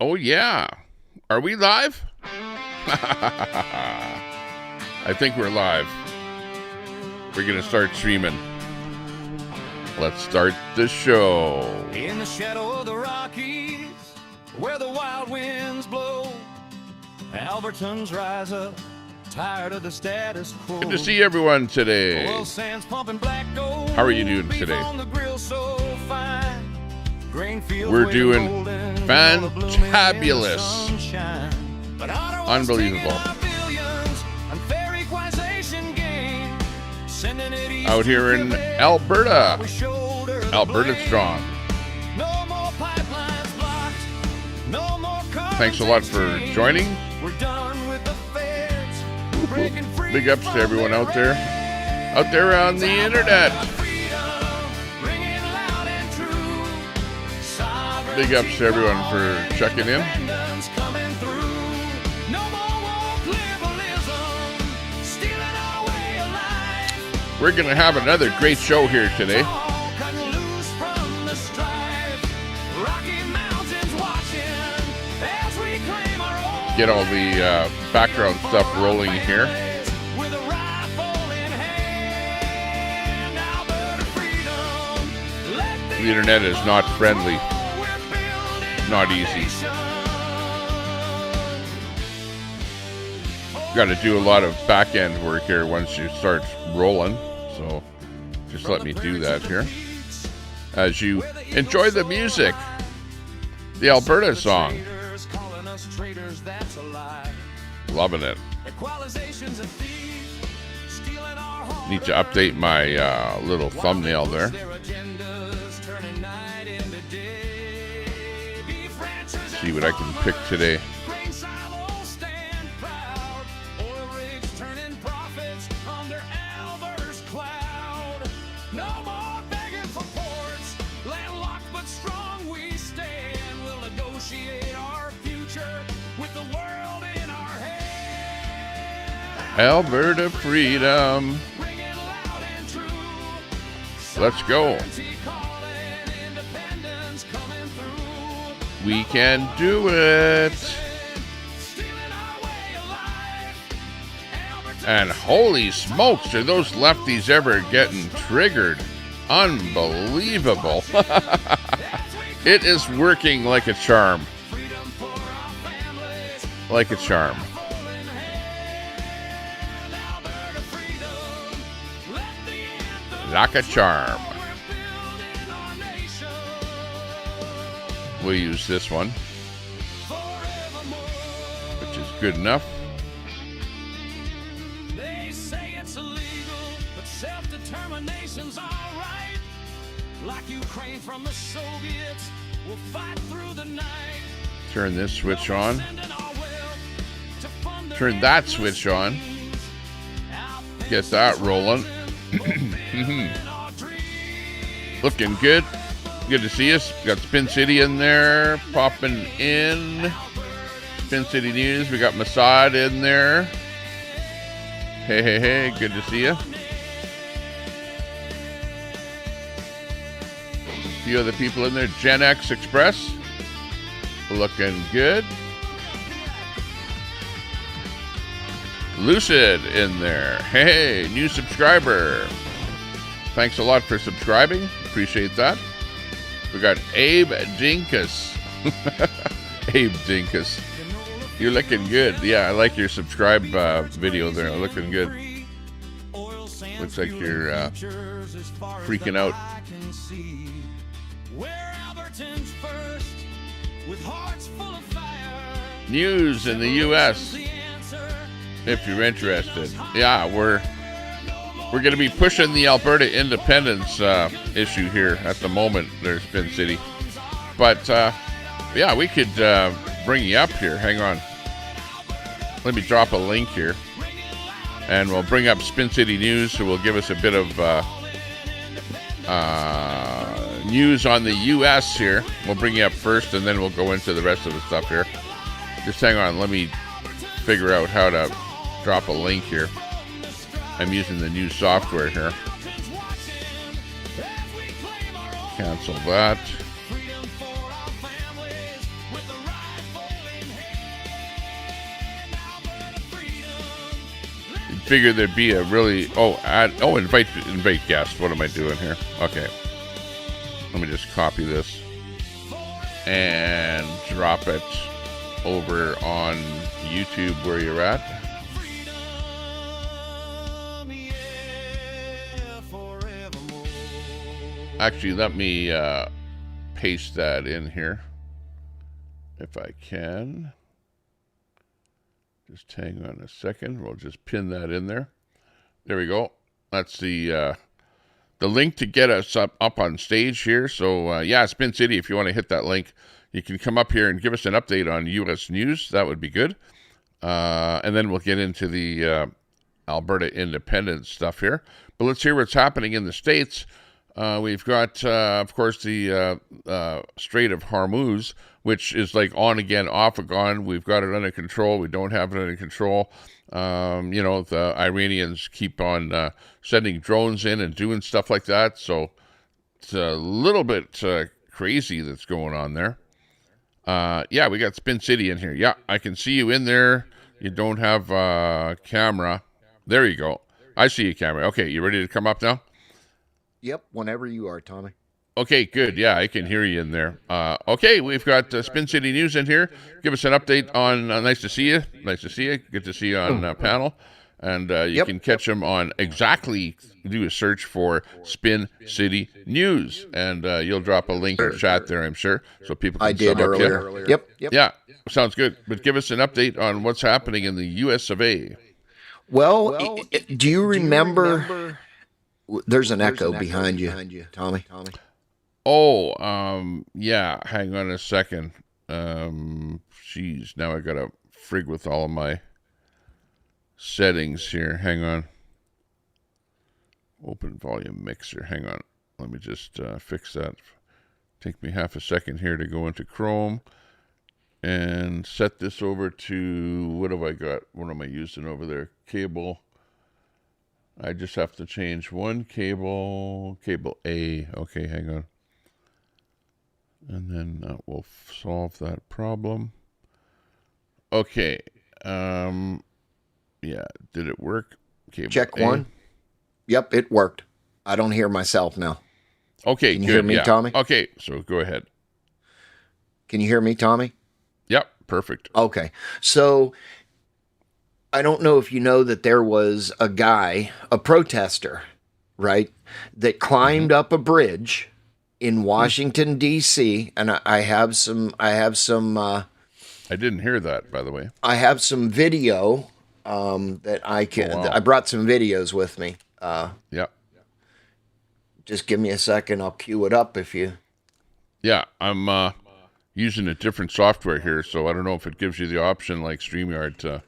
Oh, yeah. Are we live? I think we're live. We're going to start streaming. Let's start the show. In the shadow of the Rockies, where the wild winds blow, Albertans rise up, tired of the status quo. Good to see everyone today. Oil sands pumping black gold. How are you doing today? On the grill so fine. Grain fields We're doing golden, fantabulous. But Unbelievable. Out here in Alberta. Alberta strong. No more pipelines blocked. No more Thanks a lot for joining. We're done with the feds. Breaking free. Big ups to everyone out there on the internet. Big ups to everyone for checking in. We're going to have another great show here today. Get all the background stuff rolling here. The internet is not friendly. Not easy. Got to do a lot of back end work here once you start rolling. So just let me do that here. As you enjoy the music. The Alberta song. Loving it. Need to update my little thumbnail there. See what I can pick today. Alberta freedom. Let's go. We can do it. And holy smokes, are those lefties ever getting triggered? Unbelievable. It is working like a charm. Like a charm. Like a charm. We'll use this one, which is good enough. They say it's illegal, but self-determination's all right. Like Ukraine from the Soviets, we'll fight through the night. Turn this switch on. Turn that switch on. Get that rolling. Looking good. Good to see us. Got Spin City in there, popping in. Spin City News. We got Masad in there. Hey. Good to see you. A few other people in there. Gen X Express. Looking good. Lucid in there. Hey, new subscriber. Thanks a lot for subscribing. Appreciate that. We got Abe Dinkus. Abe Dinkus. You're looking good. Yeah, I like your subscribe video there. Looking good. Looks like you're freaking out. News in the U.S. if you're interested. Yeah, we're going to be pushing the Alberta independence issue here at the moment. There's Spin City. But, yeah, we could bring you up here. Hang on. Let me drop a link here. And we'll bring up Spin City News, so we'll give us a bit of news on the U.S. here. We'll bring you up first, and then we'll go into the rest of the stuff here. Just hang on. Let me figure out how to drop a link here. I'm using the new software here. Cancel that. figured there'd be a really invite guests. What am I doing here? Okay, let me just copy this and drop it over on YouTube where you're at. Actually, let me paste that in here if I can. Just hang on a second. We'll just pin that in there. There we go. That's the link to get us up on stage here. So, yeah, Spin City, if you want to hit that link, you can come up here and give us an update on U.S. news. That would be good. And then we'll get into the Alberta independence stuff here. But let's hear what's happening in the States. We've got, of course, the Strait of Hormuz, which is like on again, off again. We've got it under control. We don't have it under control. The Iranians keep on sending drones in and doing stuff like that. So it's a little bit crazy that's going on there. Yeah, we got Spin City in here. Yeah, I can see you in there. You don't have a camera. There you go. I see you, camera. Okay, you ready to come up now? Yep, whenever you are, Tommy. Okay, good. Yeah, I can hear you in there. Okay, we've got Spin City News in here. Give us an update on, nice to see you. Nice to see you. Good to see you on panel. And you can catch them on do a search for Spin City News. And you'll drop a link in chat there, I'm sure, so people can I did earlier. Yep. Yeah, sounds good. But give us an update on what's happening in the U.S. of A. Well, do you remember... There's an echo behind you, Tommy. Oh, yeah. Hang on a second. Geez, now I gotta frig with all of my settings here. Hang on. Open volume mixer. Hang on. Let me just fix that. Take me half a second here to go into Chrome and set this over to, what have I got? What am I using over there? Cable. I just have to change one cable A. Okay, hang on. And then we'll solve that problem. Okay. Yeah, did it work? Cable Check A. one. Yep, it worked. I don't hear myself now. Okay, Can you good. hear me, Yeah. Tommy? Okay, so go ahead. Can you hear me, Tommy? Yep, perfect. Okay. So I don't know if you know that there was a guy, a protester, right, that climbed up a bridge in Washington, D.C., and I have some. I didn't hear that, by the way. I have some video that I can. Oh, wow. I brought some videos with me. Yeah. Just give me a second. I'll cue it up if you. Yeah, I'm using a different software here, so I don't know if it gives you the option like StreamYard to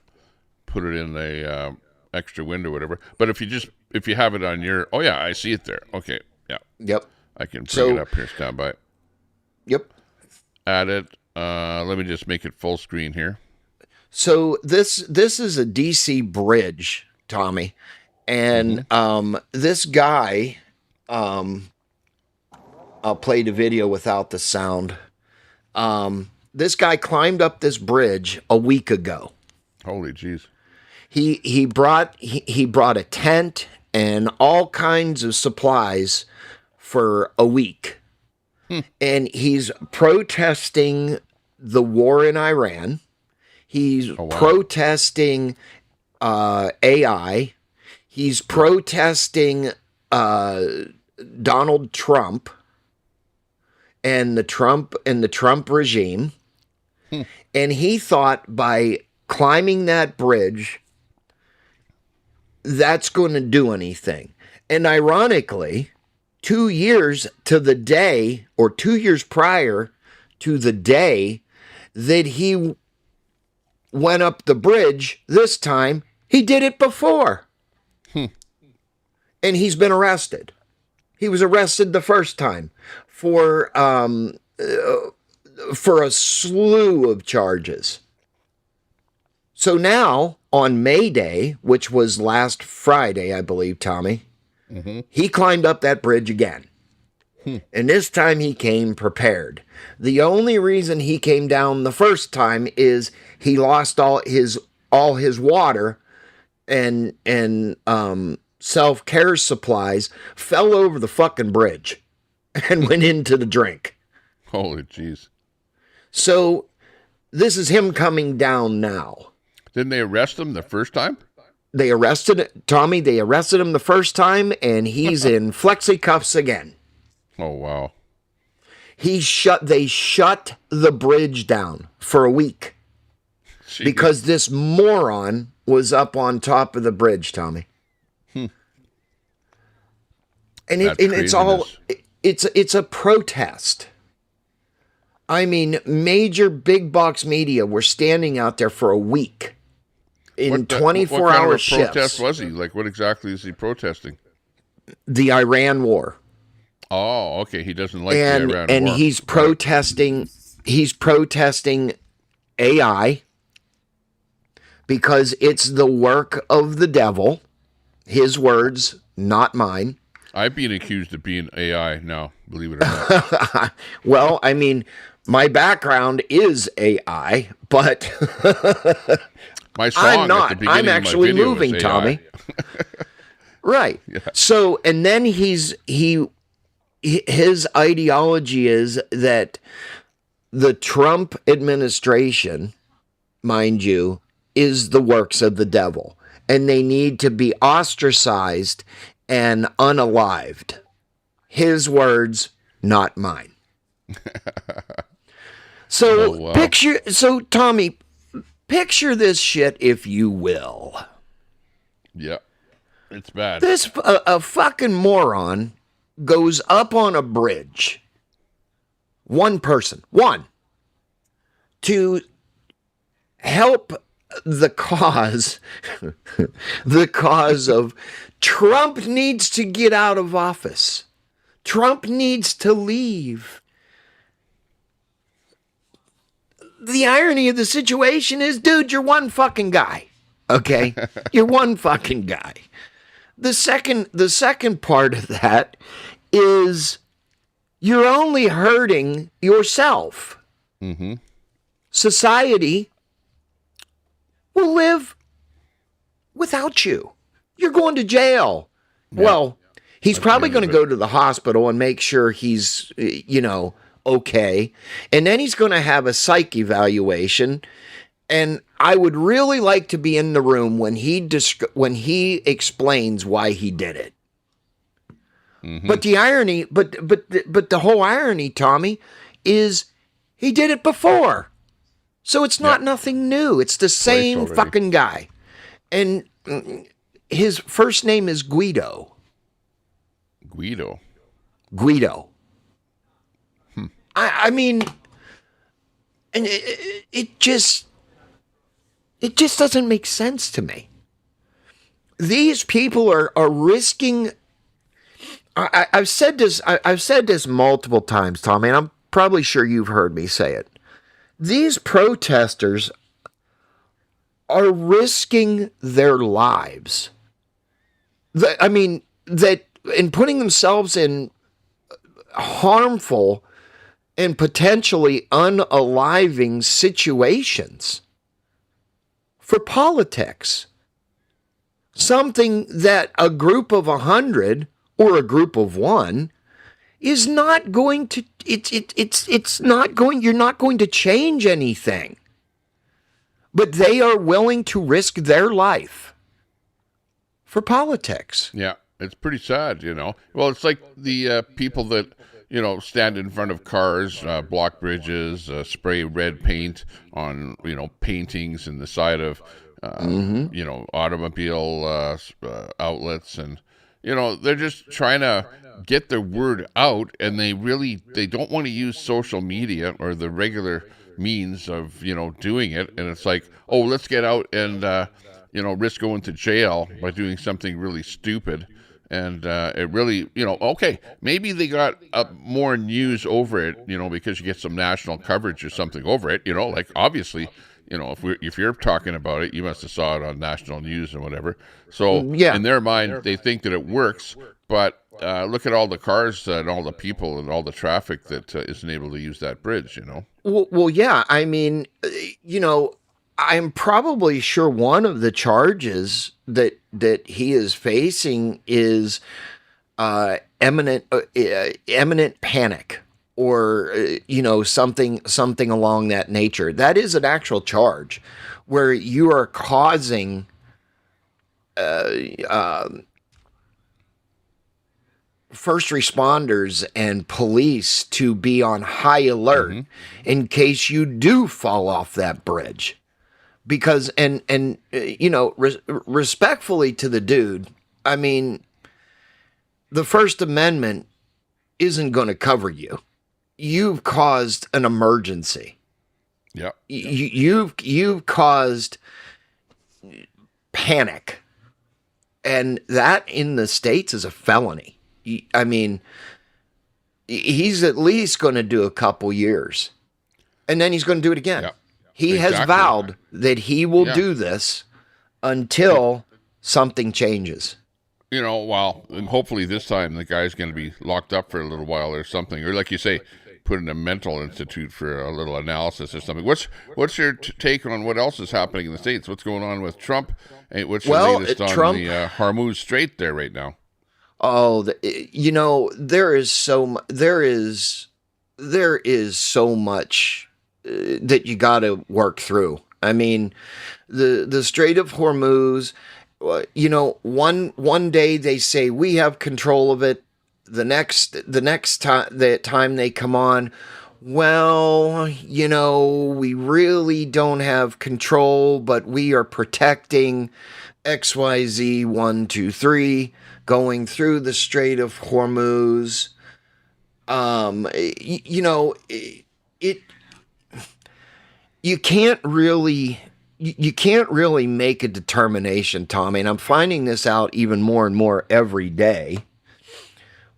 put it in a extra window or whatever. But if you have it on your, oh yeah, I see it there. Okay, yeah. Yep. I can bring it up here. Stand by. Yep. Add it. Let me just make it full screen here. So this is a DC bridge, Tommy, and this guy, I'll play the video without the sound. This guy climbed up this bridge a week ago. Holy jeez. He brought a tent and all kinds of supplies for a week. And he's protesting the war in Iran. He's protesting AI. He's protesting Donald Trump and the Trump regime. And he thought by climbing that bridge, that's going to do anything. And ironically, 2 years to the day, or 2 years prior to the day that he went up the bridge, this time he did it before. And he's been arrested. He was arrested the first time for a slew of charges. So now, on May Day, which was last Friday, I believe, Tommy, he climbed up that bridge again. And this time he came prepared. The only reason he came down the first time is he lost all his water and self-care supplies fell over the fucking bridge and went into the drink. Holy jeez. So this is him coming down now. Didn't they arrest him the first time? They arrested him the first time, and he's in flexi cuffs again. Oh, wow. They shut the bridge down for a week. Jeez. Because this moron was up on top of the bridge, Tommy. And it's a protest. I mean, major big box media were standing out there for a week in 24-hour shifts. What protest was he? Like, what exactly is he protesting? The Iran war. Oh, okay. He doesn't like the Iran war. And he's protesting. He's protesting AI because it's the work of the devil. His words, not mine. I've been accused of being AI now, believe it or not. Well, I mean, my background is AI, but my song I'm not. At the beginning I'm actually of my video moving, was Tommy. Right. Yeah. So, and then his ideology is that the Trump administration, mind you, is the works of the devil, and they need to be ostracized and unalived. His words, not mine. So Tommy, picture this shit if you will. Yeah, it's bad. This a fucking moron goes up on a bridge. One person, to help the cause, the cause of Trump needs to get out of office. Trump needs to leave. The irony of the situation is, dude, you're one fucking guy. Okay? You're one fucking guy. The second part of that is you're only hurting yourself. Mm-hmm. Society will live without you. You're going to jail. Yeah. Well, he's probably going to go to the hospital and make sure he's, okay. And then he's going to have a psych evaluation. And I would really like to be in the room when he explains why he did it. Mm-hmm. But the irony, but the whole irony, Tommy, is he did it before. So it's not nothing new. It's the same fucking guy. And his first name is Guido. Guido. I mean, and it just doesn't make sense to me. These people are risking. I've said this multiple times, Tommy, and I'm probably sure you've heard me say it. These protesters are risking their lives. That in putting themselves in harmful and potentially unaliving situations for politics. Something that a group of 100 or a group of 1 is not going to, you're not going to change anything. But they are willing to risk their life for politics. Yeah, it's pretty sad, Well, it's like the people that, stand in front of cars, block bridges, spray red paint on, paintings in the side of, automobile outlets. And, they're just trying to get their word out, and they don't want to use social media or the regular means of, doing it. And it's like, oh, let's get out and, risk going to jail by doing something really stupid. And it really, okay, maybe they got more news over it, because you get some national coverage or something over it, like obviously, if you're talking about it, you must have saw it on national news and whatever. So in their mind, they think that it works, but look at all the cars and all the people and all the traffic that isn't able to use that bridge, Well, yeah, I mean, I'm probably sure one of the charges that he is facing is imminent panic, or something along that nature. That is an actual charge where you are causing first responders and police to be on high alert in case you do fall off that bridge. Because respectfully to the dude, I mean, the First Amendment isn't going to cover you. You've caused an emergency. Yeah. You've caused panic, and that in the States is a felony. I mean, he's at least going to do a couple years, and then he's going to do it again. Yeah. He has vowed that he will do this until something changes. Well, and hopefully this time the guy's going to be locked up for a little while or something, or like you say, put in a mental institute for a little analysis or something. What's your take on what else is happening in the States? What's going on with Trump? And what's your latest on Trump, the Hormuz Strait there right now? Oh, there is so much that you got to work through. I mean, the Strait of Hormuz. One day they say we have control of it. The next time they come on, well, we really don't have control, but we are protecting XYZ 1, 2, 3 going through the Strait of Hormuz. You can't really make a determination, Tommy, and I'm finding this out even more and more every day,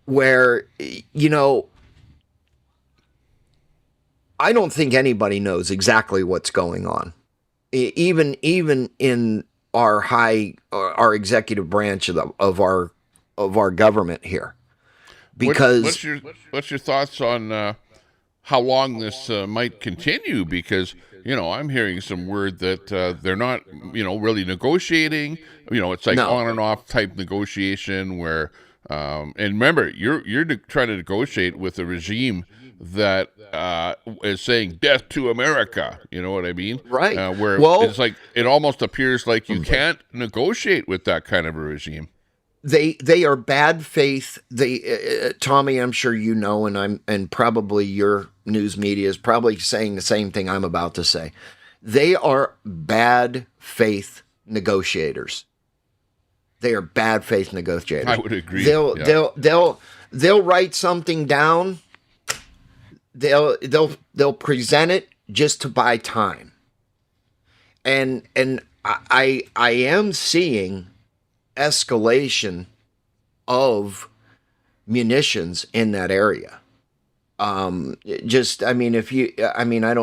where, I don't think anybody knows exactly what's going on, even in our executive branch of our government here, because what's your thoughts on how long this might continue? Because I'm hearing some word that they're not really negotiating. It's like on and off type negotiation where and remember, you're trying to negotiate with a regime that is saying death to America. You know what I mean? Right. Where it's like it almost appears like you can't negotiate with that kind of a regime. They are bad faith. Tommy, I'm sure and probably your news media is probably saying the same thing I'm about to say. They are bad faith negotiators. They are bad faith negotiators. I would agree. They'll write something down. They'll present it just to buy time. And I am seeing escalation of munitions in that area. I don't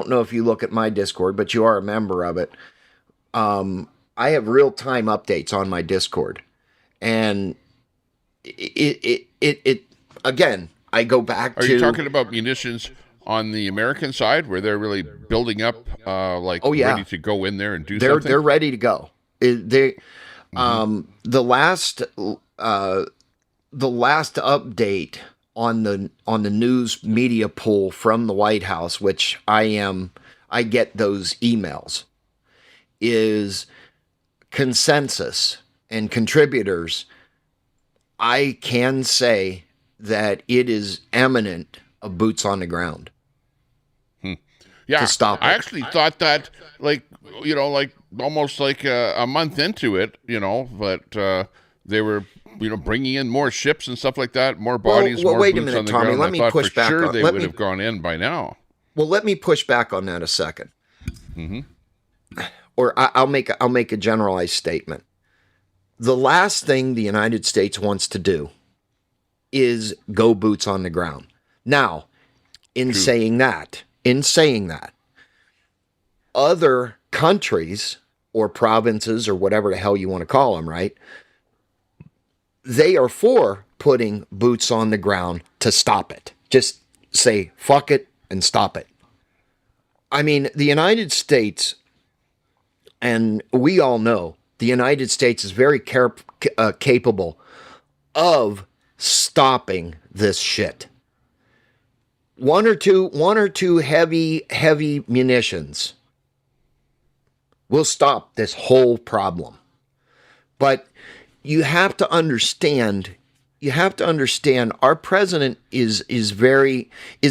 know if you look at my Discord, but you are a member of it. I have real-time updates on my Discord, and it again, I go back to... Are you talking about munitions on the American side, where they're really building up, ready to go in there and do something? They're ready to go. The last update on the news media pool from the White House, which I get those emails, is consensus and contributors. I can say that it is imminent of boots on the ground. Yeah, to stop it. I actually thought that, almost like a month into it, but they were, bringing in more ships and stuff like that, more bodies, more wait boots a minute, on the Tommy. ground. Let me push back. Sure, they would have gone in by now. Well, let me push back on that a second. Or I'll make a generalized statement. The last thing the United States wants to do is go boots on the ground. Now, in saying that, other countries or provinces or whatever the hell you want to call them, right? They are for putting boots on the ground to stop it. Just say, fuck it and stop it. I mean, the United States And we all know the United States is very capable of stopping this shit. One or two heavy munitions will stop this whole problem. But you have to understand our president is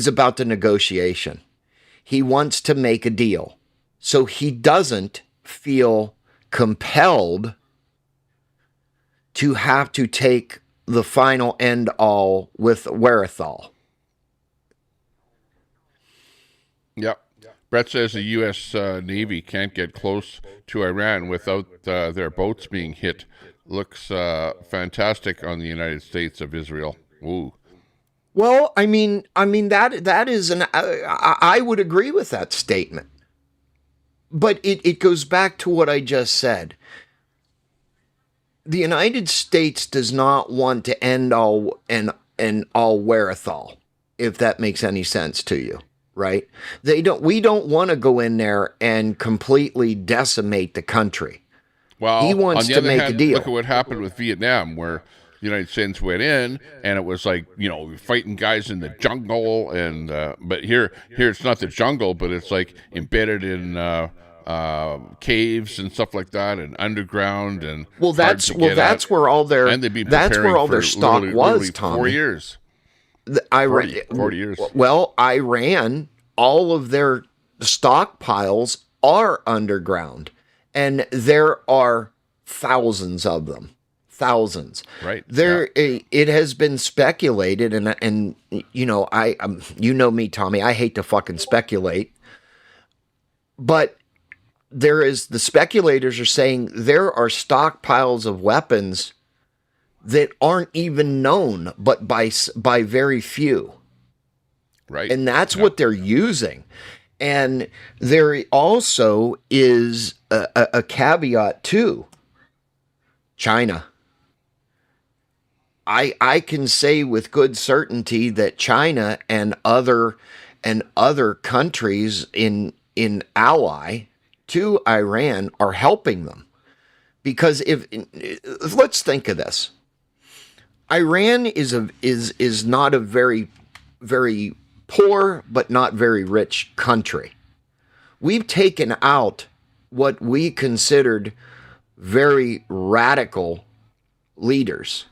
about the negotiation. He wants to make a deal. So he doesn't feel compelled to have to take the final end all with wherewithal. Yep. Brett says the U.S. Navy can't get close to Iran without their boats being hit. Looks fantastic on the United States of Israel. Ooh. Well, I mean that is I would agree with that statement. But it goes back to what I just said. The United States does not want to end all and all wherewithal, if that makes any sense to you, right? We don't want to go in there and completely decimate the country. Well, he wants to make a deal. Look at what happened with Vietnam, where the United States went in, and it was like, fighting guys in the jungle, and but here it's not the jungle, but it's like embedded in caves and stuff like that, and underground, and that's where all their stock was, Tommy. 4 years. 40 years. Well, Iran, all of their stockpiles are underground, and there are thousands of them. Thousands. Right. It has been speculated, and I me, Tommy. I hate to fucking speculate, but the speculators are saying there are stockpiles of weapons that aren't even known, but by very few. Right. And that's what they're using. And there also is a caveat too. China. I can say with good certainty that China and other countries in ally to Iran are helping them. Because if let's think of this. Iran is not a very, very poor but not very rich country. We've taken out what we considered very radical leaders.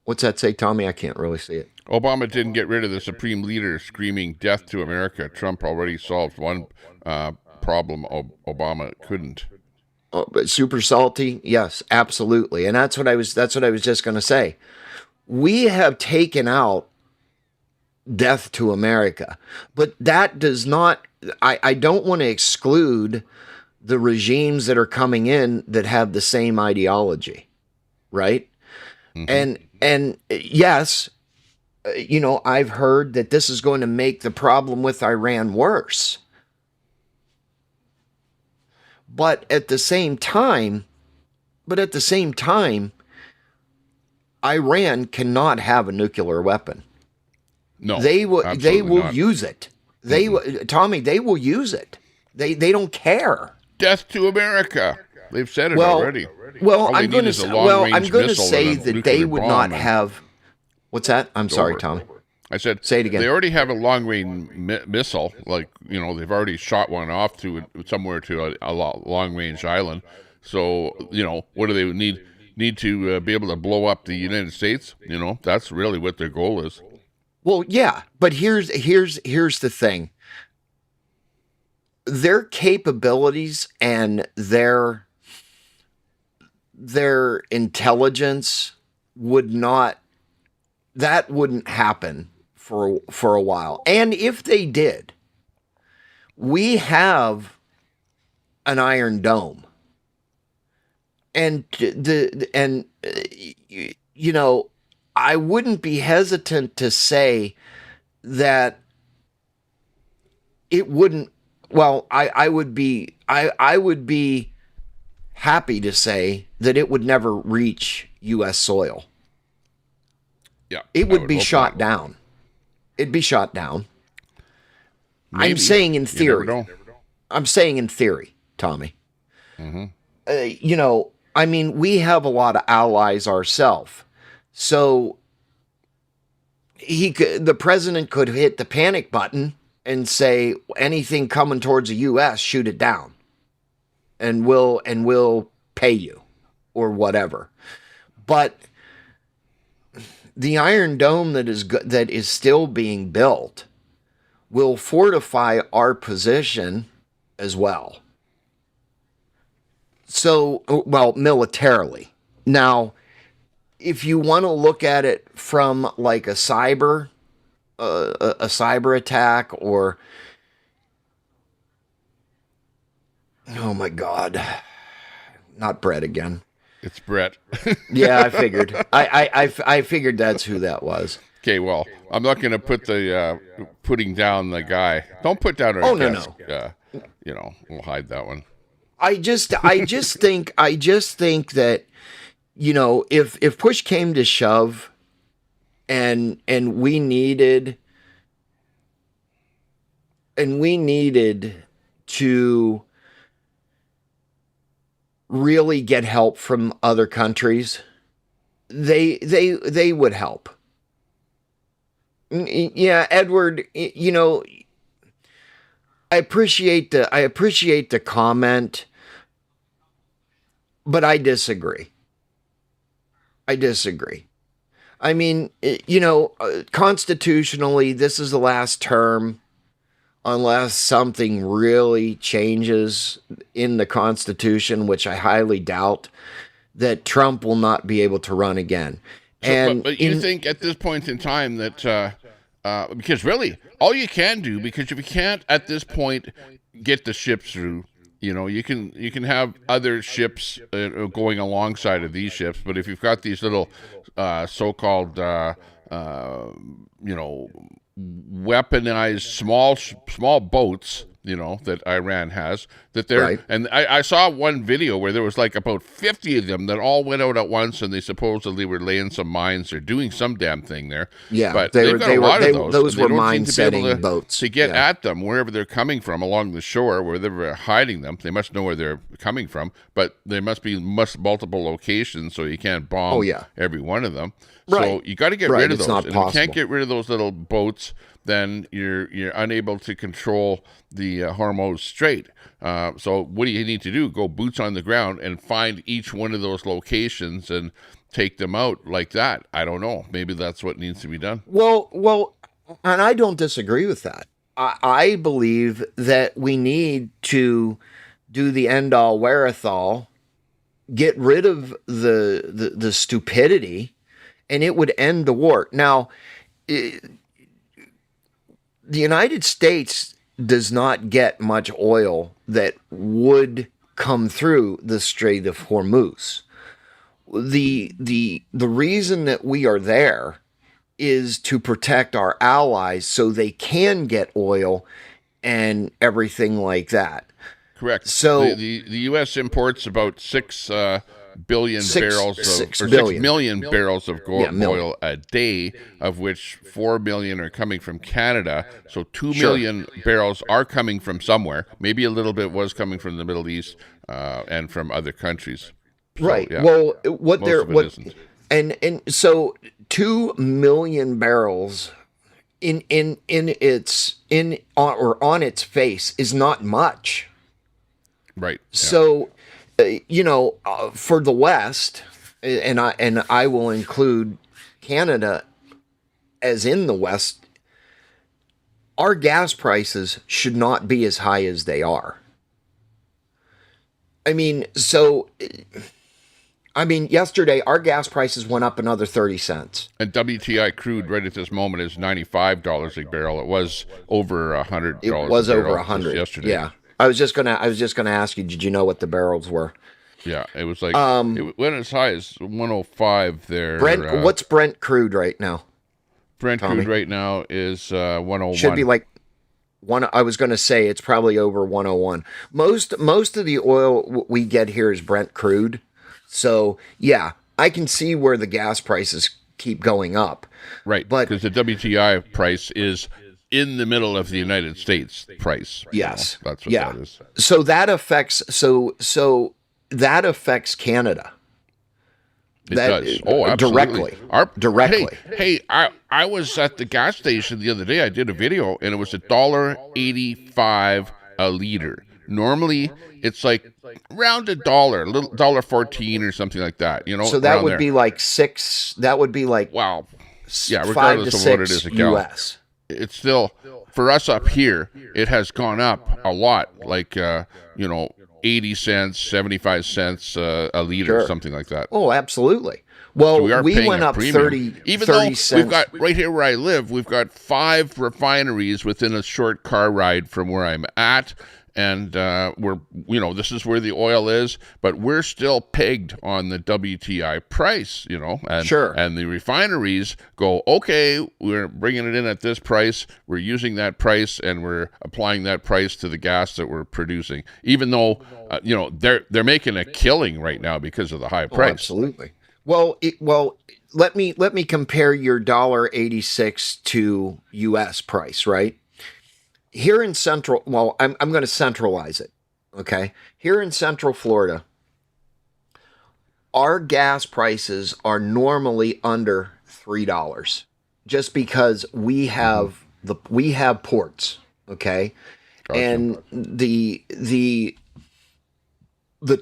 What's that say, Tommy? I can't really see it. Obama didn't get rid of the supreme leader screaming death to America. Trump already solved one problem Obama couldn't. Oh, but super salty? Yes, absolutely. And that's what I was just going to say. We have taken out death to America, but that does not, I don't want to exclude the regimes that are coming in that have the same ideology, right? Mm-hmm. And yes, I've heard that this is going to make the problem with Iran worse. But at the same time, Iran cannot have a nuclear weapon. No, they will use it. Tommy, they will use it. They don't care. Death to America. They've said it already. Well, I'm going to say that they would not have. What's that? I'm sorry, Tommy. I said, say it again. They already have a long-range missile. Like, they've already shot one off to somewhere to a long-range island. So, what do they need to be able to blow up the United States? That's really what their goal is. Well, yeah, but here's the thing. Their capabilities and their intelligence wouldn't happen for a while. And if they did, we have an Iron Dome. And I wouldn't be hesitant to say that it wouldn't. Well, I would be happy to say that it would never reach U.S. soil. Yeah, it would be shot down. It'd be shot down. Maybe. I'm saying in theory. I'm saying in theory, Tommy. You know, I mean, we have a lot of allies ourselves. So the president could hit the panic button and say, anything coming towards the U.S., shoot it down, and we'll pay you or whatever. But the Iron Dome that is still being built will fortify our position as well. So, well, militarily. Now, if you want to look at it from like a cyber attack, or, oh my God, not Brett again. It's Brett. Yeah, I figured. I figured that's who that was. Okay, well, I'm not going to put the putting down the guy. Don't put down our guest. No. You know, we'll hide that one. I just think that, you know, if push came to shove, and we needed to really get help from other countries, they would help. Yeah, Edward, you know, I appreciate the comment, but I disagree. I mean, you know, constitutionally, this is the last term, unless something really changes in the Constitution, which I highly doubt, that Trump will not be able to run again. So, but you think at this point in time that, because really, all you can do, because if you can't at this point get the ships through, you know, you can have other ships going alongside of these ships, but if you've got these little so-called, you know, weaponized small boats, you know, that Iran has, that they're right. And I saw one video where there was like about 50 of them that all went out at once, and they supposedly were laying some mines or doing some damn thing there. Yeah, but those were mine-setting boats to get at them wherever they're coming from along the shore, where they're hiding them. They must know where they're coming from, but there must be multiple locations, so you can't bomb every one of them. Right. So you got to get rid of those. And if you can't get rid of those little boats, then you're unable to control the Hormuz Strait. So what do you need to do? Go boots on the ground and find each one of those locations and take them out like that. I don't know. Maybe that's what needs to be done. Well, and I don't disagree with that. I believe that we need to do the end-all, wherethal, get rid of the stupidity, and it would end the war. Now, the United States does not get much oil that would come through the Strait of Hormuz. The reason that we are there is to protect our allies so they can get oil and everything like that. Correct. So the U.S. imports about 6 million barrels of oil a day, of which 4 million are coming from Canada. So 2 million barrels are coming from somewhere. Maybe a little bit was coming from the Middle East and from other countries. So, right. Yeah, well, so 2 million barrels on its face is not much. Right. Yeah. So, you know, for the West, and I will include Canada as in the West, our gas prices should not be as high as they are. I mean, yesterday our gas prices went up another 30 cents. And WTI crude right at this moment is $95 a barrel. It was over $100. It was over 100 yesterday. Yeah. I was just gonna ask you, did you know what the barrels were? Yeah, it was like it went as high as 105 there. Brent, what's Brent crude right now? Brent crude right now is 101. Should be like one. I was going to say it's probably over 101. Most of the oil we get here is Brent crude. So yeah, I can see where the gas prices keep going up. Right, but because the WTI price is in the middle of the United States price. Yes. That's what Yeah. that is. So that affects Canada. It does. Oh, absolutely. Directly. Hey, I was at the gas station the other day. I did a video, and it was $1.85 a liter. Normally, it's like around $1.14 or something like that. So that would there. be like six. That would be like Wow. Yeah, 5 regardless to of what it 6 is a gallon. US. It's still, for us up here, it has gone up a lot. Like 80 cents, 75 cents a liter, something like that. Oh, absolutely. Well, So we paying went a up premium. 30, Even 30 though cents. we've got, right here where I live, we've got 5 refineries within a short car ride from where I'm at. And this is where the oil is, but we're still pegged on the WTI price, and, Sure. And the refineries go, okay, we're bringing it in at this price, we're using that price, and we're applying that price to the gas that we're producing, even though, they're making a killing right now because of the high price. Oh, absolutely. Well, let me compare your $1.86 to US price, right? Here in Central, I'm going to centralize it, okay? Here in Central Florida, our gas prices are normally under $3, just because we have ports, okay? Gotcha. And the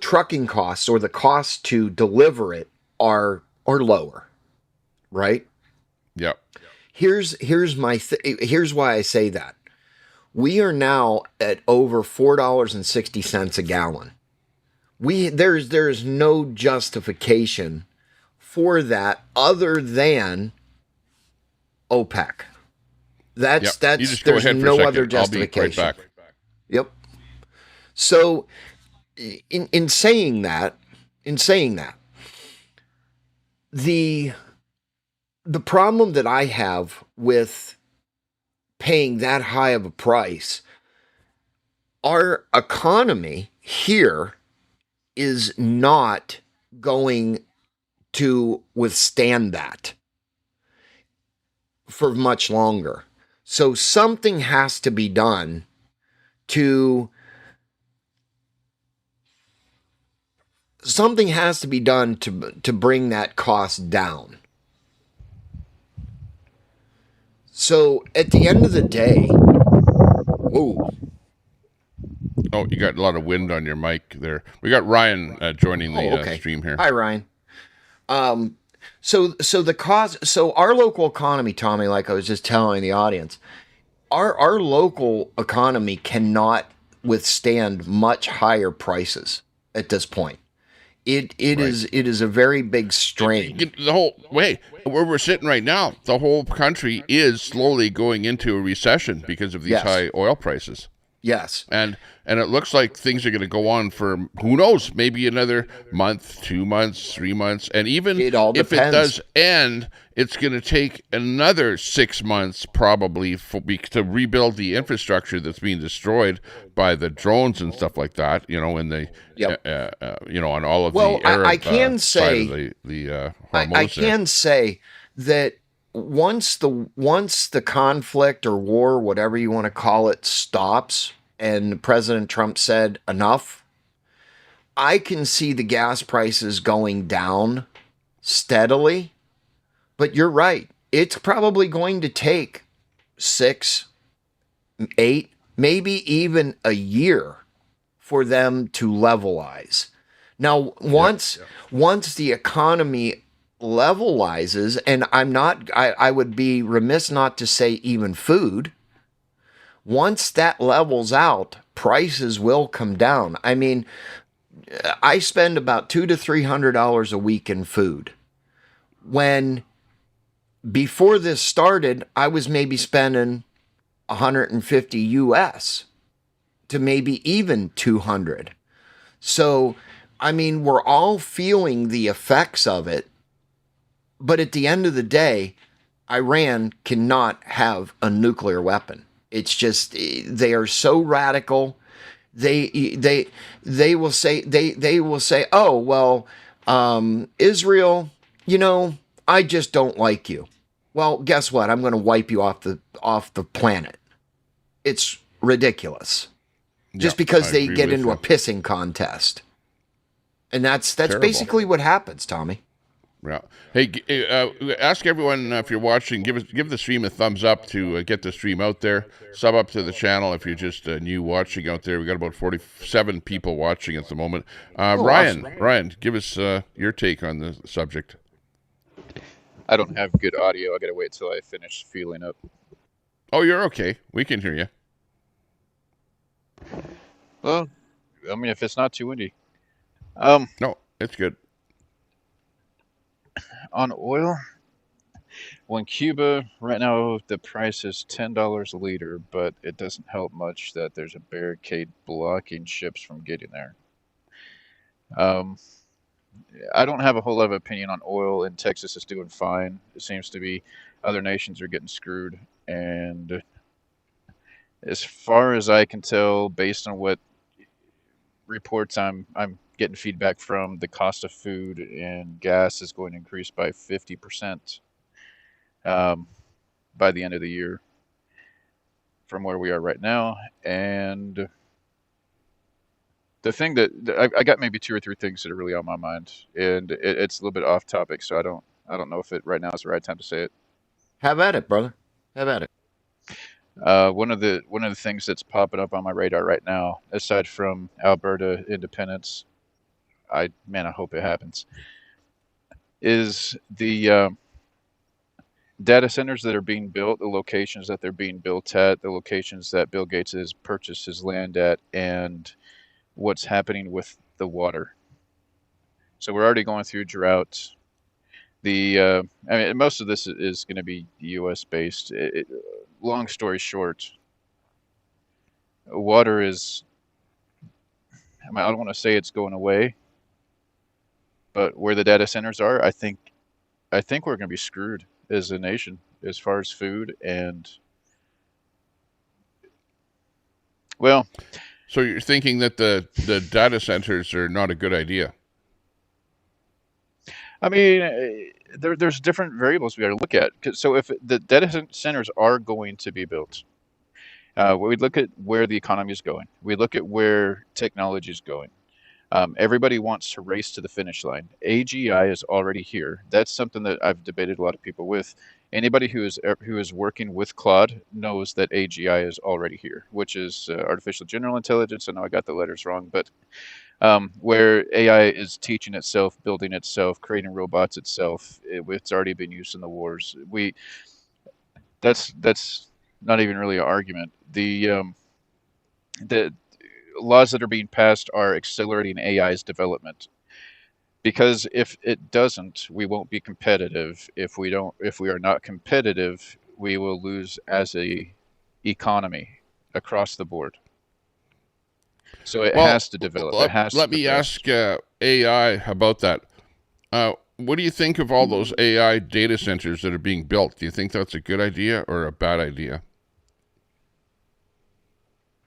trucking costs, or the cost to deliver it, are lower, right? Yep. Here's why I say that. We are now at over $4.60 a gallon. There's no justification for that other than OPEC. You just go There's ahead for no a second. other I'll be justification. right back. Yep. So in saying that, the problem that I have with paying that high of a price, our economy here is not going to withstand that for much longer. So something has to be done to bring that cost down. So at the end of the day, whoa. Oh, you got a lot of wind on your mic there. We got Ryan joining the stream here. Hi, Ryan. So the cost, so our local economy, Tommy, like I was just telling the audience, our local economy cannot withstand much higher prices at this point. It is a very big strain. The whole way where we're sitting right now, the whole country is slowly going into a recession because of these high oil prices. Yes. And it looks like things are going to go on for, who knows, maybe another month, 2 months, 3 months. And even if it does end, it's going to take another 6 months probably to rebuild the infrastructure that's being destroyed by the drones and stuff like that, and the, on all of the Arab I can say, side of the I can say that once the conflict or war, whatever you want to call it, stops, and President Trump said enough, I can see the gas prices going down steadily. But you're right. It's probably going to take 6, 8, maybe even a year for them to levelize. Now, once the economy levelizes, and I would be remiss not to say even food, once that levels out, prices will come down. I mean, I spend about $200 to $300 a week in food. When before this started, I was maybe spending 150 US to maybe even 200. So, I mean, we're all feeling the effects of it. But at the end of the day, Iran cannot have a nuclear weapon. It's just, they are so radical. They will say, oh, well, Israel, I just don't like you. Well, guess what? I'm going to wipe you off the planet. it's ridiculous. Just Yep, because I they agree get with into you. a pissing contest. And that's Terrible. basically what happens, Tommy. Yeah. Hey, ask everyone if you're watching, give the stream a thumbs up to get the stream out there. Sub up to the channel if you're just new watching out there. We got about 47 people watching at the moment. Ryan, Awesome. Ryan, give us your take on the subject. I don't have good audio. I gotta wait till I finish fueling up. Oh, you're okay. We can hear you. Well, I mean, if it's not too windy. No, it's good. On oil, well, in Cuba right now the price is $10 a liter, but it doesn't help much that there's a barricade blocking ships from getting there. Um, I don't have a whole lot of opinion on oil, and Texas is doing fine. It seems to be other nations are getting screwed, and as far as I can tell, based on what reports I'm getting feedback from, the cost of food and gas is going to increase by 50% by the end of the year from where we are right now. And the thing that I got maybe two or three things that are really on my mind, and it's a little bit off topic, so I don't know if it right now is the right time to say it. Have at it, brother. Have at it. One of the things that's popping up on my radar right now, aside from Alberta independence, I hope it happens, is the data centers that are being built, the locations that they're being built at, the locations that Bill Gates has purchased his land at, and what's happening with the water. So we're already going through drought. I mean, most of this is going to be U.S. based. Long story short, water is. I mean, I don't want to say it's going away, but where the data centers are, I think we're going to be screwed as a nation as far as food and. Well, So you're thinking that the data centers are not a good idea? I mean, there's different variables we got to look at. So if the data centers are going to be built, we look at where the economy is going. We look at where technology is going. Everybody wants to race to the finish line. AGI is already here. That's something that I've debated a lot of people with. Anybody who is working with Claude knows that AGI is already here, which is artificial general intelligence. I know I got the letters wrong, but where AI is teaching itself, building itself, creating robots itself. It's already been used in the wars. That's not even really an argument. The laws that are being passed are accelerating AI's development. Because if it doesn't, we won't be competitive. If we are not competitive, we will lose as a economy across the board. So it has to develop. It has to let me ask AI about that. What do you think of all those AI data centers that are being built? Do you think that's a good idea or a bad idea?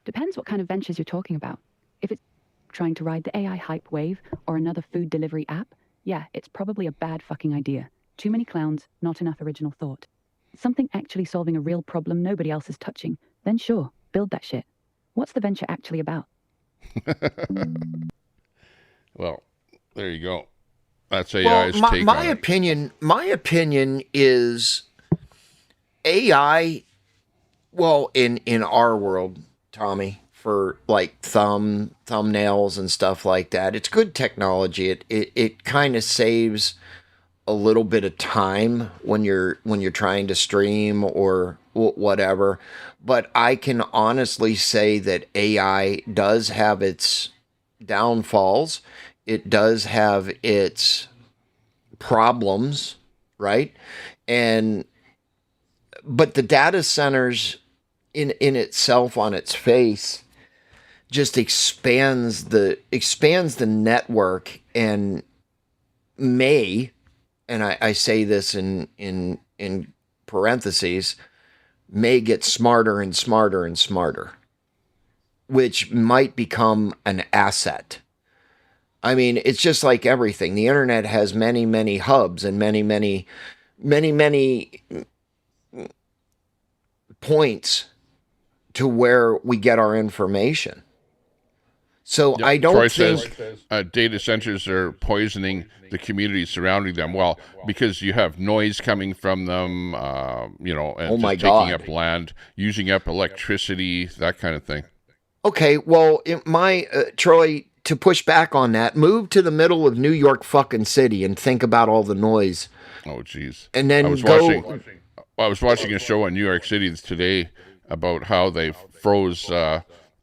Depends what kind of ventures you're talking about. If it's trying to ride the AI hype wave or another food delivery app, yeah, it's probably a bad fucking idea. Too many clowns, not enough original thought. Something actually solving a real problem nobody else is touching, then sure, build that shit. What's the venture actually about? Well, there you go. That's AI's take my on it. opinion. My opinion is AI. Well, in our world, Tommy, for like thumbnails and stuff like that, it's good technology. It kind of saves a little bit of time when you're trying to stream or whatever. But I can honestly say that AI does have its downfalls. It does have its problems, right? But the data centers in itself on its face just expands the network and may, and I say this in parentheses, may get smarter and smarter and smarter, which might become an asset. I mean, it's just like everything. The internet has many, many hubs and many points to where we get our information. So Yep. I don't Troy think says data centers are poisoning the community surrounding them. Well, because you have noise coming from them, and Oh my just taking God. up land, using up electricity, that kind of thing. Okay, well, Troy, to push back on that, move to the middle of New York fucking city and think about all the noise. Oh, geez. And then I was watching a show in New York City today about how they froze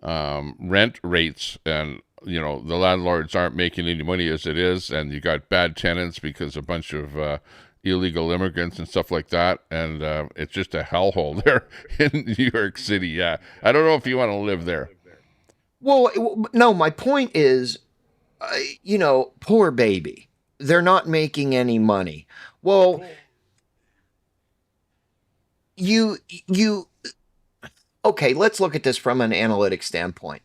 rent rates, and the landlords aren't making any money as it is, and you got bad tenants because a bunch of illegal immigrants and stuff like that, and it's just a hellhole there in New York City. Yeah, I don't know if you want to live there. Well, no, my point is, poor baby. They're not making any money. Well, okay, let's look at this from an analytic standpoint.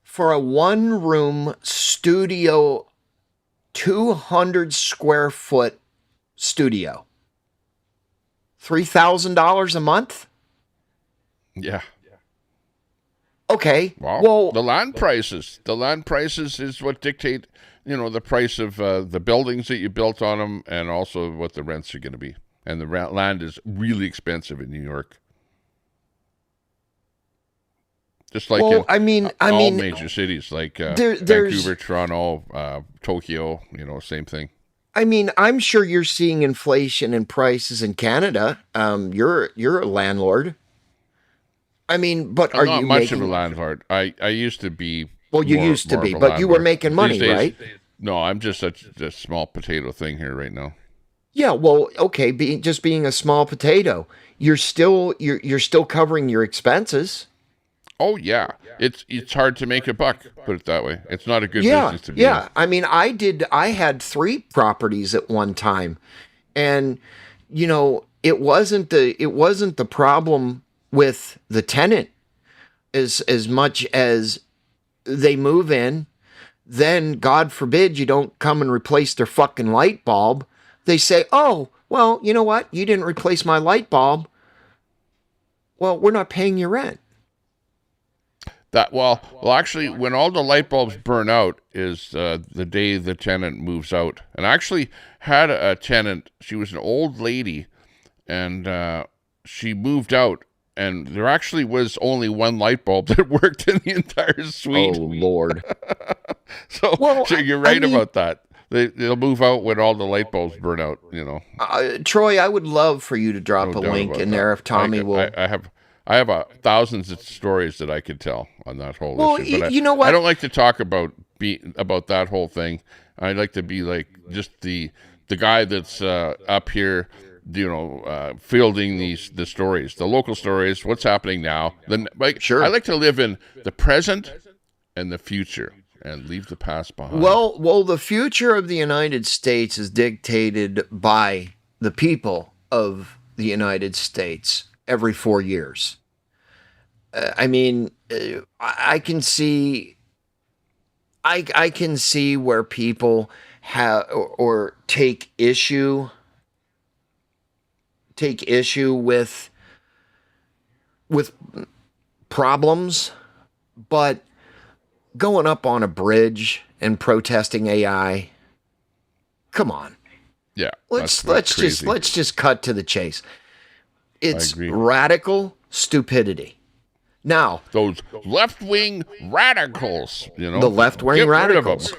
For a one-room studio, 200 square foot studio, $3,000 a month? Yeah. Okay. Well, the land prices is what dictate, the price of the buildings that you built on them, and also what the rents are going to be. And the land is really expensive in New York. Just like all major cities, like Vancouver, Toronto, Tokyo, same thing. I mean, I'm sure you're seeing inflation in prices in Canada. You're a landlord. I mean, but I'm not much of a landlord. I used to be. Well, you used to be, but you were making money, right? No, I'm just such a small potato thing here right now. Yeah, well, okay, just being a small potato, you're still covering your expenses. Oh yeah, it's hard to make a buck. Put it that way. It's not a good business to be. Yeah, I mean, I had 3 properties at one time, and it wasn't the problem with the tenant as much as they move in, then God forbid you don't come and replace their fucking light bulb. They say, oh, well, you know what? You didn't replace my light bulb. Well, we're not paying your rent. Well, actually, when all the light bulbs burn out is the day the tenant moves out. And I actually had a tenant. She was an old lady, and she moved out. And there actually was only one light bulb that worked in the entire suite. Oh, Lord. So you're right about that. They'll move out when all the light bulbs burn out, Troy, I would love for you to drop a link in there if Tommy will. I have thousands of stories that I could tell on that whole issue. But you know what? I don't like to talk about that whole thing. I like to be like just the guy that's up here, fielding the stories, the local stories, what's happening now. Sure. I like to live in the present and the future and leave the past behind. Well, the future of the United States is dictated by the people of the United States every 4 years. I mean, I can see where people have or take issue with problems, but going up on a bridge and protesting AI, come on. Yeah. Let's just cut to the chase. It's radical stupidity. Now, those left-wing radicals, the left-wing radicals,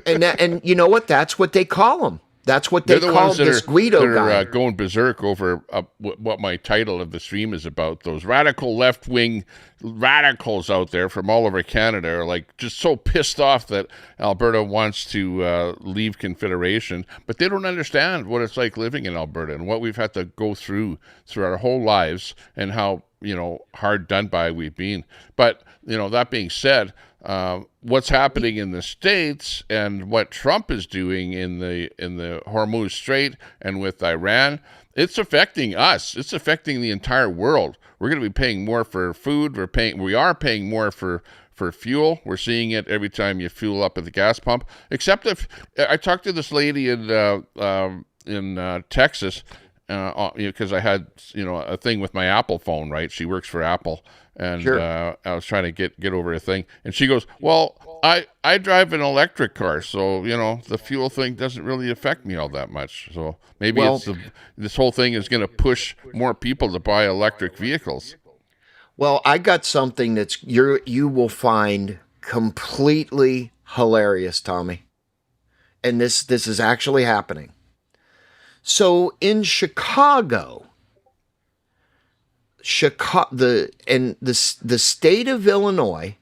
and you know what? That's what they call them. That's what they call this Guido guy. Going berserk over what my title of the stream is about. Those radical left-wing radicals out there from all over Canada are like just so pissed off that Alberta wants to leave Confederation, but they don't understand what it's like living in Alberta and what we've had to go through our whole lives and how hard done by we've been. But that being said, what's happening in the States and what Trump is doing in the Hormuz Strait and with Iran, it's affecting us. It's affecting the entire world. We're going to be paying more for food. We are paying more for fuel. We're seeing it every time you fuel up at the gas pump. Except if I talked to this lady in Texas, because I had a thing with my Apple phone, right? She works for Apple, and Sure. I was trying to get over a thing, and she goes, "Well, I drive an electric car, so the fuel thing doesn't really affect me all that much. So maybe Well, this whole thing is going to push more people to buy electric vehicles." Well, I got something that's you will find completely hilarious, Tommy. And this is actually happening. So in Chicago, the state of Illinois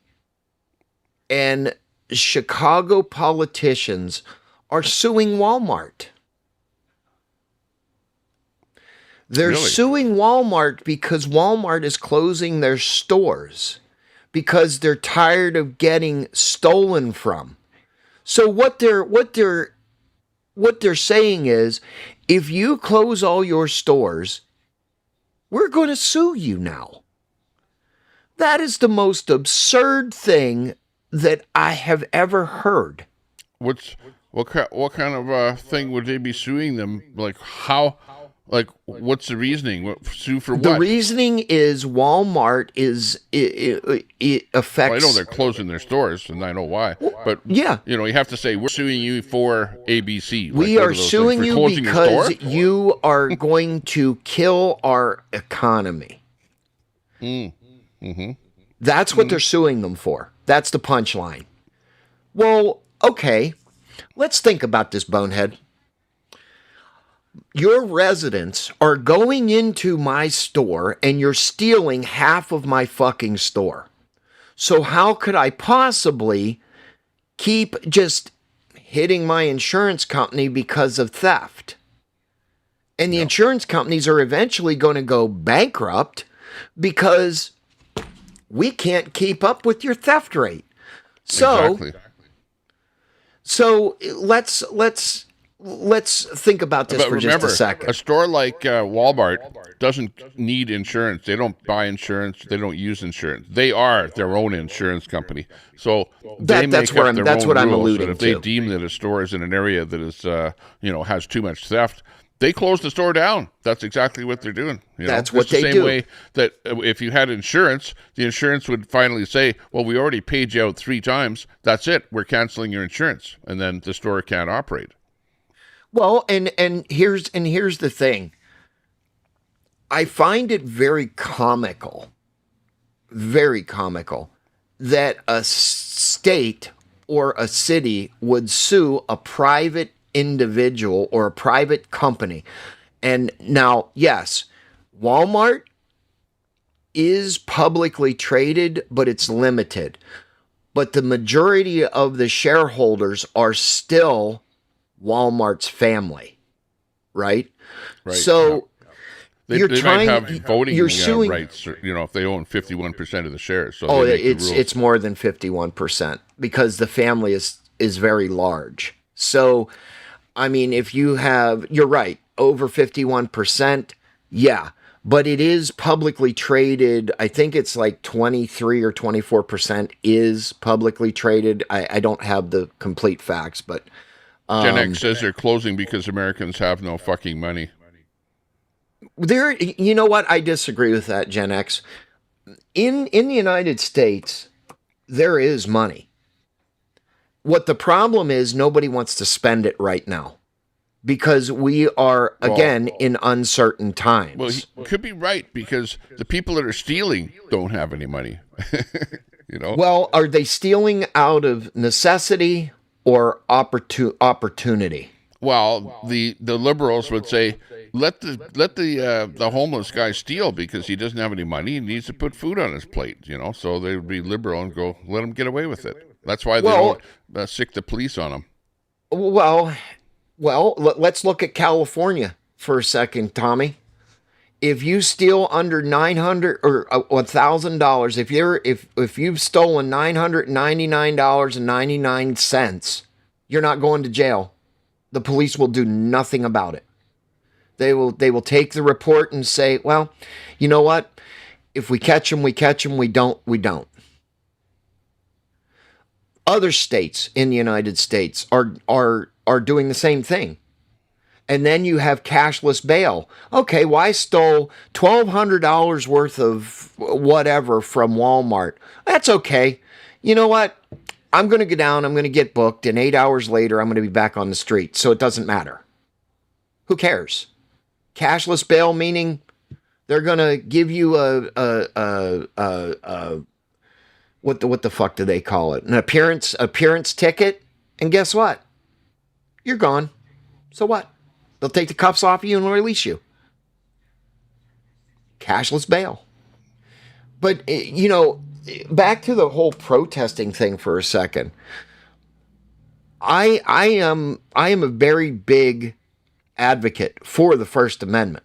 and Chicago politicians are suing Walmart. They're Really? suing Walmart because Walmart is closing their stores because they're tired of getting stolen from. So what they're saying is, if you close all your stores, we're going to sue you now. That is the most absurd thing that I have ever heard. What kind of thing would they be suing them? Like how? Like what's the reasoning? Sue for what? The reasoning is Walmart is it affects. Well, I know they're closing their stores, and I know why. But yeah, you have to say we're suing you for ABC. We are suing you because you are going to kill our economy. That's what they're suing them for. That's the punchline. Well, okay, let's think about this, bonehead. Your residents are going into my store and you're stealing half of my fucking store. So how could I possibly keep just hitting my insurance company because of theft? And the insurance companies are eventually going to go bankrupt because we can't keep up with your theft rate. So, exactly. So let's think about this for just a second. A store like Walmart doesn't need insurance. They don't buy insurance. They don't use insurance. They are their own insurance company. So that's what I'm alluding to. If they deem that a store is in an area that is has too much theft, they close the store down. That's exactly what they're doing. That's what they do. The same way that if you had insurance, the insurance would finally say, well, we already paid you out 3 times. That's it. We're canceling your insurance. And then the store can't operate. Well, and here's the thing. I find it very comical that a state or a city would sue a private individual or a private company. And now, yes, Walmart is publicly traded, but it's limited. But the majority of the shareholders are still Walmart's family, right? So they might have voting rights, if they own 51% of the shares. So it's more than 51% because the family is very large. So, I mean, if you're right, over 51%, yeah. But it is publicly traded. I think it's like 23 or 24% is publicly traded. I don't have the complete facts, but Gen X says they're closing because Americans have no fucking money. You know what? I disagree with that, Gen X. In the United States, there is money. What the problem is, nobody wants to spend it right now because we are, again, in uncertain times. Well, he could be right because the people that are stealing don't have any money. Well, are they stealing out of necessity or opportunity? Well, the liberals would say, let the homeless guy steal because he doesn't have any money. He needs to put food on his plate, So they would be liberal and go, let him get away with it. That's why they don't sick the police on him. Well, let's look at California for a second, Tommy. If you steal under $900 or $1,000, if you've stolen $999.99, you're not going to jail. The police will do nothing about it. They will take the report and say, well, you know what? If we catch them, we catch them. We don't, we don't. Other states in the United States are doing the same thing. And then you have cashless bail. Okay, well, I stole $1,200 worth of whatever from Walmart. That's okay. You know what? I'm going to go down, I'm going to get booked, and 8 hours later, I'm going to be back on the street. So it doesn't matter. Who cares? Cashless bail meaning they're going to give you what the fuck do they call it? An appearance ticket. And guess what? You're gone. So what? They'll take the cuffs off you and release you. Cashless bail. But, back to the whole protesting thing for a second. I am a very big advocate for the First Amendment.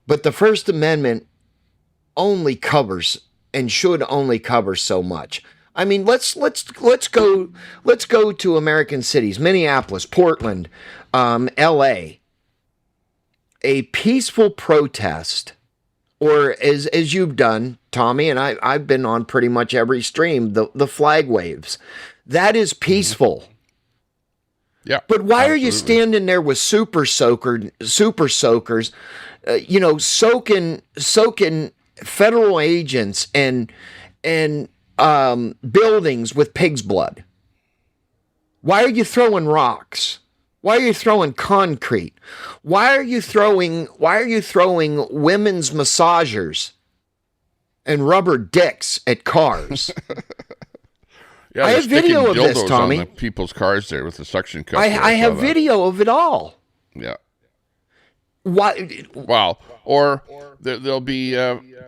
But the First Amendment only covers and should only cover so much. I mean, let's go to American cities, Minneapolis, Portland, LA. A peaceful protest, or as you've done, Tommy, and I've been on pretty much every stream, the flag waves. That is peaceful. Yeah. But why absolutely. are you standing there with super soakers, soaking federal agents and buildings with pig's blood? Why are you throwing rocks? Why are you throwing concrete? Why are you throwing women's massagers and rubber dicks at cars? Yeah, I have video of this, Tommy. On the people's cars there with the suction cup. I have video of it all. Yeah. Why? Wow. Or there'll be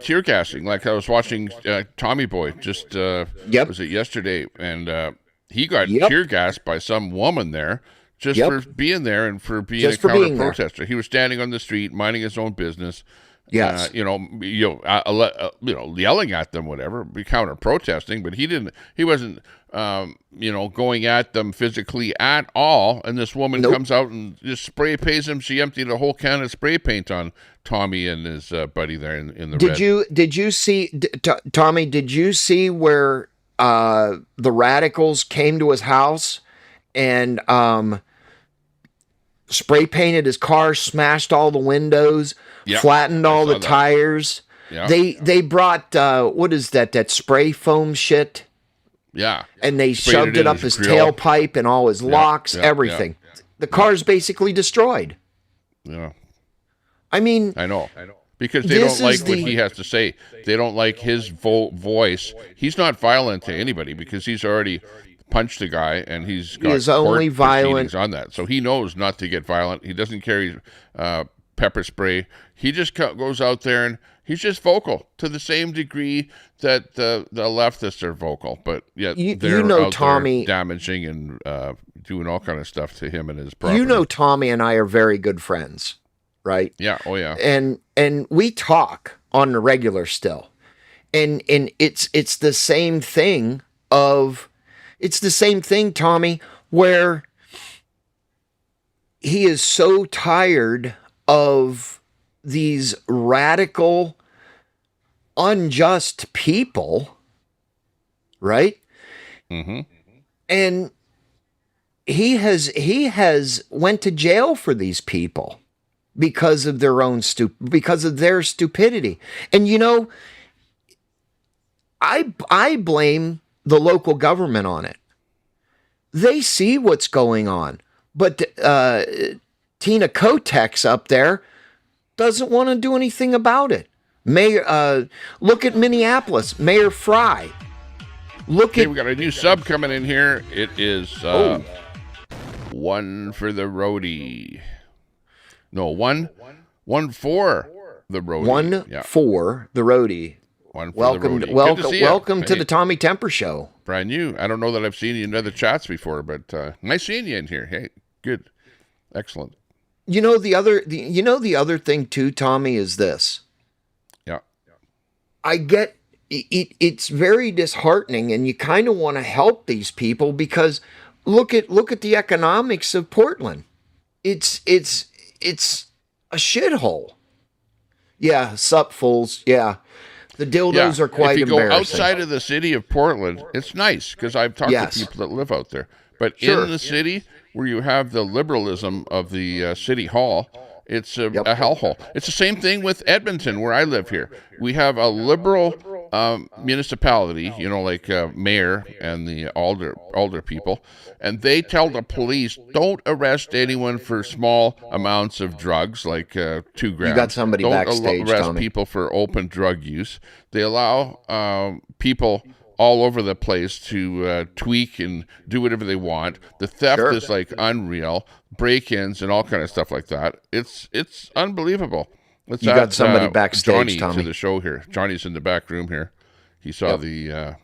tear gassing. Like I was watching Tommy Boy just was it yesterday, and he got tear gassed by some woman there just for being there and for being a counter protester. He was standing on the street minding his own business. Yes. Yelling at them, whatever, be counter protesting, but he wasn't going at them physically at all. And this woman comes out and just spray paints him. She emptied a whole can of spray paint on Tommy and his buddy there in the red. Did you see, Tommy, did you see where the radicals came to his house and spray painted his car, smashed all the windows, flattened all the tires? Yeah. They brought what is that spray foam shit? Yeah. And they shoved it up his tailpipe and all his locks, everything. Yeah. The car's basically destroyed. Yeah. I mean, I know. Because they don't like what he has to say. They don't like his voice. He's not violent to anybody because he's already punched a guy and he's got only violent on that. So he knows not to get violent. He doesn't carry pepper spray. He just goes out there and he's just vocal to the same degree that the leftists are vocal. But yet they're out there damaging and doing all kind of stuff to him and his property. Tommy and I are very good friends, right? Yeah. Oh yeah. And we talk on the regular still. And it's the same thing Tommy, where he is so tired of these radical, unjust people, right? Mm-hmm. And he has went to jail for these people because of their stupidity. And I blame the local government on it. They see what's going on, but Tina Kotek's up there doesn't want to do anything about it. Mayor, look at Minneapolis, Mayor Fry. We got a new sub coming in here. It is one for the roadie. No, one for the roadie. One for the roadie. Welcome to the Tommy Temper Show. Brand new. I don't know that I've seen you in other chats before, but nice seeing you in here. Hey, good, excellent. The other thing too, Tommy, is this. Yeah. I get it. It's very disheartening, and you kind of want to help these people because look at the economics of Portland. It's a shithole. Yeah, sup fools. Yeah. The dildos are quite embarrassing. If you go outside of the city of Portland, it's nice because I've talked to people that live out there. But in the city, where you have the liberalism of the city hall, it's a hellhole. It's the same thing with Edmonton, where I live here. We have a liberal municipality, like mayor and the alder people, and they tell the police, don't arrest anyone for small amounts of drugs, like 2 grams. You got somebody don't backstage, arrest Tommy. people for open drug use. They allow people all over the place to tweak and do whatever they want. The theft is like unreal, break-ins and all kind of stuff like that. It's unbelievable. Let's You got somebody backstage, Johnny Tommy. to the show here. Johnny's in the back room here. He saw the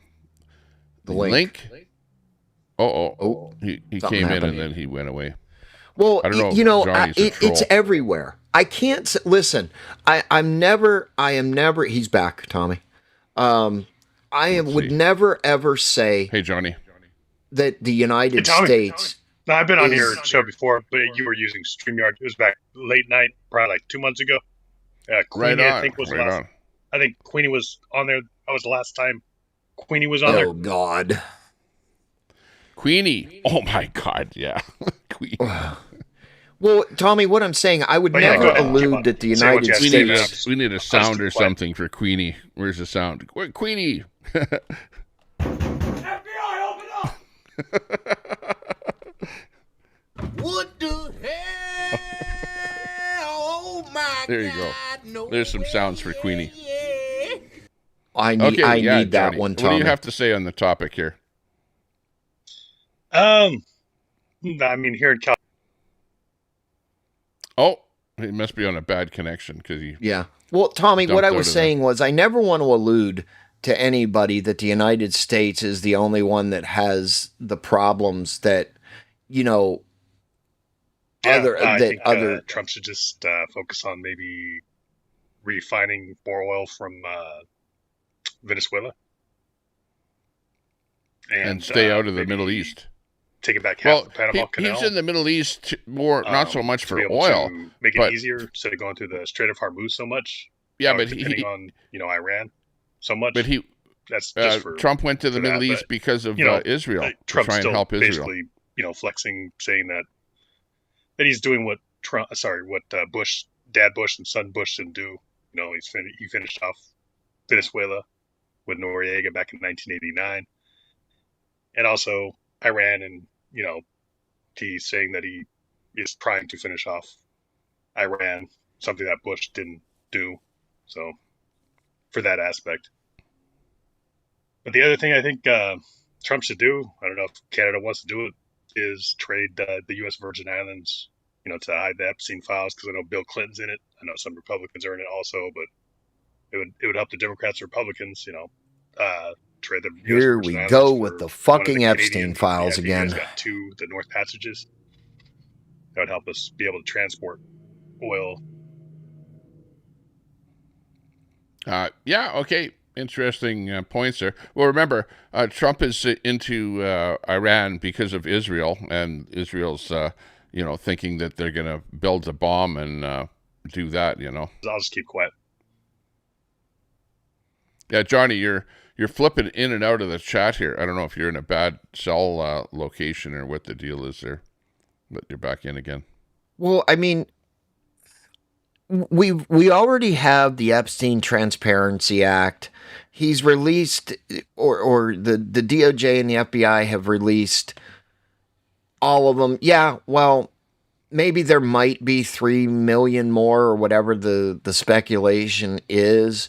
link. He came in and then he went away. Well, I don't know. It's everywhere. I can't listen. I am never. He's back, Tommy. Would never ever say. Hey, Johnny. That the United States. No, I've been on your show before, but you were using StreamYard. It was back late night, probably like 2 months ago. Queenie, I think was last. I think Queenie was on there. That was the last time Queenie was on there. Oh God. Queenie. Oh my God. Yeah. Queenie. Well, Tommy, what I'm saying, I would never allude that the United States. We need a sound or something for Queenie. Where's the sound? Queenie. FBI, open up! What the hell? Oh my there you go. No. There's some sounds for Queenie. I need that Johnny. one, Tommy. What do you have to say on the topic here? I mean, here in California. Oh, he must be on a bad connection because he. Yeah. Well, Tommy, what I was saying was I never want to allude to anybody that the United States is the only one that has the problems that, I think Trump should just focus on maybe refining more oil from Venezuela and stay out of the Middle East. Take it back half the Panama Canal. He's in the Middle East more, not so much for oil, make it easier instead of going through the Strait of Hormuz so much. Yeah, but depending on Iran so much. But that's just for Trump went to the Middle East because of Israel to try and help Israel. Basically, flexing, saying that he's doing what Bush, Dad Bush, and Son Bush didn't do. He finished off Venezuela with Noriega back in 1989, and also Iran, and he's saying that he is trying to finish off Iran, something that Bush didn't do. So, for that aspect. But the other thing I think Trump should do, I don't know if Canada wants to do it, is trade the U.S. Virgin Islands, to hide the Epstein files, because I know Bill Clinton's in it. I know some Republicans are in it also, but it would help the Democrats and Republicans, trade the US Here Virgin we Islands go for with the fucking Epstein files again. You guys got the North Passages. That would help us be able to transport oil. Okay. Interesting points there. Well, remember, Trump is into Iran because of Israel, and Israel's, thinking that they're going to build a bomb and do that, I'll just keep quiet. Yeah, Johnny, you're flipping in and out of the chat here. I don't know if you're in a bad cell location or what the deal is there, but you're back in again. Well, I mean, we already have the Epstein Transparency Act. He's released, or the DOJ and the FBI have released all of them. Yeah, well, maybe there might be 3 million more or whatever the speculation is.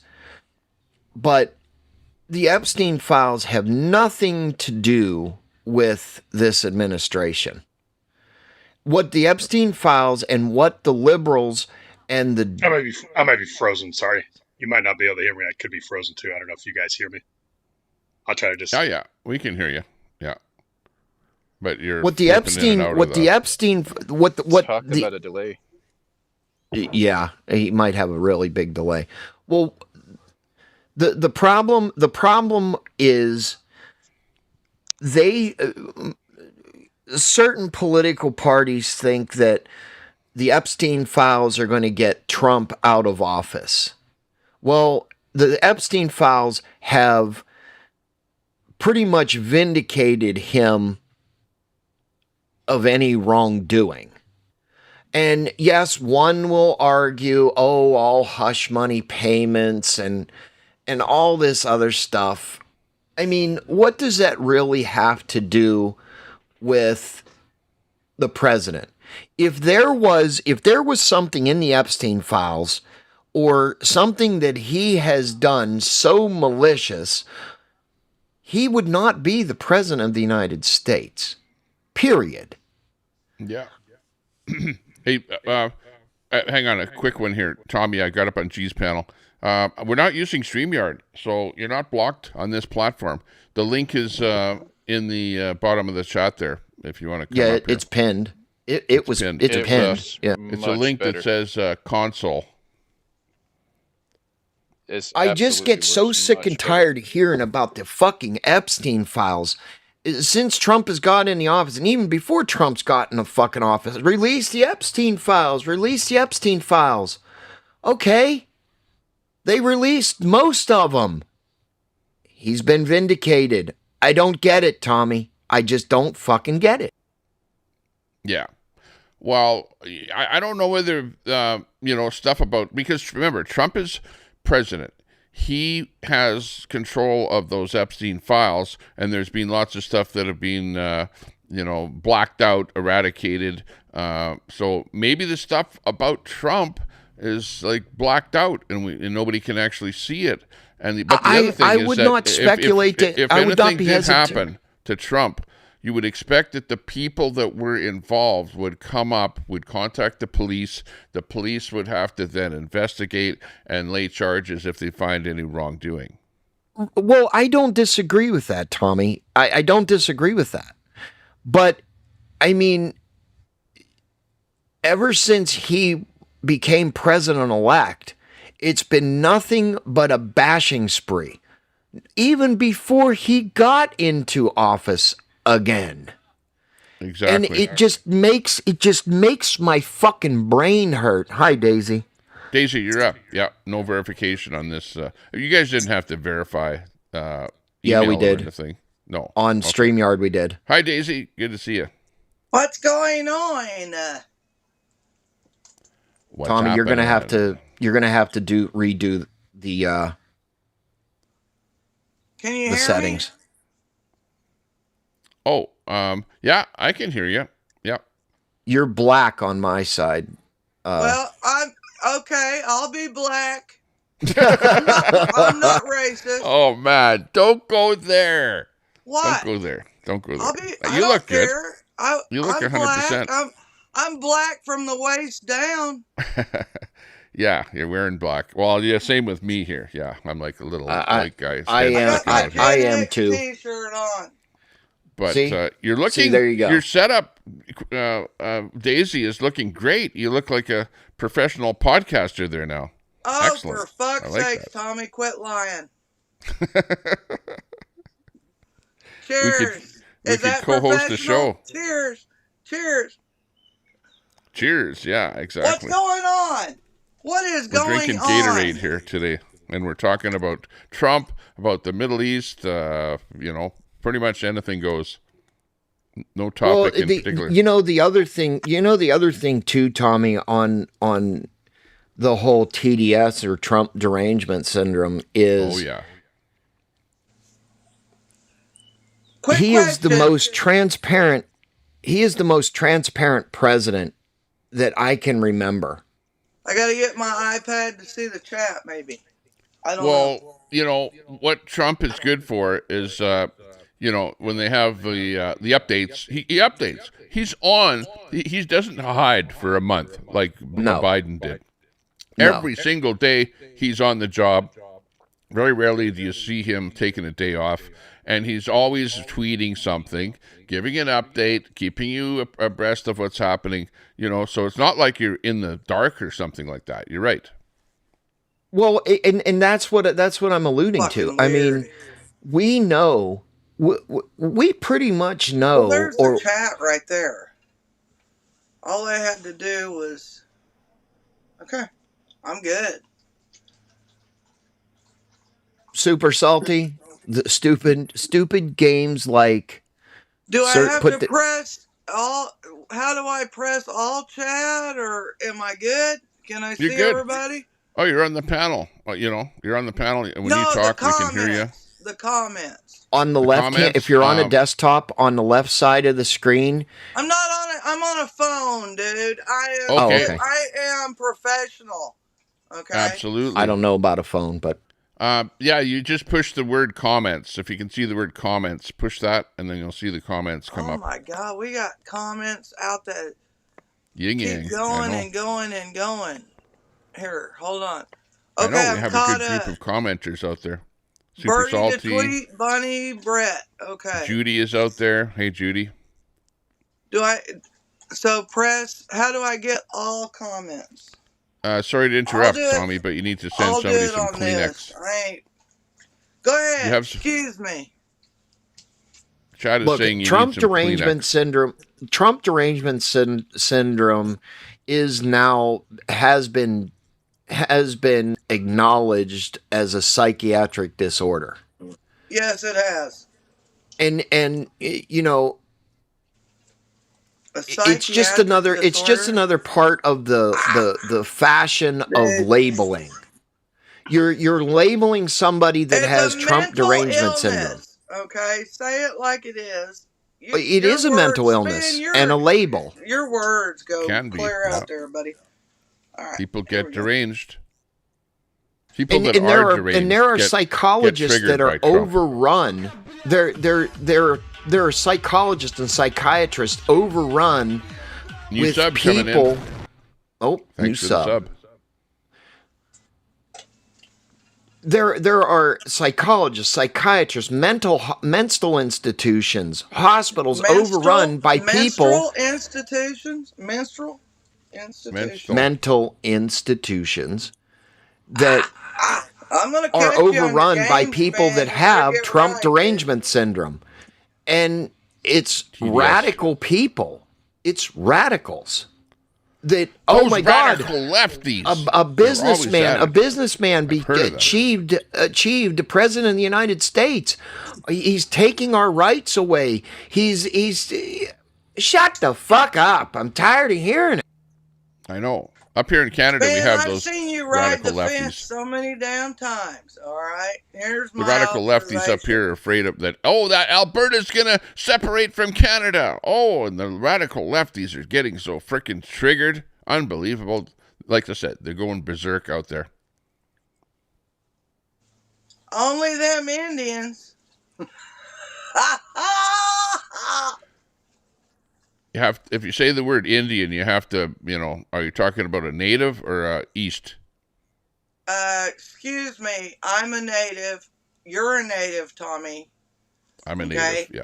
But the Epstein files have nothing to do with this administration. What the Epstein files and what the liberals and the... I might be frozen, sorry. You might not be able to hear me. I could be frozen too. I don't know if you guys hear me. I'll try to just... Oh, yeah. We can hear you. Yeah. But you're... Talk about a delay. Yeah, he might have a really big delay. Well, the problem is certain political parties think that the Epstein files are going to get Trump out of office. Well, the Epstein files have pretty much vindicated him of any wrongdoing. And yes, one will argue, oh, all hush money payments and all this other stuff. I mean, what does that really have to do with the president? If there was something in the Epstein files or something that he has done so malicious, he would not be the president of the United States. Period. Yeah. Hey, hang on, a quick one here. Tommy, I got up on G's panel. We're not using StreamYard, so you're not blocked on this platform. The link is in the bottom of the chat there, if you want to come up here. It's pinned. It's pinned. Yeah. It's a link that says console. I just get so sick and tired of hearing about the fucking Epstein files. Since Trump has got in the office, and even before Trump's got in the fucking office, release the Epstein files. Okay. They released most of them. He's been vindicated. I don't get it, Tommy. I just don't fucking get it. Yeah. Well, I don't know whether, stuff about, because remember, Trump is president. He has control of those Epstein files, and there's been lots of stuff that have been, blacked out, eradicated. So maybe the stuff about Trump is like blacked out, and nobody can actually see it. But the other thing I is would that not speculate if I would not be anything did hesitant. happen to Trump, you would expect that the people that were involved would come up, would contact the police. The police would have to then investigate and lay charges if they find any wrongdoing. Well, I don't disagree with that, Tommy. I don't disagree with that. But, I mean, ever since he became president-elect, it's been nothing but a bashing spree. Even before he got into office again. Exactly. And it just makes my fucking brain hurt. Hi, Daisy. Daisy, you're up. Yeah, no verification on this. You guys didn't have to verify Yeah, we email or did. anything. No. On StreamYard, we did. Hi, Daisy. Good to see you. What's going on? What's Tommy, you're gonna have happening? to redo the Can you hear settings. Oh, yeah, I can hear you. Yep. You're black on my side. me? Well, I'm okay. I'll be black. I'm not racist. Oh man, don't go there. What? Don't go there. Don't go there. I'll be. I You don't look good. care. You look I'm 100%. black. I'm black from the waist down. Yeah, you're wearing black. Well, yeah, same with me here. Yeah, I'm like a little white guy. I am. I am too. T-shirt on. But See? you're looking. See, there you go. Your setup, Daisy, is looking great. You look like a professional podcaster there now. Oh, Excellent. for fuck's I like sake, that. Tommy, quit lying. Cheers. we Is could that co-host the professional? show. Cheers. Cheers. Cheers. Yeah, What's exactly. going on? What is We're going drinking on? Gatorade here today, and we're talking about Trump, about the Middle East. Pretty much anything goes. No topic in particular. The other thing too, Tommy, on the whole TDS or Trump derangement syndrome is Oh yeah. Quick he is the question. most transparent. He is the most transparent president that I can remember. I gotta get my iPad to see the chat, maybe. I don't know. Well, what Trump is good for is, when they have the updates, he updates. He's on. He doesn't hide for a month like No. Biden did. No. Every single day he's on the job. Very rarely do you see him taking a day off. And he's always tweeting something, giving an update, keeping you abreast of what's happening. So it's not like you're in the dark or something like that. You're right. Well, and that's what I'm alluding to. Fucking I mean, weird. we know, we pretty much know, Well, there's the chat right there. All I had to do was, okay, I'm good. super salty, the stupid games like Do I Sir, have put to the- press all? How do I press all chat, or am I good? Can I You're see good. everybody? Oh, you're on the panel. You know, you're on the panel. And when No, you talk, the we can hear you. comments. The comments. On the The left hand, comments, if you're on a desktop, on the left side of the screen. I'm not on it. I'm on a phone, dude. I am. Okay. Okay. I am professional. Okay. Absolutely. I don't know about a phone, but yeah, you just push the word comments. If you can see the word comments, push that, and then you'll see the comments come Oh up. my God, we got comments out that Yin yang. keep going and going and going. Here, hold on. I Okay, know we I'm have a caught good group up. of commenters out there. Super Birdie to Salty. tweet, Bunny, Brett. Okay. Judy is out there. Hey, Judy. So press, how do I get all comments? Sorry to interrupt, I'll do it. Tommy, but you need to send I'll do somebody it some on Kleenex. this. Go ahead. You have Excuse me. Chat is look, saying you Trump need some derangement Kleenex. syndrome. Trump derangement syndrome is now has been acknowledged as a psychiatric disorder. Yes, it has. And you know, A it's just another part of the fashion of labeling. You're labeling somebody that has Trump derangement syndrome. Okay, say it like it is. It is a mental illness and a label. Your words go Can be, clear yeah. out there, buddy. All right, People here get we go. deranged. People And, that and there are are deranged and there are get psychologists triggered that are by Trump. overrun. There are psychologists and psychiatrists overrun New with sub coming people. in. Oh, new Thanks for the sub. There are psychologists, psychiatrists, mental institutions, hospitals overrun by people. Menstrual institutions. Mental institutions that I'm gonna are catch you on the overrun by game people span. that You have get Trump right, derangement syndrome. And it's TDS. radical people. It's radicals. That, oh Those my God, radical lefties. a businessman I've heard of that. achieved the president of the United States. He's taking our rights away. He's shut the fuck up. I'm tired of hearing it. I know. Up here in Canada, we Man, have I've those seen you ride radical the fence lefties. so many damn times. All right, here's The my radical lefties up here are afraid of that. Oh, that Alberta's going to separate from Canada. Oh, and the radical lefties are getting so freaking triggered. Unbelievable. Like I said, they're going berserk out there. Only them Indians. You have, if you say the word Indian, you have to, are you talking about a native or a East? Excuse me, I'm a native. You're a native, Tommy. I'm a native, yeah.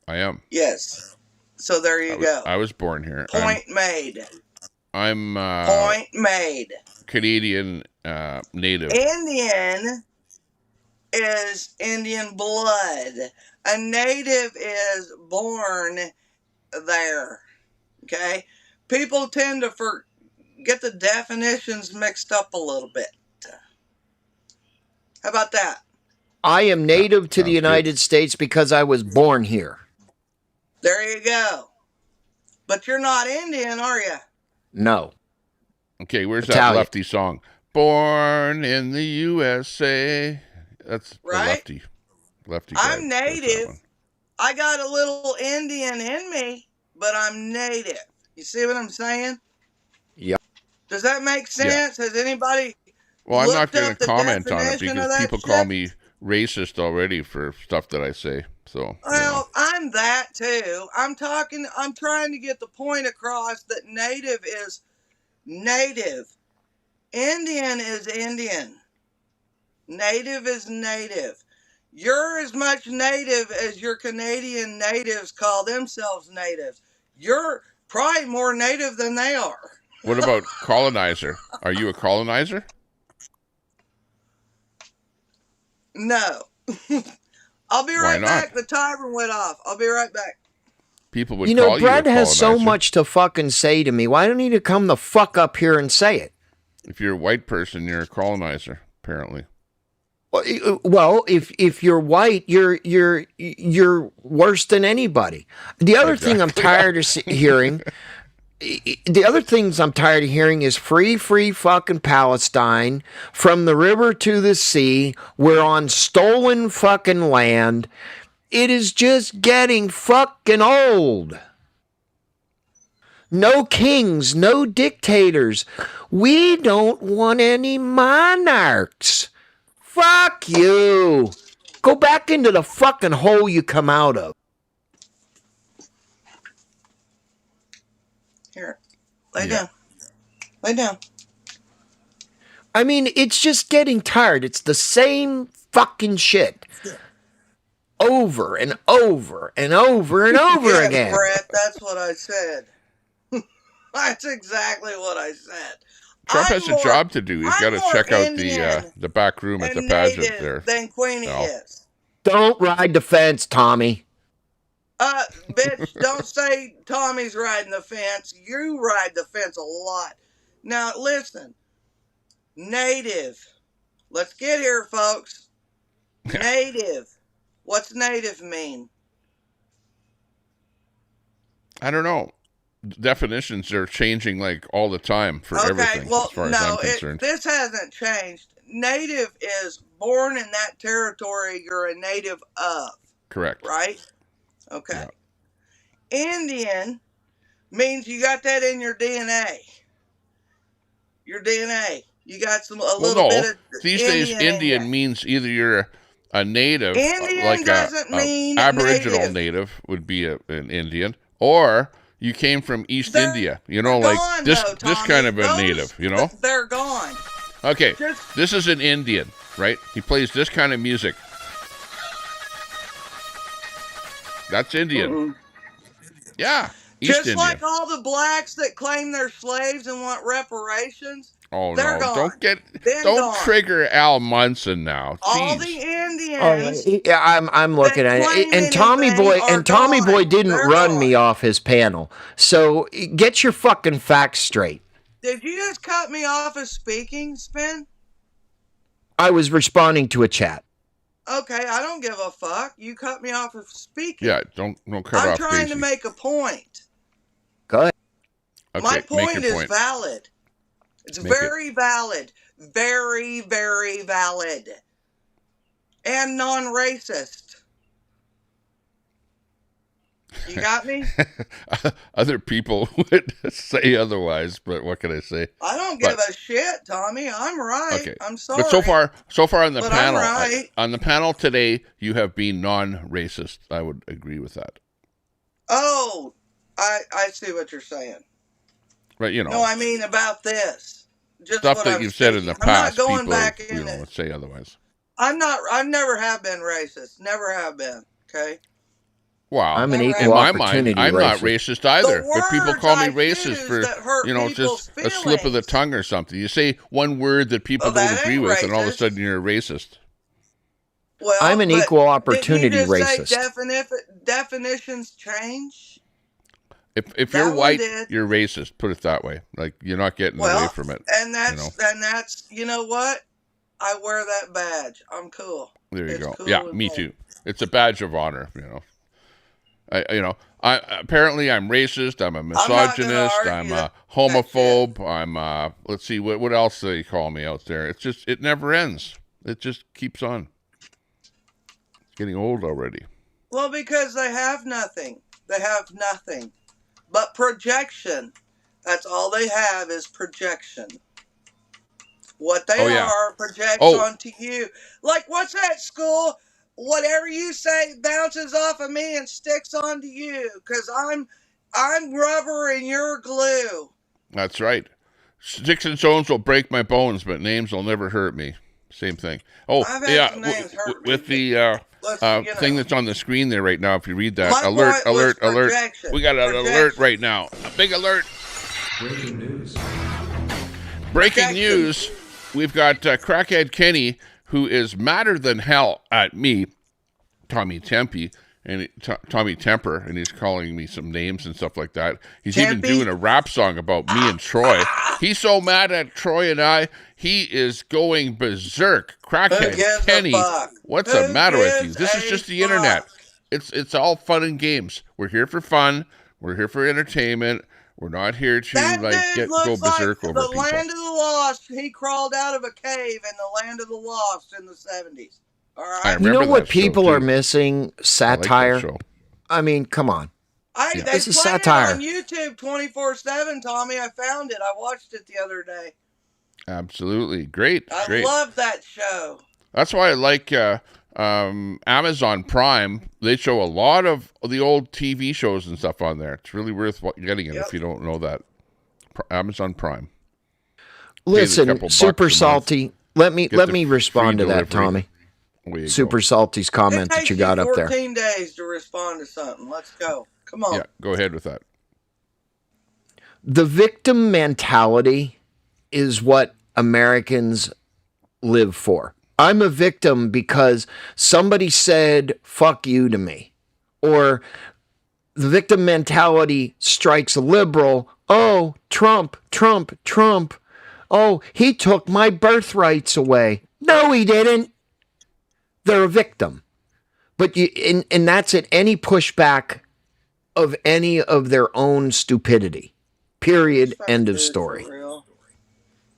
I am. Yes. So there you go. I was born here. Point made. I'm Point made. Canadian native. Indian is Indian blood. A native is born there. Okay? People tend to get the definitions mixed up a little bit. How about that? I am native to the United States because I was born here. There you go. But you're not Indian, are you? No. Okay, where's Italian. that lefty song? Born in the USA. That's right. the lefty. I'm native. I got a little Indian in me, but I'm native. You see what I'm saying? Yep. Does that make sense? Yeah. Has anybody? Well, I'm not going to comment on it definition because people call me racist already for stuff that I say. So. Well, I'm that too. I'm trying to get the point across that native is native. Indian is Indian. Native is native. You're as much native as your Canadian natives call themselves natives. You're probably more native than they are. What about colonizer? Are you a colonizer? No. I'll be right back. The timer went off. I'll be right back. People would call you Brad a has so colonizer. much to fucking say to me. Why don't he come the fuck up here and say it? If you're a white person, you're a colonizer, apparently. Well, if you're white, you're worse than anybody. The other thing I'm tired of hearing. The other things I'm tired of hearing is free fucking Palestine, from the river to the sea. We're on stolen fucking land. It is just getting fucking old. No kings, no dictators. We don't want any monarchs. Fuck you. Go back into the fucking hole you come out of. Here, lay down. Lay down. I mean, it's just getting tired. It's the same fucking shit. Over and over and over and over Yes, again. Brett, that's what I said. That's exactly what I said. Trump I'm has a more- job to do. He's I'm got to more check out Indian the back room at the and pageant native there. than Queenie No. is. Don't ride the fence, Tommy. Bitch, don't say Tommy's riding the fence. You ride the fence a lot. Now, listen. Native. Let's get here, folks. Native. What's native mean? I don't know. Definitions are changing like all the time for everything, as far as I'm concerned. This hasn't changed. Native is born in that territory you're a native of. Correct. Right? Okay. Yeah. Indian means you got that in your DNA. Your DNA. You got little bit of these Indian days, Indian in you. means either you're a native, Indian like doesn't mean Aboriginal native. native would be an Indian, or you came from East India. You know, like gone, this though, this Tommy. kind of a Those- native. You know. They're gone. Okay, Just- this is an Indian, right? He plays this kind of music. That's Indian. Mm-hmm. Yeah, East Just Indian. like all the blacks that claim they're slaves and want reparations. Oh they're no! gone. Don't Been don't gone. trigger Al Munson now. All Jeez. the Indians. Yeah, I'm looking that at it. claim And Tommy Boy anything are Tommy Boy gone. didn't They're run gone. me off his panel. So get your fucking facts straight. Did you just cut me off as speaking, Spin? I was responding to a chat. Okay, I don't give a fuck. You cut me off of speaking. Yeah, don't cut I'm off trying Daisy. to make a point. Go ahead. Okay, My make point your is valid. It's Make it. very valid. Very, very valid. And non-racist. You got me? Other people would say otherwise, but what can I say? I don't give a shit, Tommy. I'm right. Okay, I'm sorry. but so far on the But panel, I'm right. on the panel today, you have been non-racist. I would agree with that. Oh, I see what you're saying. Right, you know, No, I mean about this. Just stuff what that I'm you've said in the speaking. I'm not past, going people back you in know it. would say otherwise. I've never have been racist. Never have been. Okay. Wow, I'm an in equal in my opportunity mind, I'm not racist. racist either. The But people words call me I racist choose for that hurt just people's a slip of the feelings. tongue or something. You say one word that people Well, that don't agree ain't with, and all of a racist. sudden you're a racist. Well, I'm an but equal didn't opportunity you just say racist. definitions change? If That you're one white, did. you're racist. Put it that way. Like you're not getting away Well, from it. and that's you know? and that's you know what? I wear that badge. I'm cool. There you It's go. cool Yeah, with me me. too. It's a badge of honor. You know. I apparently I'm racist. I'm a not gonna misogynist. argue I'm that a homophobe. I'm let's see what else they call me out there. It's just it never ends. It just keeps on. It's getting old already. Well, because they have nothing. They have nothing but projection. That's all they have is projection. What they Oh, yeah. are projects Oh. onto you. Like, what's that, school? Whatever you say bounces off of me and sticks onto you. Because I'm rubber and you're glue. That's right. Sticks and stones will break my bones, but names will never hurt me. Same thing. Oh, I've had yeah. some names hurt With me. the Let's, thing that's on the screen there right now, if you read that, My alert, point was alert, alert. projection. We got an alert Projection. right now. A big alert. Breaking news. Breaking Projection. news. We've got Crackhead Kenny, who is madder than hell at me, Tommy Tempe, and Tommy Temper, and he's calling me some names and stuff like that. He's Tempy. even doing a rap song about me and Troy. He's so mad at Troy and I, he is going berserk. Who Crackhead gives Kenny, a fuck? what's Who the matter with you? gives This is a just the fuck? internet. It's all fun and games. We're here for fun. We're here for entertainment. We're not here to That go dude looks like berserk over the people. land of the lost. He crawled out of a cave in the land of the lost in the 70s. All I right. You know remember what that show, people are too. missing? I like that Satire. show. I mean, come on. They This is played satire. it on YouTube 24/7, Tommy. I found it. I watched it the other day. Absolutely. Great. I love that show. That's why I like Amazon Prime. They show a lot of the old TV shows and stuff on there. It's really worth getting it if you don't know that. Amazon Prime. Listen, couple Super bucks a month. Salty. Let me the respond to free that, delivery. Tommy. There you Super Salty's comment It that takes you got up there. 14 days to respond to something. Let's go. Come on. Yeah, go ahead with that. The victim mentality is what Americans live for. I'm a victim because somebody said, fuck you to me. Or the victim mentality strikes a liberal. Oh, Trump, Trump, Trump. Oh, he took my birthrights away. No, he didn't. They're a victim. But and that's at any pushback of any of their own stupidity. Period. End of story.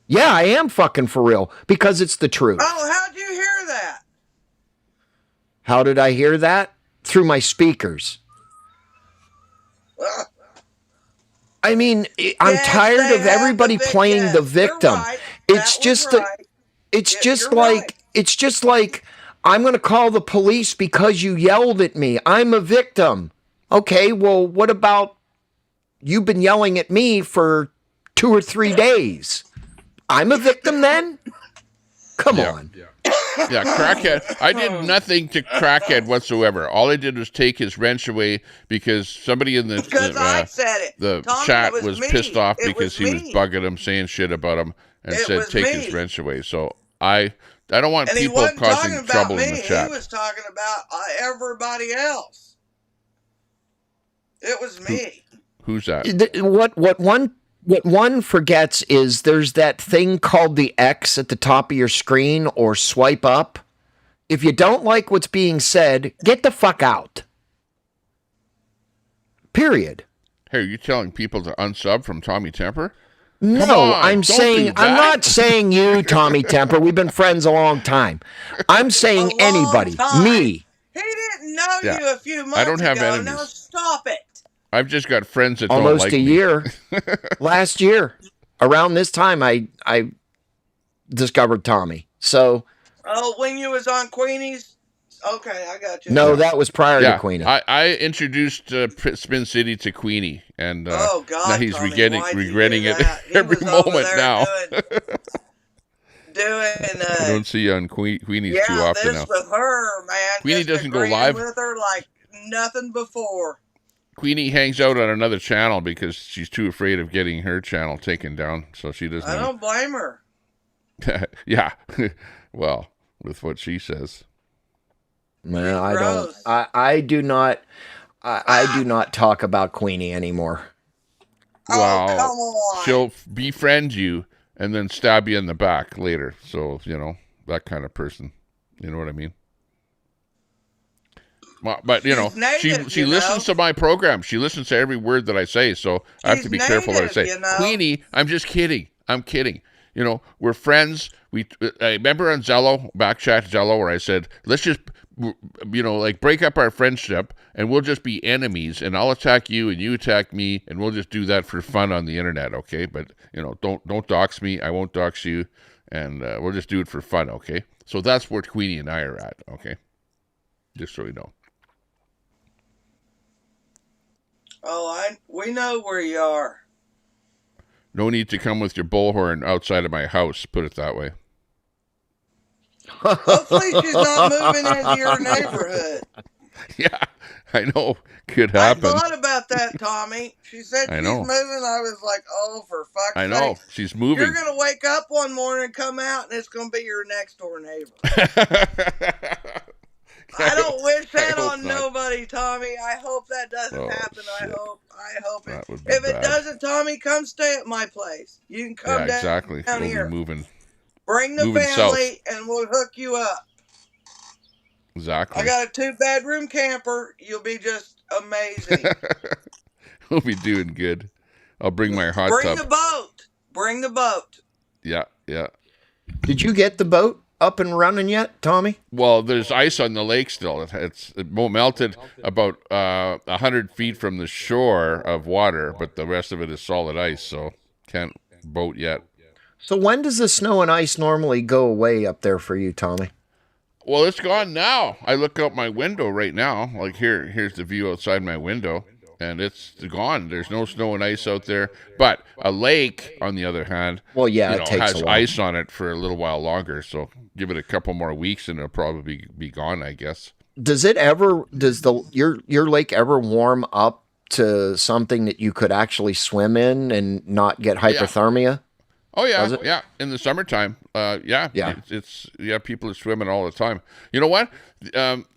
Yeah, I am fucking for real because it's the truth. Oh, how'd you hear that? How did I hear that? Through my speakers. I mean, I'm Yes, tired they of have everybody the playing yes, the you're victim. right. It's That just was that right. it's Yeah, just you're like right. it's just like I'm going to call the police because you yelled at me. I'm a victim. Okay, well, what about you've been yelling at me for 2 or 3 days? I'm a victim then? Come on. Yeah, Crackhead. I did nothing to Crackhead whatsoever. All I did was take his wrench away because somebody in Because I said it. the Tommy, chat it was me. pissed off It because he was me. bugging him, saying shit about him, and It said was take me. his wrench away. So I don't want And he people wasn't talking causing about trouble me. in the chat. He was talking about everybody else. It was me. Who's that? What one forgets is there's that thing called the X at the top of your screen or swipe up. If you don't like what's being said, get the fuck out. Period. Hey, are you telling people to unsub from Tommy Temper? No, on, I'm don't saying do I'm that. not saying you, Tommy Temper. We've been friends a long time. I'm saying A long anybody. time. Me. He didn't know Yeah. you a few months I don't have ago. enemies. Now stop it. I've just got friends that don't Almost like a me. year. Last year. Around this time I discovered Tommy. So Oh, when you was on Queenie's? Okay, I got you. no, that was prior Yeah, to Queen. I introduced Spin City to Queenie, and Oh God! now he's Tommy, regretting why'd you regretting do it that? He every was over moment there now. doing I don't see you on Queenie's yeah, too often this now. with her, man. Queenie just doesn't go agreeing live. with her like nothing before. Queenie hangs out on another channel because she's too afraid of getting her channel taken down, so she doesn't. I don't blame her. Yeah, well, with what she says. No, I don't. Gross. I do not. I do not talk about Queenie anymore. Well, Oh, come on. she'll befriend you and then stab you in the back later. So, that kind of person. You know what I mean? Well, but, She's native, she listens know. to my program. She listens to every word that I say. So I have She's to be careful what I native, say. you know. Queenie, I'm just kidding. I'm kidding. We're friends. I remember on Zello, Backchat Zello, where I said, let's just, break up our friendship and we'll just be enemies and I'll attack you and you attack me and we'll just do that for fun on the internet, okay? But, don't dox me. I won't dox you and we'll just do it for fun, okay? So that's where Queenie and I are at, okay? Just so you know. Oh, we know where you are. No need to come with your bullhorn outside of my house, put it that way. Hopefully she's not moving into your neighborhood. Yeah, I know. Could I happen. thought about that, Tommy. She said I she's know. moving. I was like, oh, for fuck's I know. sake. She's moving. You're going to wake up one morning and come out, and it's going to be your next door neighbor. I don't wish that hope on not. nobody, Tommy. Tommy, come stay at my place. You can come Yeah, exactly. down We'll be here. moving Bring the moving south. family, and we'll hook you up. Exactly. I got a 2-bedroom camper. You'll be just amazing. We'll be doing good. I'll bring my hot Bring tub. the boat. Bring the boat. Yeah, yeah. Did you get the boat up and running yet, Tommy? Well, there's ice on the lake still. It melted about 100 feet from the shore of water, but the rest of it is solid ice, so can't boat yet. So when does the snow and ice normally go away up there for you, Tommy? Well, it's gone now. I look out my window right now. Like here's the view outside my window, and it's gone. There's no snow and ice out there. But a lake, on the other hand, Well, yeah, it takes has a while. ice on it for a little while longer. So give it a couple more weeks, and it'll probably be gone, I guess. Does your lake ever warm up to something that you could actually swim in and not get hypothermia? Oh yeah, Does it? yeah. In the summertime, yeah. It's people are swimming all the time. You know what?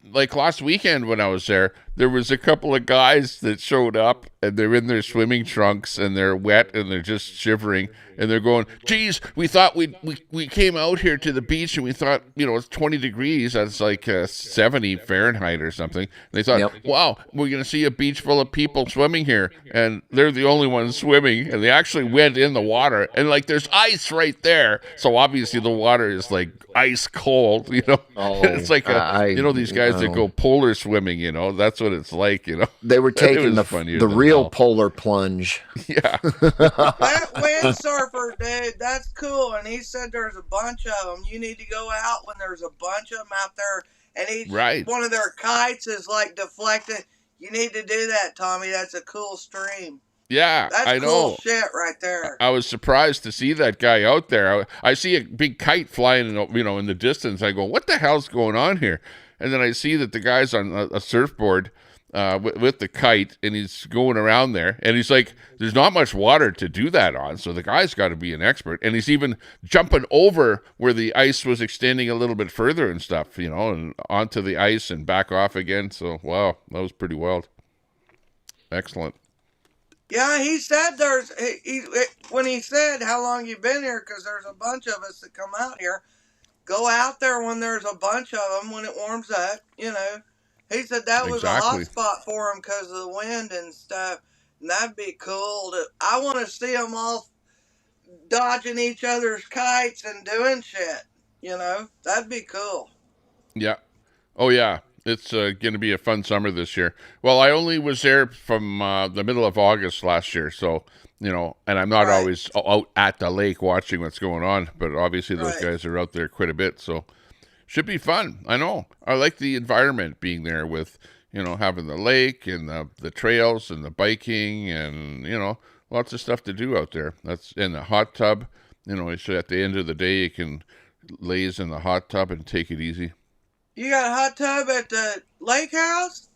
Like last weekend when I was there was a couple of guys that showed up and they're in their swimming trunks and they're wet and they're just shivering and they're going, "Geez, we thought we came out here to the beach and we thought it's 20 degrees. That's like 70 Fahrenheit or something." And they thought, Yep. "Wow, we're gonna see a beach full of people swimming here," and they're the only ones swimming. And they actually went in the water and like there's ice right there, so obviously the water is like ice cold. Oh, it's like these guys that go polar swimming. That's what it's like. They were It taking was funnier the than real hell. polar plunge. Yeah. That windsurfer, dude, that's cool. And he said there's a bunch of them. You need to go out when there's a bunch of them out there, and each Right. one of their kites is like deflected. You need to do that, Tommy. That's a cool stream. Yeah, That's I cool know. shit right there. I was surprised to see that guy out there. I see a big kite flying, in the distance. I go, "What the hell's going on here?" And then I see that the guy's on a surfboard with the kite, and he's going around there. And he's like, "There's not much water to do that on, so the guy's got to be an expert." And he's even jumping over where the ice was extending a little bit further and stuff, and onto the ice and back off again. So, wow, that was pretty wild. Excellent. Yeah, he said when he said how long you been here, because there's a bunch of us that come out here. Go out there when there's a bunch of them when it warms up. He said that was a hot Exactly. spot for him because of the wind and stuff. And that'd be cool. I want to see them all dodging each other's kites and doing shit. That'd be cool. Yeah. Oh, yeah. It's going to be a fun summer this year. Well, I only was there from the middle of August last year, so, and I'm not Right. always out at the lake watching what's going on, but obviously those Right. guys are out there quite a bit, so should be fun. I know. I like the environment being there with, having the lake and the trails and the biking and, lots of stuff to do out there. That's in the hot tub. So at the end of the day, you can laze in the hot tub and take it easy. You got a hot tub at the lake house?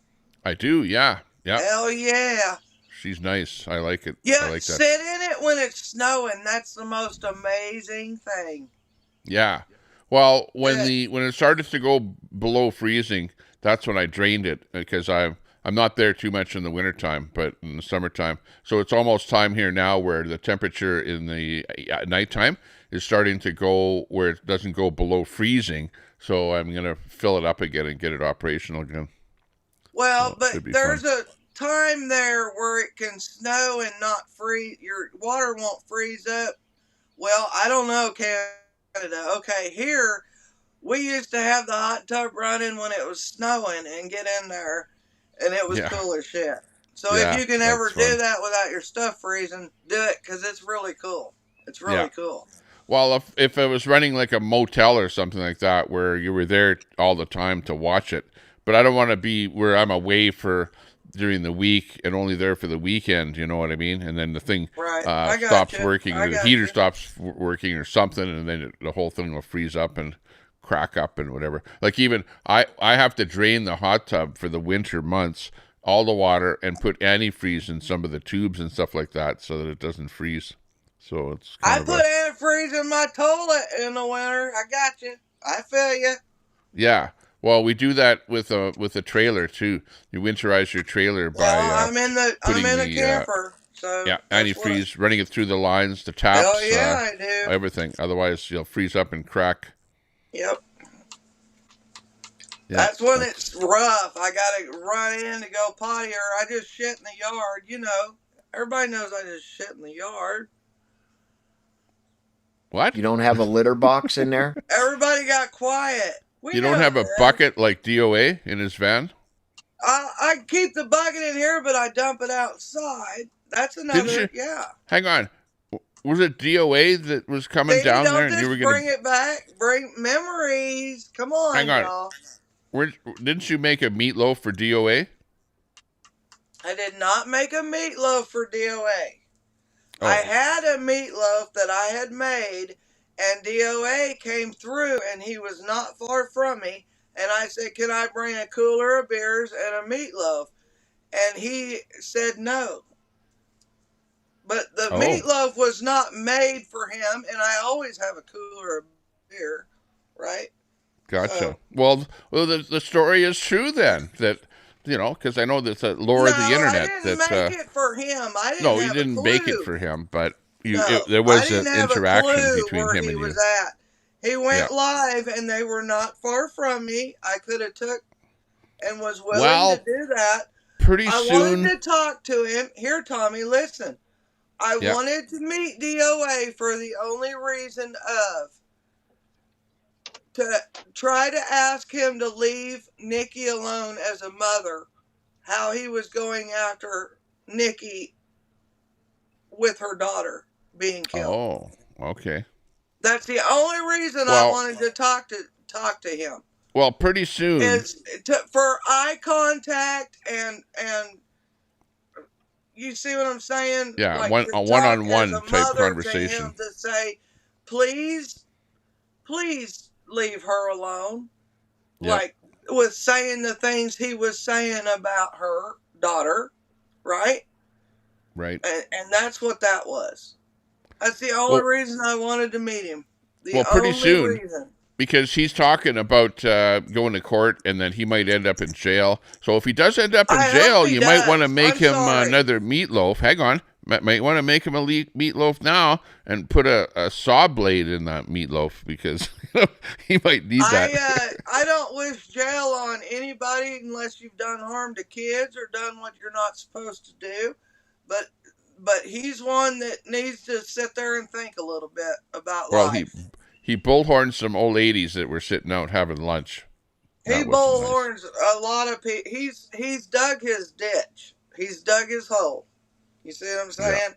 I do, yeah. Yeah. Hell yeah. She's nice. I like it. Yeah, I like that. sit in it when it's snowing. That's the most amazing thing. Yeah. Well, when Yeah. when it started to go below freezing, that's when I drained it because I'm not there too much in the wintertime, but in the summertime. So it's almost time here now where the temperature in the nighttime is starting to go where it doesn't go below freezing. So I'm going to fill it up again and get it operational again. Well, So it should but be there's fun. a time there where it can snow and not freeze. Your water won't freeze up. Well, I don't know, Canada. Okay, here we used to have the hot tub running when it was snowing and get in there, and it was Yeah. cool as shit. So Yeah, if you can that's ever fun. do that without your stuff freezing, do it because it's really cool. It's really Yeah. cool. Well, if it was running like a motel or something like that, where you were there all the time to watch it, but I don't want to be where I'm away for during the week and only there for the weekend. You know what I mean? And then the thing Right. I got stops you. working, I or the got heater you. stops working, or something, and then the whole thing will freeze up and crack up and whatever. Like even I have to drain the hot tub for the winter months, all the water, and put antifreeze in some of the tubes and stuff like that so that it doesn't freeze. So it's I kind of put antifreeze in my toilet in the winter. I got you. I feel you. yeah. Well, we do that with a trailer too. You winterize your trailer by Well, I'm in a putting the, camper, So Yeah, that's what. antifreeze, running it through the lines, the Oh taps, yeah, I do. everything. Otherwise, you'll freeze up and crack. Yep. Yeah, That's when it's rough. I gotta run in to go potty, or I just shit in the yard. You know, everybody knows I just shit in the yard. what? You don't have a litter box in there? Everybody got quiet. We You know don't have a this. bucket like DOA in his van? I keep the bucket in here, but I dump it outside. That's another. Didn't you? Yeah. Hang on. Was it DOA that was coming See, down there don't and you were just going bring it back. Bring memories. Come on, Hang on. y'all. Didn't you make a meatloaf for DOA? I did not make a meatloaf for DOA. Oh. I had a meatloaf that I had made, and DOA came through, and he was not far from me. And I said, "Can I bring a cooler of beers and a meatloaf?" And he said no. But the meatloaf was not made for him, and I always have a cooler of beer, right? Gotcha. So, well, the story is true then. That because I know that's a lore of the internet. I didn't that make it for him. I didn't. no, have you didn't a bake clue. it for him, but there I was didn't an have interaction a clue between where him he and you. was at. He went live, and they were not far from me. I could have took and was willing to do that. Pretty I soon. wanted to talk to him. Here, Tommy, listen. I wanted to meet DOA for the only reason of to try to ask him to leave Nikki alone as a mother, how he was going after Nikki with her daughter being killed. Oh, okay. That's the only reason I wanted to talk to him. Well, pretty soon is for eye contact and you see what I'm saying? Yeah, like a one-on-one type mother conversation. to him to say, please leave her alone. Yep. Like with saying the things he was saying about her daughter, right? Right. And that's what that was. That's the only reason I wanted to meet him. Pretty soon. Reason. Because he's talking about going to court and then he might end up in jail. So if he does end up in jail, you might want to make him another meatloaf. Hang on. Might want to make him a meatloaf now and put a saw blade in that meatloaf because he might need that. I don't wish jail on anybody unless you've done harm to kids or done what you're not supposed to do. But he's one that needs to sit there and think a little bit about life. He bullhorned some old ladies that were sitting out having lunch. He bullhorns a lot of people. He's dug his ditch. He's dug his hole. You see what I'm saying?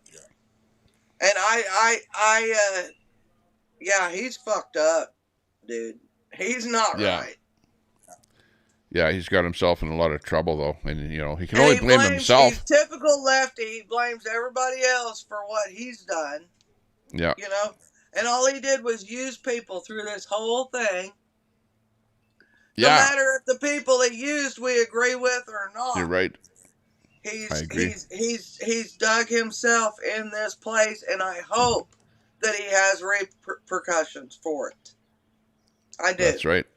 Yeah. And he's fucked up, dude. He's not right. Yeah, he's got himself in a lot of trouble though, and he can only blame himself. He's typical lefty. He blames everybody else for what he's done. Yeah. And all he did was use people through this whole thing. Yeah. No matter if the people he used we agree with or not. You're right. I agree. He's dug himself in this place, and I hope that he has repercussions for it. I do. That's right.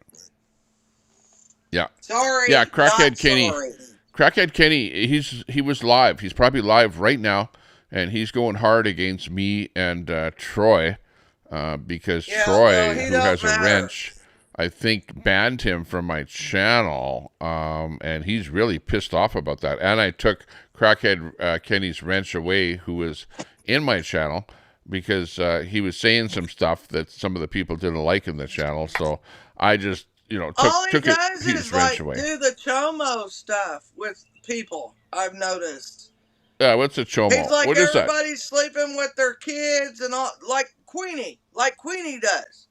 Yeah. Sorry. Yeah, Crackhead Kenny. Sorry. Crackhead Kenny, he was live. He's probably live right now, and he's going hard against me and Troy. Because Troy, who has a wrench, I think banned him from my channel, and he's really pissed off about that. And I took Crackhead Kenny's wrench away, who was in my channel, because he was saying some stuff that some of the people didn't like in the channel. So I just, took his wrench away. Do the chomo stuff with people. I've noticed. Yeah, what's a chomo? He's like what is that? Everybody's sleeping with their kids and all, like Queenie does.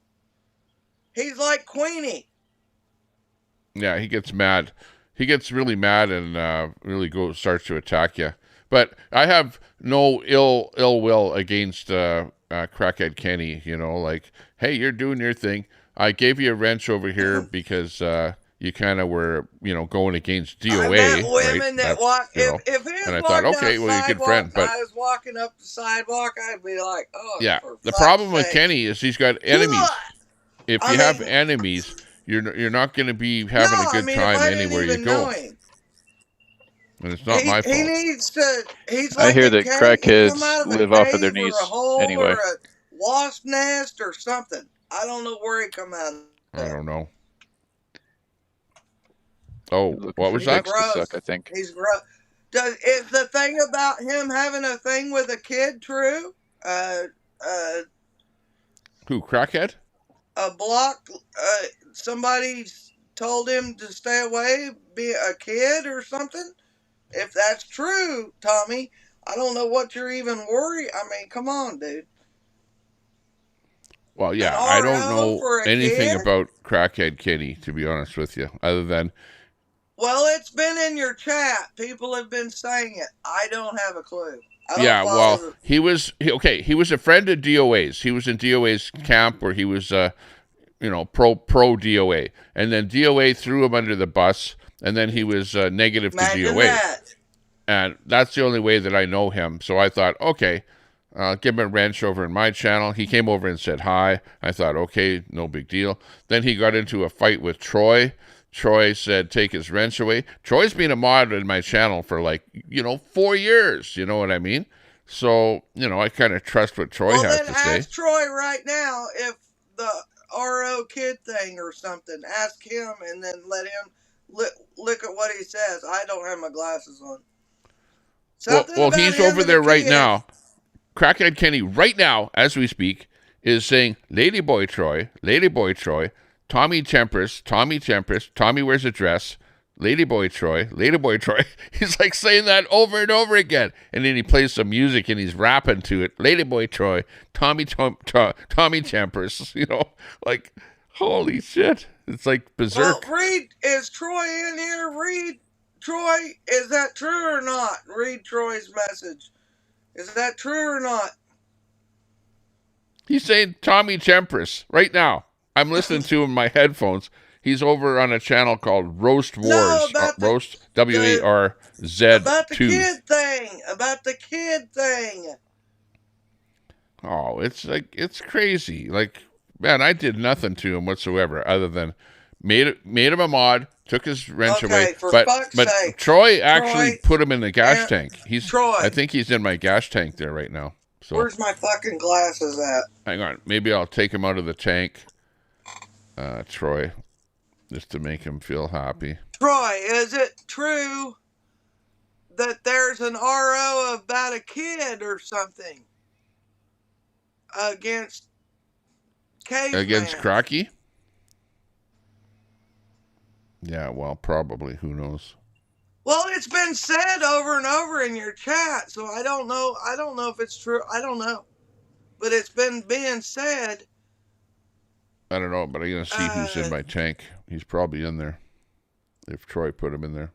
He's like Queenie. Yeah, he gets mad. He gets really mad and really starts to attack you. But I have no ill will against Crackhead Kenny. Like, hey, you're doing your thing. I gave you a wrench over here because you kind of were, going against DOA. I met women right? that walk. If and I thought, okay, well, you're a good friend. But I was walking up the sidewalk, I'd be like, oh, yeah. For the problem with sake. Kenny is he's got enemies. If you have enemies, you're not going to be having a good time anywhere you go. and it's not my He fault. needs to. He's I like hear a that cave. He come crackheads out of a live off of their cave or a knees hole or anyway. a wasp nest or something. I don't know where he come out of. I don't know. Oh, Looking what for was that? dicks to Gross. suck, I think. He's gross. Is the thing about him having a thing with a kid true? Who, crackhead? A block. Somebody told him to stay away, be a kid or something. If that's true, Tommy, I don't know what you're even worried. I mean, come on, dude. Well, yeah, An I don't RO know for a anything kid? about Crackhead Kitty, to be honest with you, other than Well, it's been in your chat. People have been saying it. I don't have a clue. I don't yeah. follow Well, the- he was a friend of DOA's. He was in DOA's camp where he was, pro DOA, and then DOA threw him under the bus, and then he was negative to Imagine DOA, that. and that's the only way that I know him. So I thought, okay. Give him a wrench over in my channel. He came over and said hi. I thought, okay, no big deal. Then he got into a fight with Troy. Troy said, take his wrench away. Troy's been a mod in my channel for 4 years. You know what I mean? So, I kind of trust what Troy has Then to say. ask Troy right now if the RO kid thing or something. Ask him and then let him look at what he says. I don't have my glasses on. Something Well, about he's him over and there the right kid. now. Crackhead Kenny, right now, as we speak, is saying, Ladyboy Troy, Tommy Tempest, Tommy wears a dress, Ladyboy Troy. He's like saying that over and over again. And then he plays some music and he's rapping to it. Ladyboy Troy, Tommy Tempest, holy shit. It's like berserk. Well, Reed, is Troy in here? Reed, Troy, is that true or not? Read Troy's message. Is that true or not? He's saying Tommy Tempest right now. I'm listening to him in my headphones. He's over on a channel called Roast Wars. No, about Roast, WARZ2. About the kid thing. About the kid thing. Oh, it's crazy. Man, I did nothing to him whatsoever other than made him a mod, took his wrench away. For but fuck's sake. Troy actually put him in the gas tank. Troy. I think he's in my gas tank there right now. So where's my fucking glasses at? hang on. Maybe I'll take him out of the tank. Troy. Just to make him feel happy. Troy, is it true that there's an RO about a kid or something against Caveman? Against Crocky? Yeah, well, probably. Who knows? Well, it's been said over and over in your chat, so I don't know. I don't know if it's true. I don't know. But it's been being said. I don't know, but I'm going to see who's in my tank. He's probably in there. If Troy put him in there.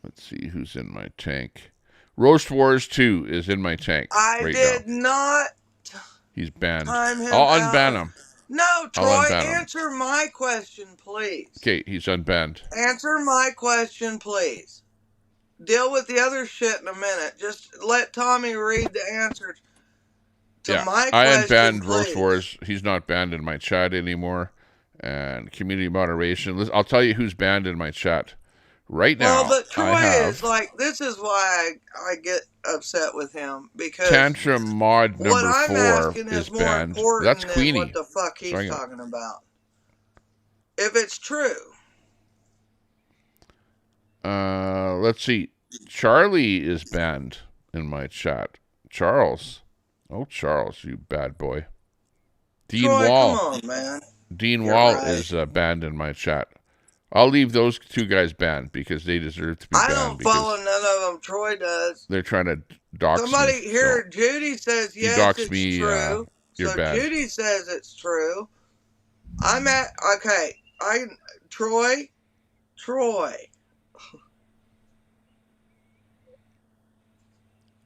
Let's see who's in my tank. Roast Wars 2 is in my tank. I did not. He's banned. Time him I'll out. unban him. No, Troy, unban him. answer my question, please. Okay, he's unbanned. Answer my question, please. Deal with the other shit in a minute. Just let Tommy read the answer to my question, I unbanned please. Roast Wars. He's not banned in my chat anymore. And community moderation. I'll tell you who's banned in my chat. Right now, well, but Troy is like, this is why I get upset with him, because Tantrum mod number what I'm 4 asking is more banned. important That's than Queenie. what the fuck he's talking about. If it's true. Let's see. Charlie is banned in my chat. Charles. Oh, Charles, you bad boy. Dean Troy, Wall. come on, man. Dean You're Wall right. is banned in my chat. I'll leave those two guys banned because they deserve to be banned. I don't follow none of them. Troy does. They're trying to dox Somebody me. here, Judy says yes, doxed it's me, true. you're So banned. Judy says it's true. Troy.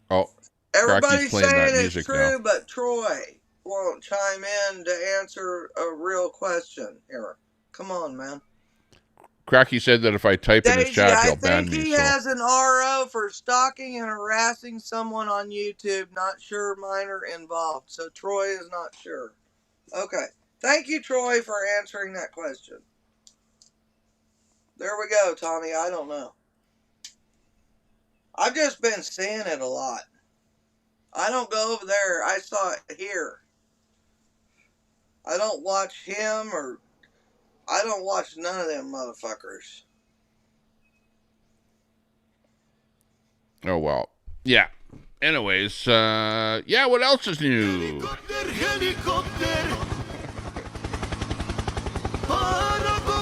Oh, Everybody's playing saying that it's music true, now. but Troy won't chime in to answer a real question here. Come on, man. Cracky said that if I type in his Daisy, chat, I he'll ban think me. he So has an RO for stalking and harassing someone on YouTube. Not sure minor involved. So Troy is not sure. Okay. Thank you, Troy, for answering that question. There we go, Tommy. I don't know. I've just been seeing it a lot. I don't go over there. I saw it here. I don't watch him or I don't watch none of them motherfuckers. Oh, well. Yeah. Anyways, yeah, what else is new?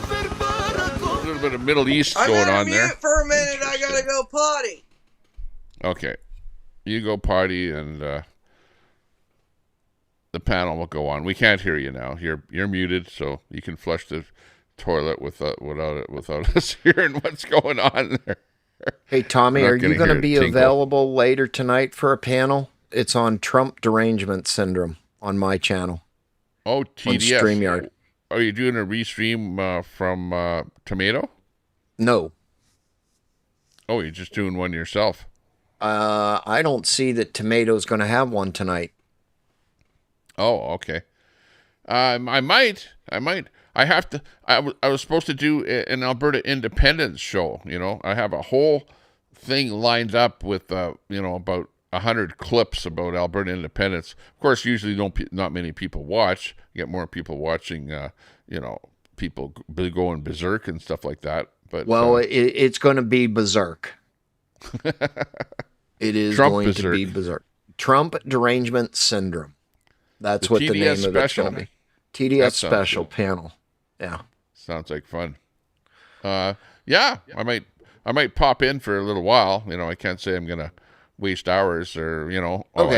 A little bit of Middle East I'm going gonna on there. mute for a minute. I gotta go potty. Okay. You go potty and the panel will go on. We can't hear you now. You're muted, so you can flush the toilet without us hearing what's going on there. Hey, Tommy, We're are not you gonna going to hear be it tinkle. available later tonight for a panel? It's on Trump derangement syndrome on my channel. Oh, On TDS. StreamYard. Are you doing a restream from Tomato? No. Oh, you're just doing one yourself. I don't see that Tomato's going to have one tonight. Oh, okay. I might. I have to. I was supposed to do an Alberta independence show. You know, I have a whole thing lined up with about 100 clips about Alberta independence. Of course, usually not many people watch. You get more people watching. People going berserk and stuff like that. But it's going to be berserk. It is Trump going to be berserk. Trump derangement syndrome. That's what the TDS name of it's special. going to be. TDS That sounds special good. panel. Yeah. Sounds like fun. Yeah, I might pop in for a little while. You know, I can't say I'm gonna waste hours or I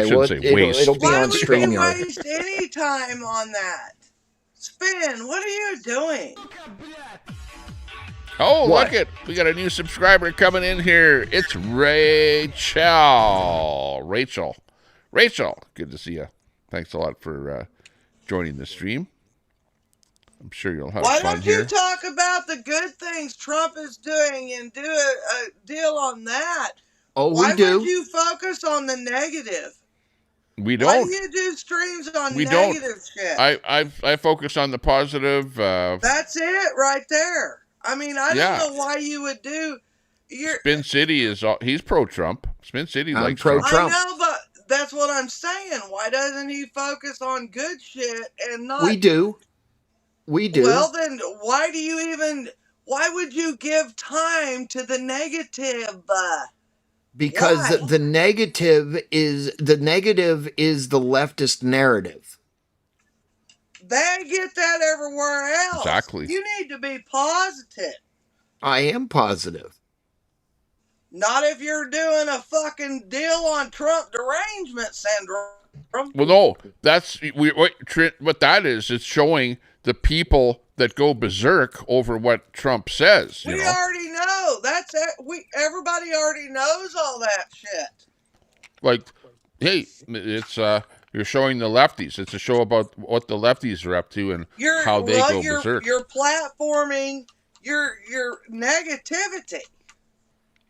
shouldn't say waste. It'll be Why on would you StreamYard. waste any time on that? Spin, what are you doing? Oh, What? look it! We got a new subscriber coming in here. It's Rachel. Rachel, good to see you. Thanks a lot for joining the stream. I'm sure you'll have Why fun don't here. you talk about the good things Trump is doing and do a deal on that? Oh, Why we do. would you focus on the negative? We Why don't. do you do streams on We don't. negative shit? I focus on the positive. That's it right there. I mean, I Yeah. don't know why you would do. Spin City he's pro-Trump. Spin City I'm likes pro- Trump. I know, but that's what I'm saying. Why doesn't he focus on good shit and not? We do. We do. Well, then why would you give time to the negative? Because Why? the negative is the leftist narrative. They get that everywhere else. Exactly. You need to be positive. I am positive. Not if you're doing a fucking deal on Trump derangement syndrome. Well, no, that's what that is. It's showing the people that go berserk over what Trump says. We already know. That's it. Everybody already knows all that shit. Like, hey, it's you're showing the lefties. It's a show about what the lefties are up to and how they go berserk. You're platforming your negativity.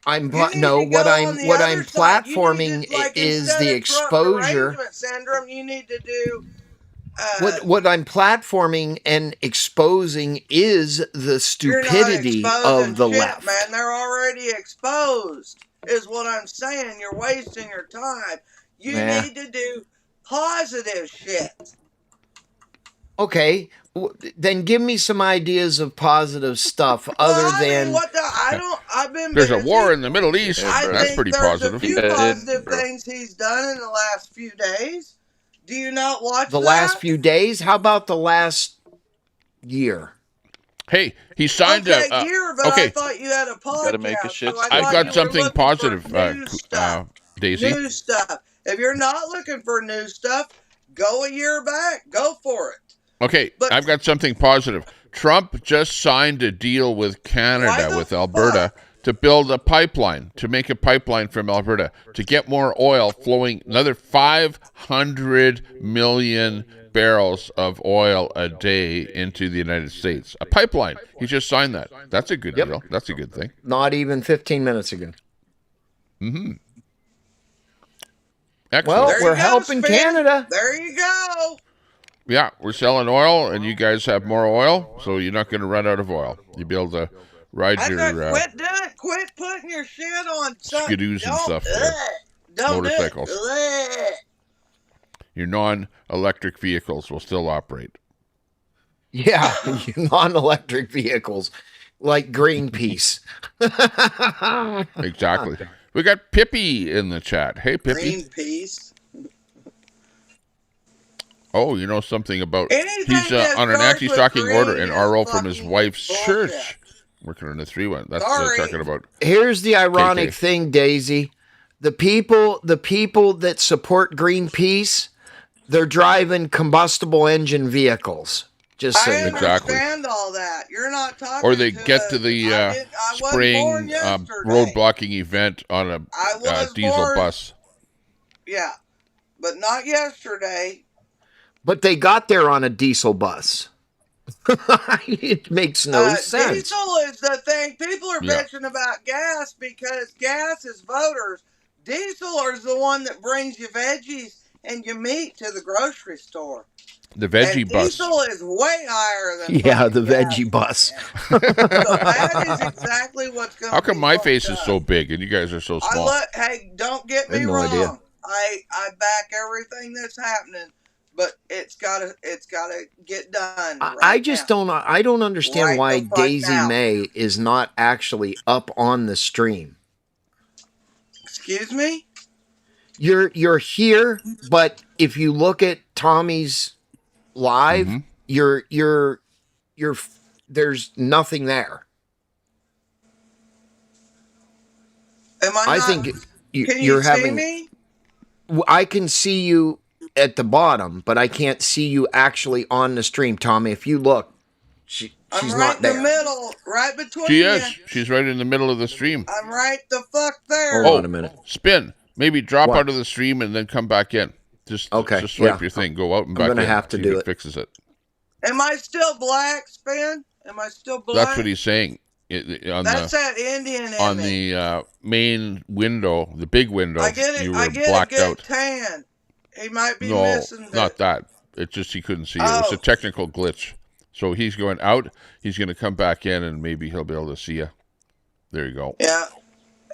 What I'm You need to go on the other side. You platforming need to, like, is instead the of Trump exposure. derangement syndrome, you need to do. What I'm platforming and exposing is the stupidity you're not exposing of the shit, left. man. They're already exposed. Is what I'm saying. You're wasting your time. You Yeah. need to do positive shit. Okay, then give me some ideas of positive stuff other than what the? I've been. There's a busy. war in the Middle East. I That's think pretty there's positive. a few positive things he's done in the last few days. Do you not watch the that? last few days. How about the last year? Hey, he signed year, but okay. I thought you had a podcast. Gotta make a shit so I statement. I've thought got you were something looking positive, for new stuff. Daisy. New stuff. If you're not looking for new stuff, go a year back. Go for it. Okay, But- I've got something positive. Trump just signed a deal with Canada, with Alberta, to build a pipeline, to make a pipeline from Alberta, to get more oil flowing, another 500 million barrels of oil a day into the United States. A pipeline. He just signed that. That's a good deal. That's a good thing. Not even 15 minutes ago. Mm-hmm. Well, Excellent. we're helping Canada. There you go. Yeah, we're selling oil, and you guys have more oil, so you're not going to run out of oil. You'll be able to ride I said, your quit doing it. Quit putting your shit on. skidoos and Don't, stuff there, don't do it. motorcycles. Your non-electric vehicles will still operate. Yeah, non-electric vehicles like Greenpeace. Exactly. We got Pippi in the chat. Hey, Pippi. Greenpeace. Oh, you know something about... Anything He's that on an starts anti-stalking with order green and is RO from his fucking wife's bullshit. church. Working on the 3-1. That's Sorry. talking about... Here's the ironic KK. thing, Daisy. The people that support Greenpeace, they're driving combustible engine vehicles. Just so I you know. understand all that. You're not talking. Or they get to the I wasn't born spraying yesterday. road blocking event on a I was diesel born- bus. Yeah, but not yesterday. But they got there on a diesel bus. It makes no sense. Diesel is the thing. People are Yeah. bitching about gas because gas is voters. Diesel is the one that brings you veggies and your meat to the grocery store. The veggie And bus. Diesel is way higher than Yeah, fucking the gas. veggie bus. So that is exactly what's going. How come my face is so big and you guys are so small? Hey, don't get I me have no wrong. idea. I back everything that's happening, but it's gotta get done. I just don't understand Right why the fuck Daisy now. May is not actually up on the stream. Excuse me. You're here, but if you look at Tommy's live, Mhm. you're there's nothing there. Am I I not? think Can you're you see having. me? I can see you at the bottom, but I can't see you actually on the stream, Tommy. If you look, she's I'm right not in there. the middle, right between She you. is. She's right in the middle of the stream. I'm right the fuck there. Hold on a minute. Spin. Maybe drop What? out of the stream and then come back in. Just Okay, Just swipe yeah. your thing. Go out and I'm back gonna in. have to See do if it. fixes it. Am I still black, Spin? Am I still black? That's what he's saying. On That's that Indian in on me. the main window, the big window, I get it. you I were get blacked a good out. tan. He might be No, missing the. not that. It's just he couldn't see it. It's Oh. a technical glitch. So he's going out. He's going to come back in, and maybe he'll be able to see you. There you go. Yeah,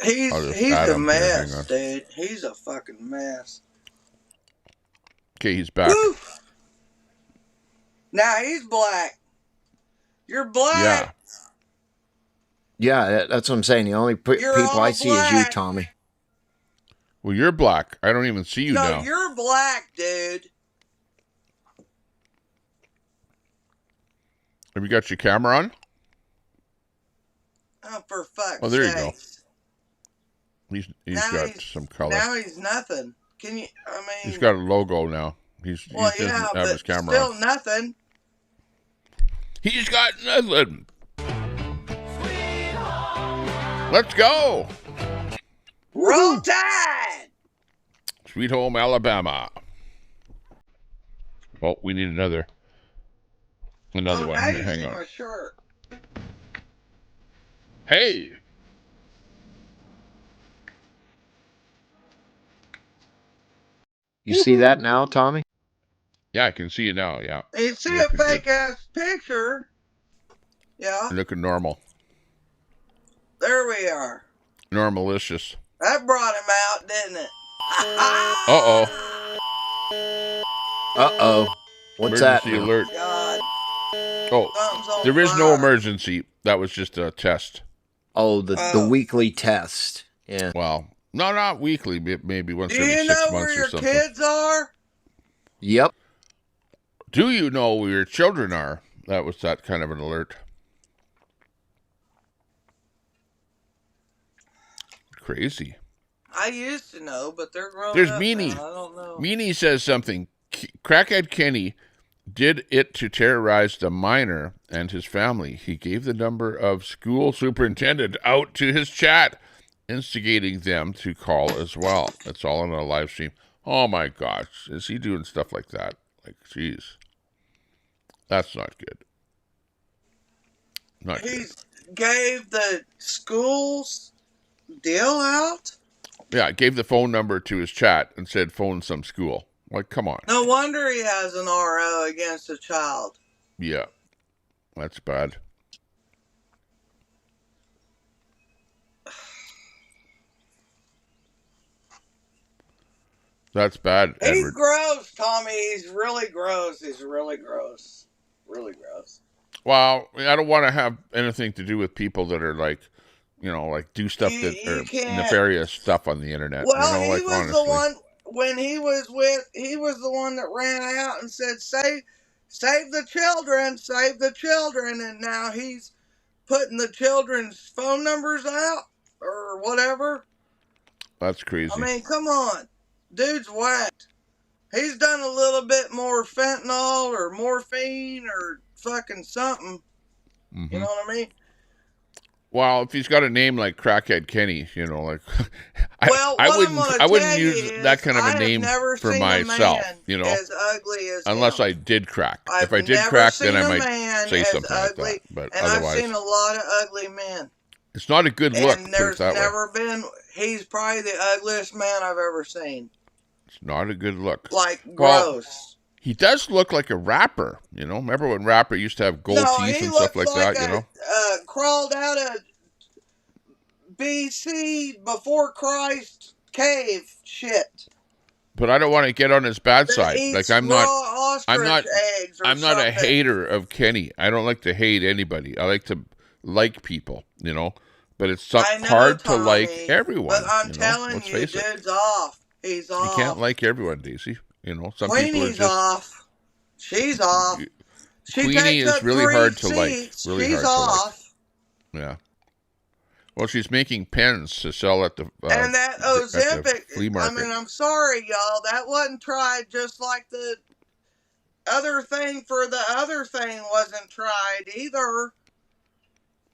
he's I'll just he's add a him here. Hang mess, on. dude. He's a fucking mess. Okay, he's back. Woo! Now he's black. You're black. Yeah, that's what I'm saying. The only You're people I all see is you, black. Tommy. Well, you're black. I don't even see you No, now. you're black, dude. Have you got your camera on? Oh, for fuck's Oh, there you go. sakes. He's Now got he's- some color. Now he's nothing. Can you? I mean, He's got a logo now. He well, doesn't yeah, have but his camera still on. nothing. He's got nothing. Let's go. Roll Tide. Sweet home Alabama. Well, we need another one. Now Here, you hang see on. my shirt. Hey. You see that now, Tommy? Yeah, I can see you now. Yeah, You see Yeah, a fake ass picture? Yeah, you're looking normal. there we are. Normalicious. That brought him out, didn't it? Uh-oh. Uh-oh. What's that Emergency now? alert. God, Oh, something's on there is no fire. emergency. That was just a test. Oh, the weekly test. Yeah. Well, no, not weekly. Maybe once Do every you 6 know months where or your something. kids are? Yep. Do you know where your children are? That was that kind of an alert. Crazy. I used to know, but they're grown There's up Meanie. now. I don't know. Meanie says something. Crackhead Kenny did it to terrorize the minor and his family. He gave the number of school superintendent out to his chat, instigating them to call as well. It's all on a live stream. Oh my gosh. Is he doing stuff like that? Like, jeez. That's not good. Not He good. gave the schools deal out. Yeah, I gave the phone number to his chat and said phone some school. Like, come on. No wonder he has an RO against a child. Yeah, that's bad. That's bad, He's Edward. gross, Tommy. He's really gross. He's really gross. Really gross. Well, I don't want to have anything to do with people that are like, like do stuff You that are can't. nefarious stuff on the internet. Well, he like was honestly. the one when he was the one that ran out and said, save the children, and now he's putting the children's phone numbers out or whatever. That's crazy. I mean, come on. Dude's whacked. He's done a little bit more fentanyl or morphine or fucking something. Mm-hmm. You know what I mean? Well, if he's got a name like Crackhead Kenny, like I wouldn't use that kind of a name for myself, as ugly as unless him. I did crack. I've if I did never crack, seen then I a might man say as something ugly, like that. But and otherwise, I've seen a lot of ugly men. It's not a good look. And Put there's it that never way. been. He's probably the ugliest man I've ever seen. It's not a good look. Like gross. Well, he does look like a rapper. Remember when rapper used to have gold teeth and stuff like that? Crawled out of BC before Christ cave shit. But I don't want to get on his bad side. Like I'm not a hater of Kenny. I don't like to hate anybody. I like to like people, But it's hard to like everyone. But I'm telling you, dude's off. He's off. You can't like everyone, Daisy. Some Queenie's people are just off. She's off. Queenie is really hard to like. Really She's hard off. To like. Yeah. Well, she's making pens to sell at the and that Ozempic. Flea market. I mean, I'm sorry, y'all. That wasn't tried just like the other thing for the other thing wasn't tried either.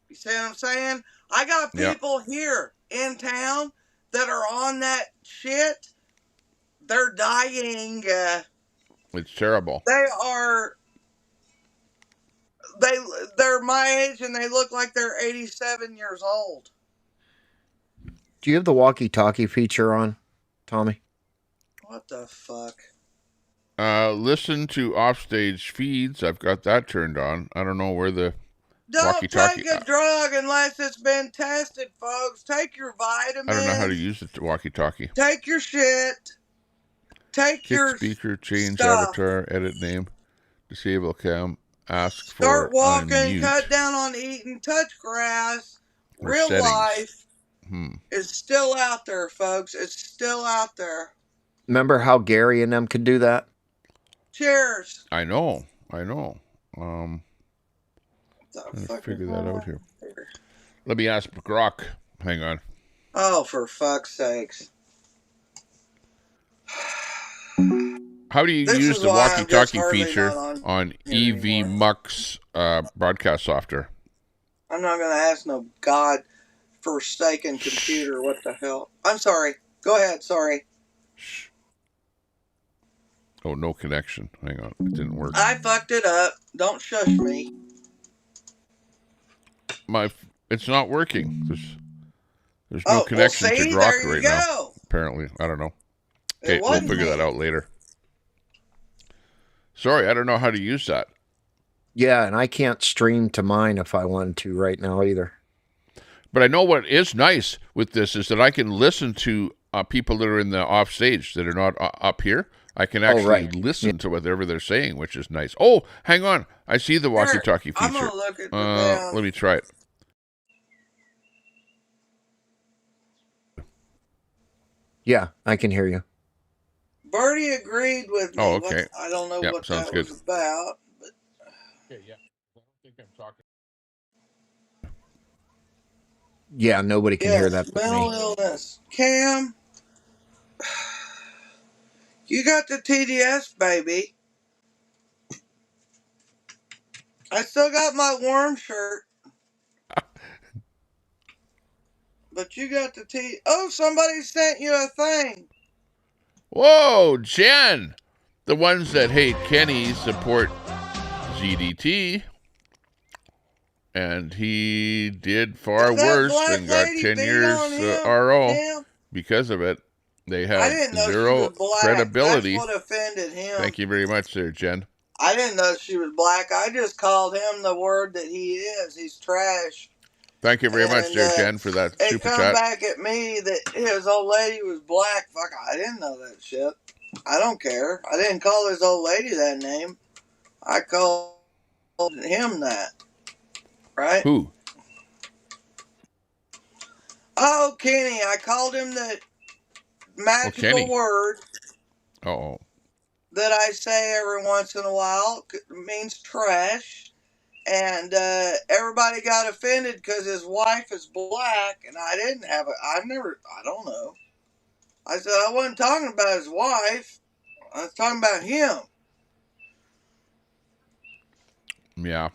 You see what I'm saying? I got people here in town that are on that shit. They're dying. It's terrible. They're my age and they look like they're 87 years old. Do you have the walkie-talkie feature on, Tommy? What the fuck? Listen to offstage feeds. I've got that turned on. I don't know where the walkie-talkie. Don't take a drug unless it's been tested, folks. Take your vitamins. I don't know how to use the walkie-talkie. Take your shit. Take your speaker, change stuff. Avatar, edit name, disable cam, ask for start walking, unmute. Cut down on eating, touch grass. Or Real settings. life is still out there, folks. It's still out there. Remember how Gary and them could do that? Cheers. I know. Let me figure that out here. Let me ask Grok. Hang on. Oh, for fuck's sakes. How do you use the walkie-talkie feature on EV Muck's broadcast software? I'm not going to ask no God-forsaken computer. What the hell? I'm sorry. Go ahead. Sorry. Shh. Oh, no connection. Hang on. It didn't work. I fucked it up. Don't shush me. It's not working. There's no connection to Grok right now. Apparently. I don't know. Okay, we'll figure that out later. Sorry, I don't know how to use that. Yeah, and I can't stream to mine if I wanted to right now either. But I know what is nice with this is that I can listen to people that are in the off stage that are not up here. I can actually listen to whatever they're saying, which is nice. Oh, hang on. I see the walkie-talkie feature. I'm going to look at the let me try it. Yeah, I can hear you. Bertie agreed with me. Oh, okay. I don't know what that was about. But... Okay, yeah. I don't think I'm talking. Yeah, nobody can hear that but mental me. illness. Cam, you got the TDS, baby. I still got my warm shirt. But you got the Oh, somebody sent you a thing. Whoa, Jen! The ones that hate Kenny support ZDT. And he did far worse and got 10 years RO because of it. They I have didn't know she zero was black. credibility. That's what offended him. Thank you very much, there, Jen. I didn't know she was black. I just called him the word that he is. He's trash. Thank you very much, there, Jen, for that They super come chat. back at me that his old lady was black. Fuck, I didn't know that shit. I don't care. I didn't call his old lady that name. I called him that. Right? Who? Oh, Kenny. I called him the magical word Uh-oh. that I say every once in a while. It means trash. And everybody got offended because his wife is black, and I didn't have it. I don't know. I said I wasn't talking about his wife. I was talking about him. Yeah.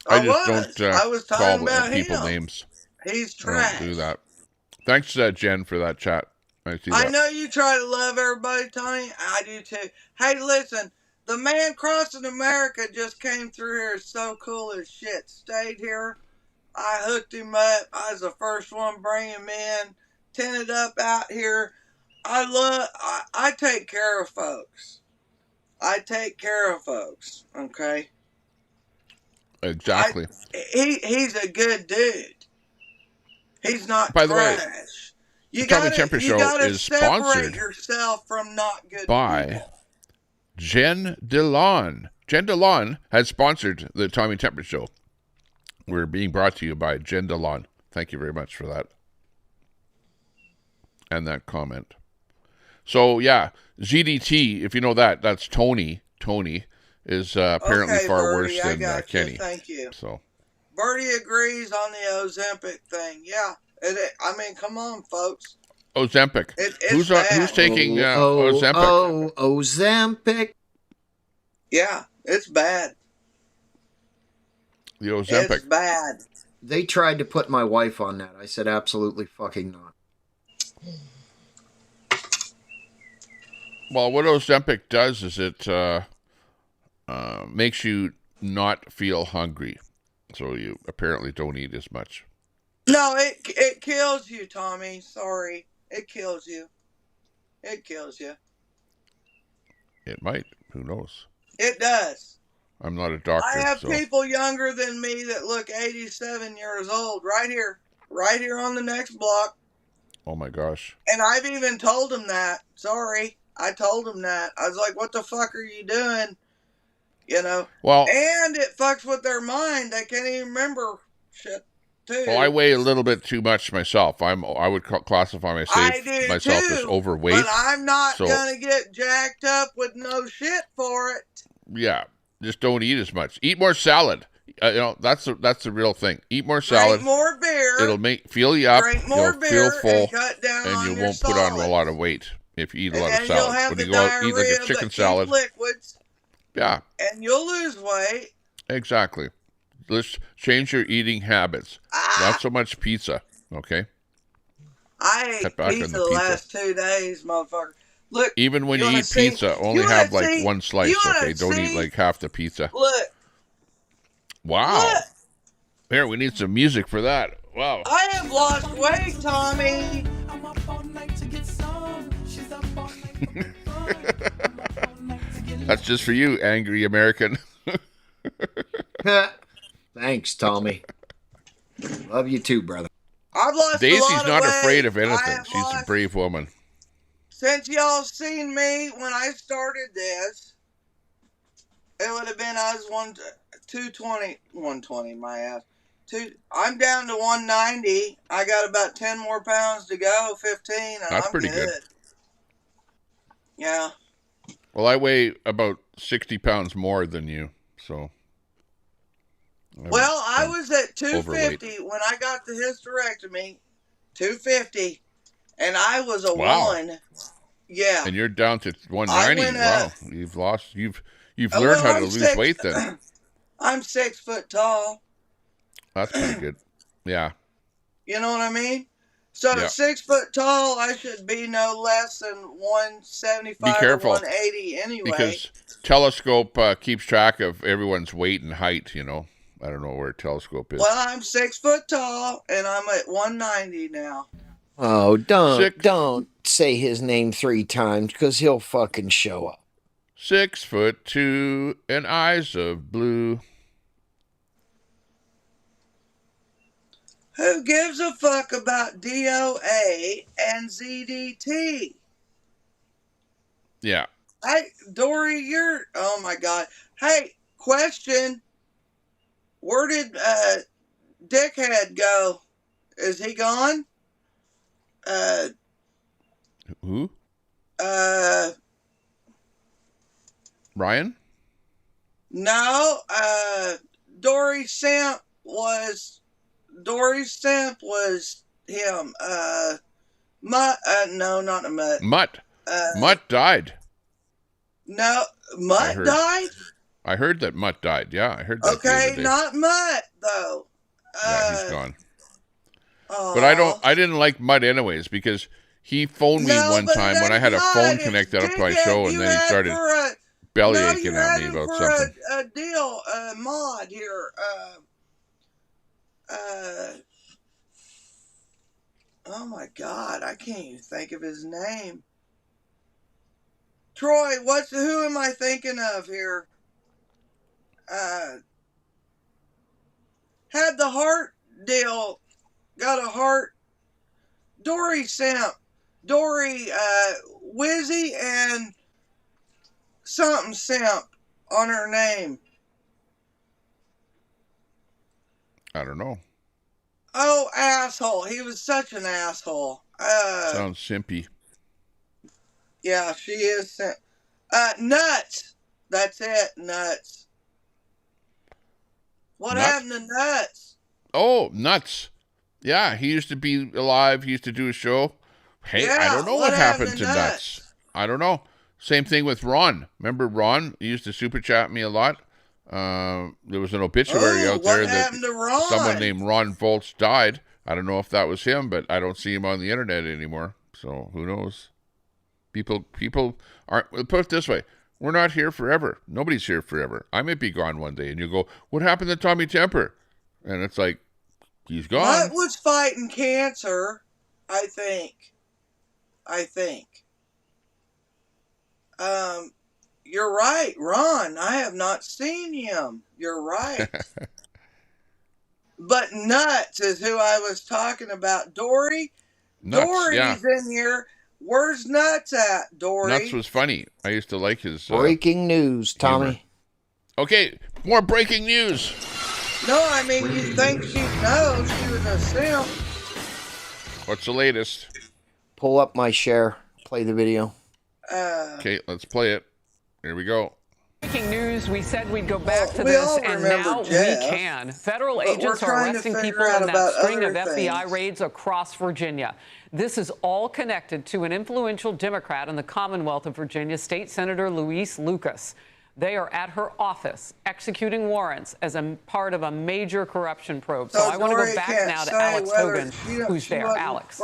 I call was talking about people him. names. He's trash. I don't do that. Thanks, Jen, for that chat. I see that. I know you try to love everybody, Tony. I do too. Hey, listen. The man crossing America just came through here. So cool as shit. Stayed here. I hooked him up. I was the first one to bring him in. Tented up out here. I take care of folks. I take care of folks. Okay? Exactly. He's a good dude. He's not By the trash. way, You the Tommy gotta, Temper you Show gotta is separate sponsored yourself from not good by people. Jen DeLon. Jen DeLon has sponsored the Tommy Temper Show. We're being brought to you by Jen DeLon. Thank you very much for that. And that comment. So, yeah, ZDT, if you know that, that's Tony. Tony is apparently Okay, far Bertie, worse than Kenny. Thank you. So, Bertie agrees on the Ozempic thing. Yeah. I mean, come on, folks. Ozempic. It's Who's taking Ozempic? Ozempic. Yeah, it's bad. The Ozempic. It's bad. They tried to put my wife on that. I said absolutely fucking not. Well, what Ozempic does is it makes you not feel hungry. So you apparently don't eat as much. No, it kills you, Tommy. Sorry. It kills you. It kills you. It might. Who knows? It does. I'm not a doctor. I have so. people younger than me that look 87 years old right here on the next block. Oh my gosh. And I've even told them that. Sorry. I told them that. I was like, what the fuck are you doing? You know? Well, and it fucks with their mind. They can't even remember shit, too. Well, I weigh a little bit too much myself. I would classify myself as overweight. But I'm not going to get jacked up with no shit for it. Yeah. Just don't eat as much. Eat more salad. That's the real thing. Eat more salad. Drink more beer. It'll fill you up. Drink more beer feel full, and cut down and on you your won't put on a lot of weight if you eat a lot of salad. You'll have when the you go out, eat like a diarrhea chicken that salad. Liquids. Yeah. And you'll lose weight. Exactly. Let's change your eating habits. Not so much pizza. Okay. I ate pizza the last 2 days, motherfucker. Look, even when you eat pizza, only have like one slice. Okay, don't eat like half the pizza. Look. Wow. Look. Here, we need some music for that. Wow. I have lost weight, Tommy. That's just for you, angry American. Thanks, Tommy. Love you too, brother. I've lost Daisy's a lot not of afraid weight. of anything. She's a brave woman. Since y'all seen me when I started this, it would have been I was 120, my ass. I'm down to 190. I got about 10 more pounds to go, 15, and That's I'm pretty good. Yeah. Well, I weigh about 60 pounds more than you, so. Well, I was at 250 overweight. when I got the hysterectomy. 250, and I was a Wow. 1. Yeah. And you're down to 190. Wow, you've lost. You've learned well, how to lose weight then. I'm 6 foot tall. That's pretty good. Yeah. You know what I mean? So Yeah. 6 foot tall, I should be no less than 175 Be careful, or 180 anyway. Because Telescope keeps track of everyone's weight and height. You know, I don't know where Telescope is. Well, I'm 6 foot tall, and I'm at 190 now. Oh, Six- don't say his name 3 times because he'll fucking show up. 6'2" and eyes of blue. Who gives a fuck about DOA and ZDT? Yeah. Hey, Dory, you're... Oh, my God. Hey, question. Where did Dickhead go? Is he gone? Who? Ryan? No, Dory Simp was him. Mutt, no, not a Mutt. Mutt. Mutt died. No, Mutt died? I heard that Mutt died. Yeah, I heard that. Okay, not Mutt, though. Yeah, he's gone. But I didn't like Mutt anyways because he phoned me one time when I had a phone connected up to my show, and then he started belly aching at me about something. A deal, mod here. Oh my God, I can't even think of his name. Troy, who am I thinking of here? Had the heart deal, got a heart. Dory Simp, Dory, Wizzy and something Simp on her name. I don't know. Oh, asshole. He was such an asshole. Sounds simpy. Yeah, she is. Nuts. That's it, Nuts. What happened to Nuts? Oh, Nuts. Yeah, he used to be alive. He used to do a show. Hey, Yeah, I don't know what happened to Nuts. I don't know. Same thing with Ron. Remember Ron? He used to super chat me a lot. There was an obituary out there that someone named Ron Volts died. I don't know if that was him, but I don't see him on the internet anymore. So who knows? People aren't. Put it this way: we're not here forever. Nobody's here forever. I might be gone one day, and you go, "What happened to Tommy Temper?" And it's like, he's gone. Mutt was fighting cancer, I think. You're right, Ron. I have not seen him. You're right. But Nuts is who I was talking about. Dory's in here. Where's Nuts at, Dory? Nuts was funny. I used to like his breaking news, Tommy. Humor. Okay, more breaking news. No, I mean, you think she'd know she was a simp. What's the latest? Pull up my share. Play the video. Okay, let's play it. Here we go. Breaking news, we said we'd go back to this, and now Jeff, we can. Federal agents are arresting people in that string of FBI raids across Virginia. This is all connected to an influential Democrat in the Commonwealth of Virginia, State Senator Louise Lucas. They are at her office executing warrants as a part of a major corruption probe. So I want to go back now to Alex Hogan, who's there. Alex.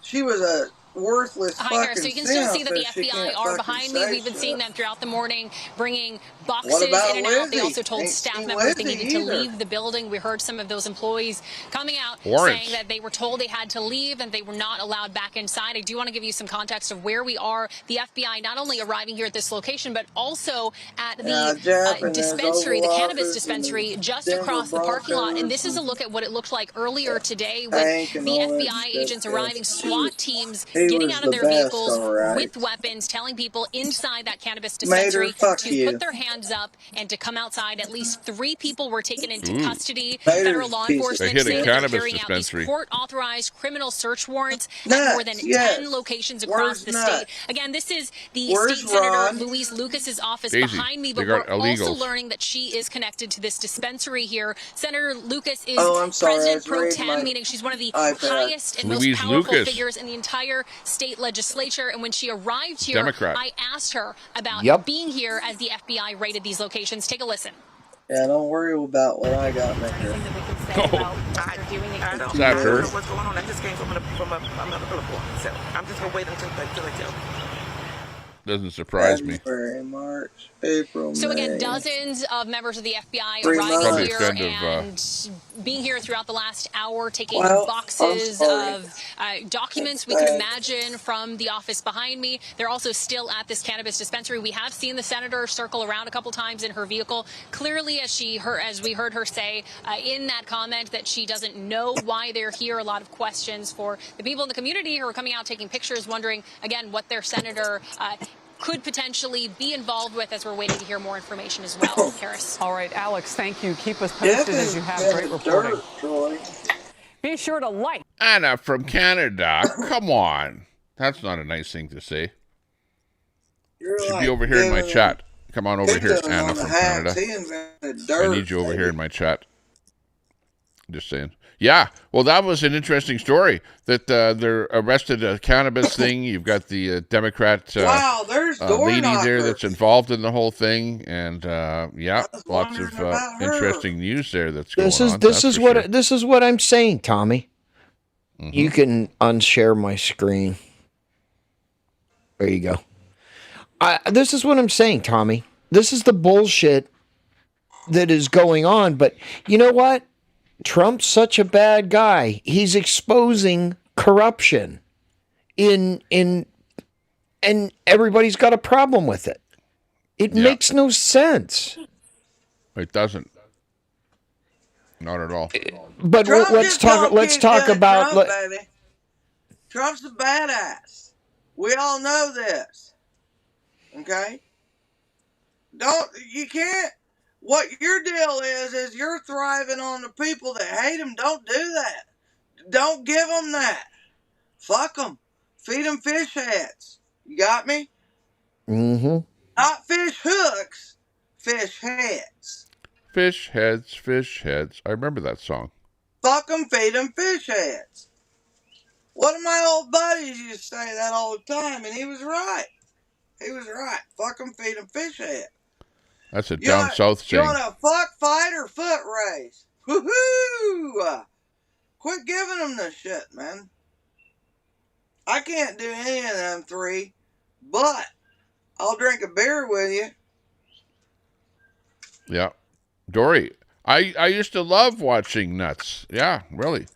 She was a worthless Hi there. So you can still see that the FBI are behind me. We've been seeing them throughout the morning, bringing boxes in and out. They also told staff members they needed to leave the building. We heard some of those employees coming out saying that they were told they had to leave and they were not allowed back inside. I do want to give you some context of where we are. The FBI not only arriving here at this location, but also at the dispensary, the cannabis dispensary, just across the parking lot. And this is a look at what it looked like earlier today with the FBI agents arriving, SWAT teams getting out of their vehicles with weapons, telling people inside that cannabis dispensary to put their hands up and to come outside. At least 3 people were taken into custody. Federal law enforcement saying they're carrying out these court-authorized criminal search warrants at more than 10 locations across the state. Again, this is the State Senator Louise Lucas's office behind me, but we're also learning that she is connected to this dispensary here. Senator Lucas is President Pro Tem, meaning she's one of the highest and most powerful figures in the entire state legislature. And when she arrived here, I asked her about being here as the FBI raided these locations. Take a listen. Yeah, don't worry about what I got back here. I don't know what's going on. I just came from another report, so I'm just gonna wait until I tell. Doesn't surprise me. February, March, April, So again, May. dozens of members of the FBI 3 arriving months. here Probably a and being here throughout the last hour, taking Well, boxes I'm sorry. of documents That's we can bad. imagine from the office behind me. They're also still at this cannabis dispensary. We have seen the senator circle around a couple times in her vehicle. Clearly, as we heard her say in that comment, that she doesn't know why they're here. A lot of questions for the people in the community who are coming out taking pictures, wondering again what their senator could potentially be involved with, as we're waiting to hear more information as well. Harris. All right, Alex, thank you. Keep us posted as you have great reporting. Be sure to like. Anna from Canada. Come on. That's not a nice thing to say. You're Should like be over here in my giving chat. Come on over here, pictures Anna on the from hats. Canada. He invented I dirt, need you over baby. here in my chat. Just saying. Yeah, well, that was an interesting story. That they're arrested a cannabis thing. You've got the Democrat Wow, there's door lady there knockers. that's involved in the whole thing, and yeah, I was lots of wondering about her. interesting news there that's going This on. is that's for sure. this is what I'm saying, Tommy. Mhm. You can unshare my screen. There you go. This is what I'm saying, Tommy. This is the bullshit that is going on. But you know what? Trump's such a bad guy. He's exposing corruption and everybody's got a problem with it. It Yeah. makes no sense. It doesn't. Not at all. But Trump let's just don't talk keep about Trump, baby. Trump's a badass. We all know this. Okay? You can't. What your deal is you're thriving on the people that hate him. Don't do that. Don't give them that. Fuck them. Feed them fish heads. You got me? Mm-hmm. Not fish hooks. Fish heads. Fish heads, fish heads. I remember that song. Fuck them, feed them fish heads. One of my old buddies used to say that all the time, and he was right. He was right. Fuck them, feed them fish heads. That's a down south You saying. want a fuck, fight, or foot race? Woohoo! Quit giving them this shit, man. I can't do any of them three, but I'll drink a beer with you. Yeah. Dory, I used to love watching Nuts. Yeah, really.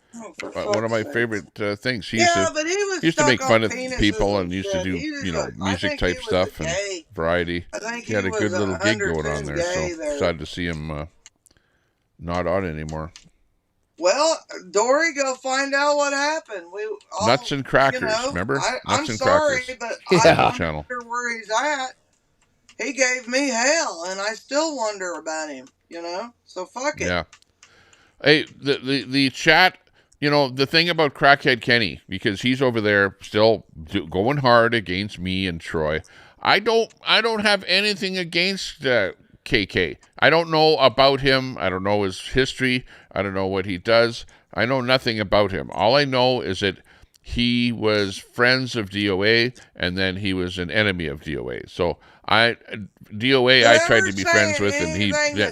One of my favorite things. He used but he was to make stuck fun on of penises people and and used to shit. do, He was you know, I music think type he was stuff a and gay. variety. I think He had a was good little gig going on undertone there, gay so there. excited to see him not on anymore. Well, Dory, go find out what happened. Nuts and Crackers, remember? I'm Nuts and sorry, Crackers. but Yeah. I wonder where he's at. He gave me hell, and I still wonder about him. You know, so fuck it. Yeah. Hey, the chat. You know, the thing about Crackhead Kenny, because he's over there still going hard against me and Troy. I don't have anything against KK. I don't know about him. I don't know his history. I don't know what he does. I know nothing about him. All I know is that he was friends of DOA, and then he was an enemy of DOA. So DOA I tried to be friends with, and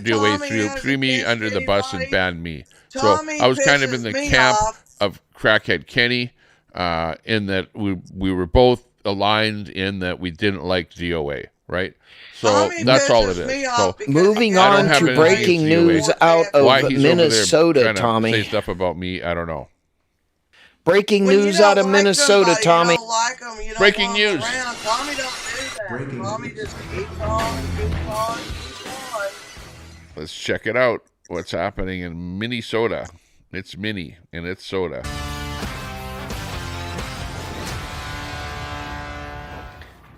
DOA threw me under the bus and banned me. So I was kind of in the camp of Crackhead Kenny, in that we were both aligned in that we didn't like DOA, right? So that's all it is. So moving on to breaking news out of Minnesota, Tommy. Say stuff about me, I don't know. Breaking news out of Minnesota, Tommy. Breaking news. Tommy don't do that. Tommy just keeps on, keeps on, keeps on. Let's check it out. What's happening in Minnesota? It's Mini and it's soda.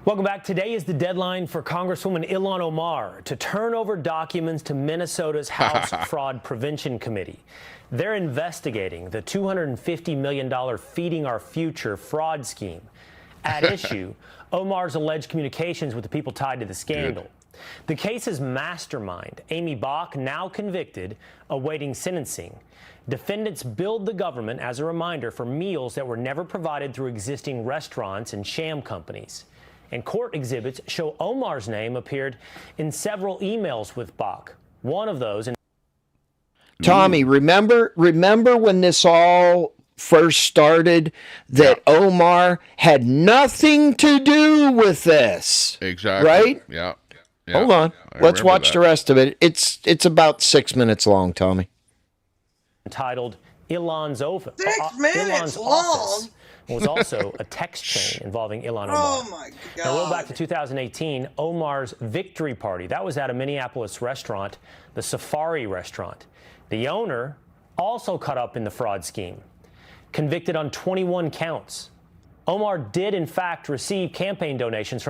Welcome back. Today is the deadline for Congresswoman Ilhan Omar to turn over documents to Minnesota's House Fraud Prevention Committee. They're investigating the $250 million Feeding Our Future fraud scheme. At issue, Omar's alleged communications with the people tied to the scandal. The case's mastermind, Amy Bach, now convicted, awaiting sentencing. Defendants billed the government as a reminder for meals that were never provided through existing restaurants and sham companies. And court exhibits show Omar's name appeared in several emails with Bach. One of those. Tommy, remember when this all first started that Omar had nothing to do with this. Exactly. Right? Yeah. Hold on. Let's watch the rest of it. It's about 6 minutes long, Tommy. Entitled Ilan's Office. 6 minutes long. Was also a text chain involving Ilhan Omar. Oh my God. Now roll back to 2018, Omar's victory party. That was at a Minneapolis restaurant, the Safari restaurant. The owner also caught up in the fraud scheme, convicted on 21 counts. Omar did, in fact, receive campaign donations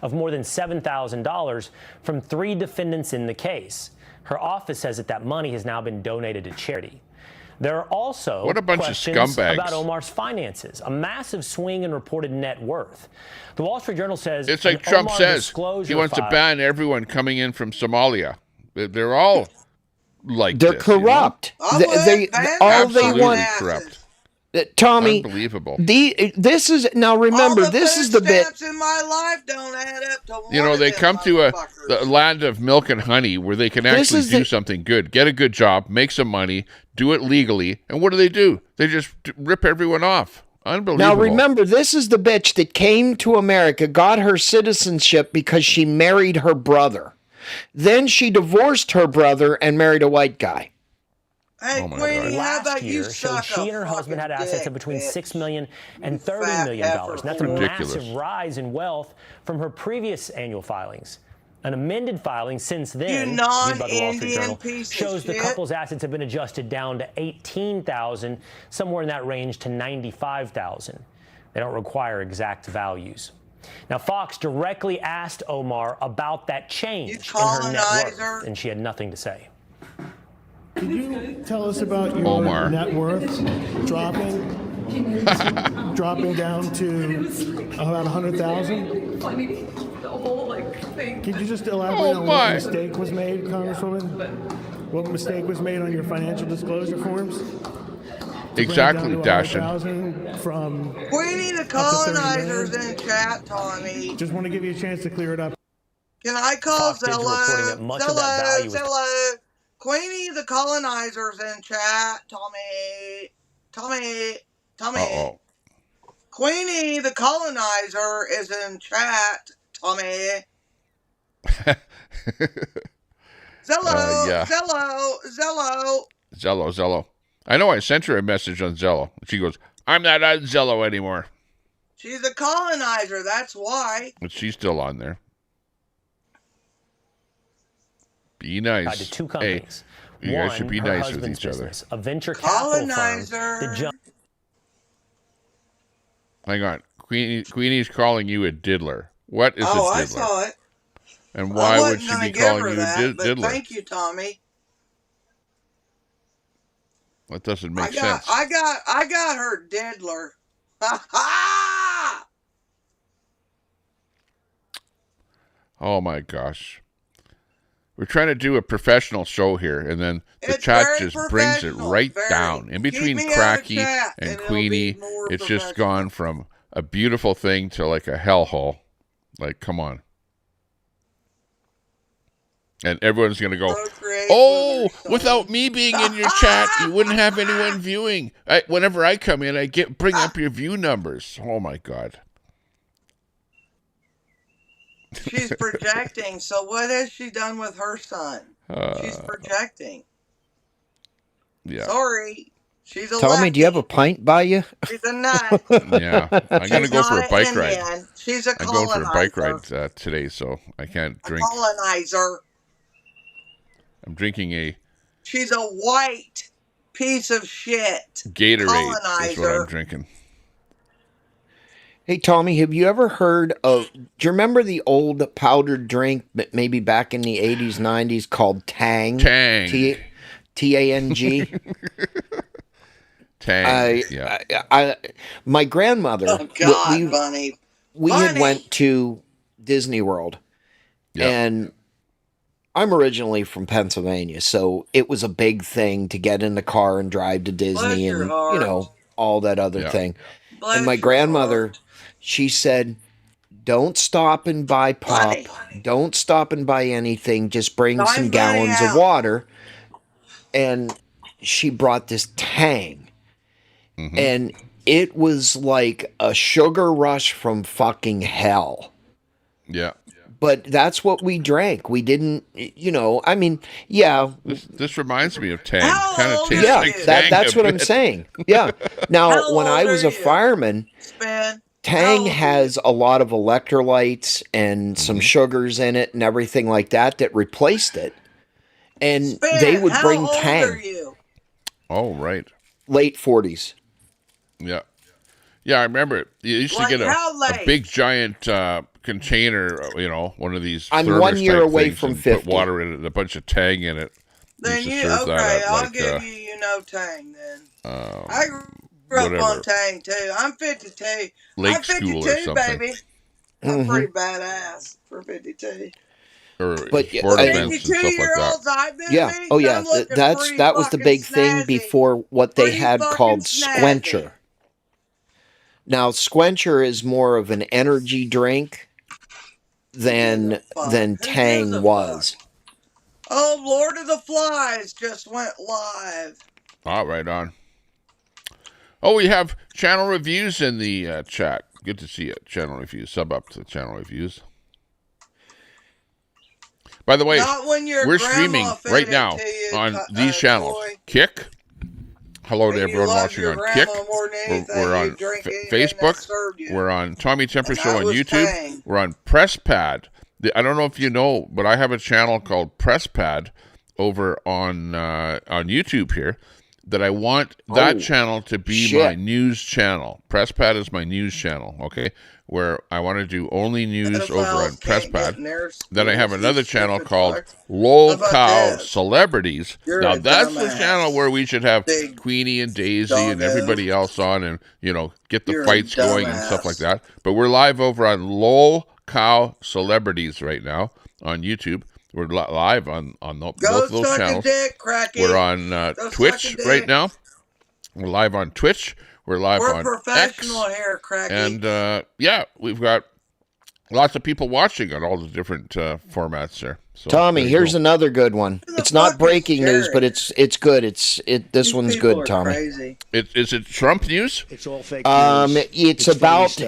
of more than $7,000 from 3 defendants in the case. Her office says that money has now been donated to charity. There are also what a bunch questions of scumbags about Omar's finances, a massive swing in reported net worth. The Wall Street Journal says it's like Trump says he wants to ban everyone coming in from Somalia. They're all like they're this, corrupt. You know? All they want. Corrupt. Tommy, unbelievable. This is now. Remember, this is the bit. In my life don't add up to one. You know, they come to the land of milk and honey where they can actually do something good, get a good job, make some money, do it legally, and what do? They just rip everyone off. Unbelievable. Now remember, this is the bitch that came to America, got her citizenship because she married her brother. Then she divorced her brother and married a white guy. Hey, Queenie, how about you suck she and her husband had assets of between $6 million and $30 million. And that's a massive rise in wealth from her previous annual filings. An amended filing since then, you by the Wall Street Journal, piece shows of the couple's assets have been adjusted down to $18,000, somewhere in that range to $95,000. They don't require exact values. Now, Fox directly asked Omar about that change in her net worth, and she had nothing to say. Could you tell us about your net worth dropping down to about 100,000? Could you just elaborate on what mistake was made, Congresswoman? What mistake was made on your financial disclosure forms? Exactly, Dashin. Queenie, the colonizers in chat, Tommy. Just want to give you a chance to clear it up. Can I call Zillow? Zillow. Queenie, the colonizers in chat, Tommy. Uh-oh. Queenie, the colonizer, is in chat, Tommy. Zillow, Zello. I know I sent her a message on Zello. She goes, I'm not on Zello anymore. She's a colonizer, that's why. But she's still on there. Be nice. To 2 companies. Hey, you guys should be nice with each other. A venture capital firm. Hang on. Queenie's calling you a diddler. What is a diddler? I saw it. And why would she be calling you a diddler? Thank you, Tommy. That doesn't make sense. I got her diddler. Ha ha! Oh my gosh. We're trying to do a professional show here, and then the chat just brings it right down. In between Cracky and Queenie, it's just gone from a beautiful thing to like a hellhole. Like, come on. And everyone's going to go, oh, without me being in your chat, you wouldn't have anyone viewing. Whenever I come in, I bring up your view numbers. Oh, my God. She's projecting. So what has she done with her son? She's projecting. Yeah. Sorry. She's a Tommy, do you have a pint by you? She's a nut. Yeah. I'm going to go for a bike ride. She's a colonizer. I'm going for a bike ride today, so I can't drink. A colonizer. I'm drinking She's a white piece of shit. Gatorade colonizer. is what I'm drinking. Hey, Tommy, have you ever heard of, do you remember the old powdered drink that maybe back in the 80s, 90s called Tang? Tang. T-A-N-G? Tang, my grandmother, oh, God, Bunny. We had went to Disney World, and I'm originally from Pennsylvania, so it was a big thing to get in the car and drive to Disney and, you know, all that other thing. And my grandmother, she said, don't stop and buy pop. Don't stop and buy anything. Just bring some gallons of water. And she brought this Tang. and it was like a sugar rush from fucking hell. Yeah. But that's what we drank. We didn't, I mean, yeah. This reminds me of Tang. Kind of old tastes Yeah, like Tang. that's what I'm saying. Yeah. Now, How when I old was are a you? fireman, Span. Tang has a lot of electrolytes and some sugars in it and everything like that replaced it. And they would bring how old Tang. are you? Oh, right. Late 40s. Yeah. Yeah, I remember it. You used to get a big giant container, one of these. I'm thermos 1 year type away things from and 50. Put water in it and a bunch of Tang in it. Then Used to you serve that okay? at, I'll like, give you Tang then. I grew up whatever. on Tang too. I'm 52. Lake I'm school 52, or something. baby. I'm pretty badass for 52. Or But sport events and stuff like that. I've been Yeah. Oh, yeah. That was the big thing before what they had called Squencher. Now, Squencher is more of an energy drink than Tang was. Oh, Lord of the Flies just went live. Right on. Oh, we have channel reviews in the chat. Good to see it. Channel reviews. Sub up to the channel reviews. By the way, we're streaming right now on these channels. Kick. Hello to everyone watching on Kick. We're on Facebook. We're on Tommy Temper Show on YouTube. We're on PressPad. I don't know if you know, but I have a channel called PressPad over on YouTube here that I want that channel to be my news channel. PressPad is my news channel, okay? Where I want to do only news over on PressPad. Then I have another channel called Lol Cow Celebrities. Now that's the channel where we should have Queenie and Daisy and everybody else on and, get the fights going and stuff like that. But we're live over on Lol Cow Celebrities right now on YouTube. We're live on both of those channels. We're on Twitch right now. We're live on Twitch. We're live on professional X. here, Cracky. And we've got lots of people watching on all the different formats there. So, Tommy, here's another good one. It's not breaking news, but it's good. This one's good, Tommy. Is it Trump news? It's all fake news. It's about.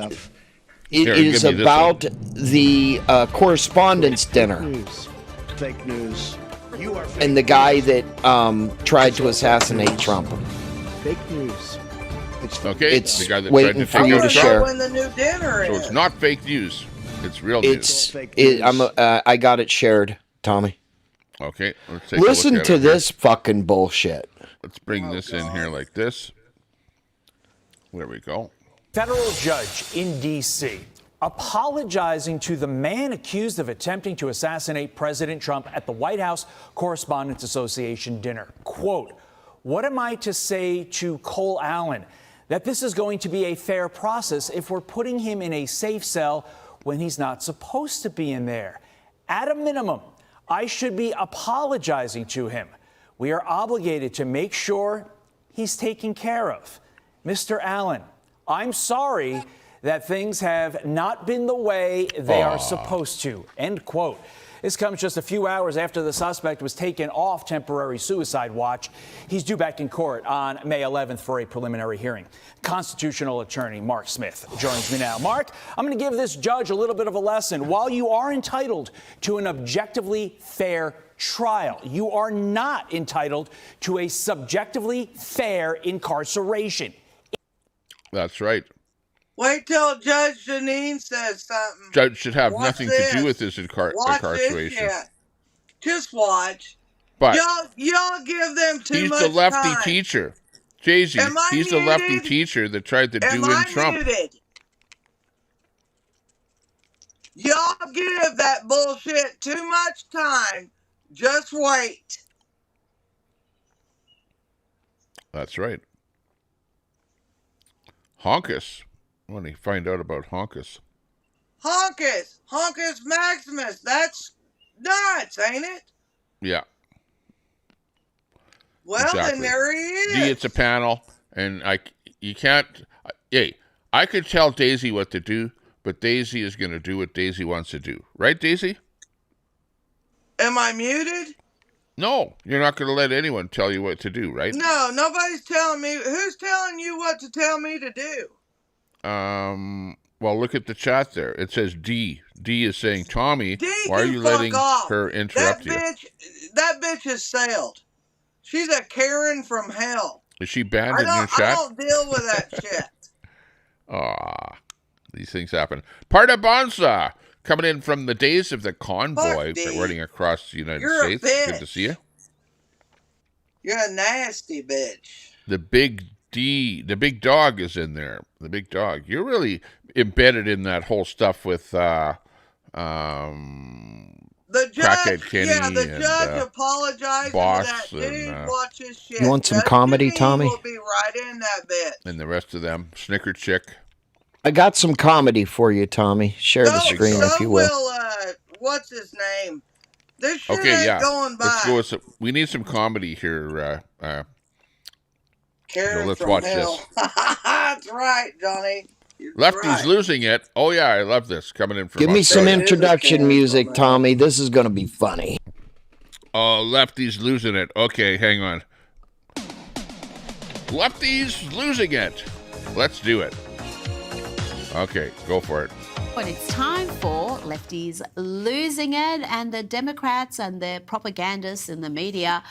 It is about the correspondence dinner. Fake news. You are fake and the guy that tried to assassinate Trump. Fake news. It's the guy that waiting for you to share. When the new dinner so it's not fake news. It's real news. I got it shared, Tommy. Okay. Let's take Listen a look at to this fucking bullshit. Let's bring this in here like this. There we go. Federal judge in D.C. apologizing to the man accused of attempting to assassinate President Trump at the White House Correspondents Association dinner. Quote, "What am I to say to Cole Allen? That this is going to be a fair process if we're putting him in a safe cell when he's not supposed to be in there. At a minimum, I should be apologizing to him. We are obligated to make sure he's taken care of. Mr. Allen, I'm sorry that things have not been the way they are supposed to." End quote. This comes just a few hours after the suspect was taken off temporary suicide watch. He's due back in court on May 11th for a preliminary hearing. Constitutional attorney Mark Smith joins me now. Mark, I'm going to give this judge a little bit of a lesson. While you are entitled to an objectively fair trial, you are not entitled to a subjectively fair incarceration. That's right. Wait till Judge Janine says something. Judge should have Watch nothing this. to do with this incarceration. This shit. Just watch. But y'all give them too he's much the lefty time. teacher. Jay-Z, he's the lefty teacher that tried to do in Trump. Muted? Y'all give that bullshit too much time. Just wait. That's right. Honkus. I want to find out about Honkus. Honkus Maximus. That's nuts, ain't it? Yeah. Well, exactly. then there he is. D, it's a panel, and you can't. Hey, I could tell Daisy what to do, but Daisy is going to do what Daisy wants to do, right, Daisy? Am I muted? No, you're not going to let anyone tell you what to do, right? No, nobody's telling me. Who's telling you what to tell me to do? Well, look at the chat there. It says D. D is saying, Tommy, D why are can you fuck letting off. her interrupt you? That bitch has sailed. She's a Karen from hell. Is she banned in your chat? I don't deal with that shit. These things happen. Parta Bonsa, coming in from the days of the convoy, running across the United States. Good to see you. You're a nasty bitch. The big D, the big dog is in there. The big dog. You're really embedded in that whole stuff with the Crackhead Kenny. Yeah, the judge apologized to that dude. Watch his shit. You want some comedy, Tommy? Will be right in that bitch. And the rest of them. Snicker Chick. I got some comedy for you, Tommy. Share the screen if you will. What's his name? This shit ain't going by. Let's go with we need some comedy here. Karen let's from watch hell. this. That's right, Johnny. Lefty's losing it. Oh yeah, I love this coming in from. Give me some introduction music, Tommy. This is going to be funny. Oh, Lefty's losing it. Okay, hang on. Lefty's losing it. Let's do it. Okay, go for it. But it's time for Lefties losing it, and the Democrats and their propagandists in the media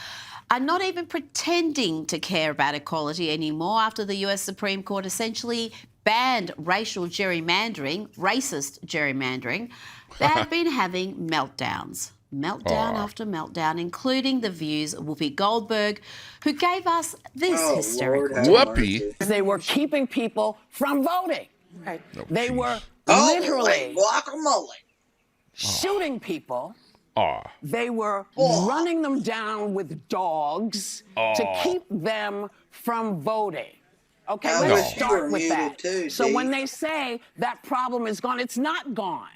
are not even pretending to care about equality anymore after the US Supreme Court essentially banned racial gerrymandering, racist gerrymandering. They have been having meltdowns. Meltdown after meltdown, including the views of Whoopi Goldberg, who gave us this hysterical. Whoopi? They were keeping people from voting. Right. They were literally guacamole shooting people. They were running them down with dogs to keep them from voting. Okay, let's start with that. So when they say that problem is gone, it's not gone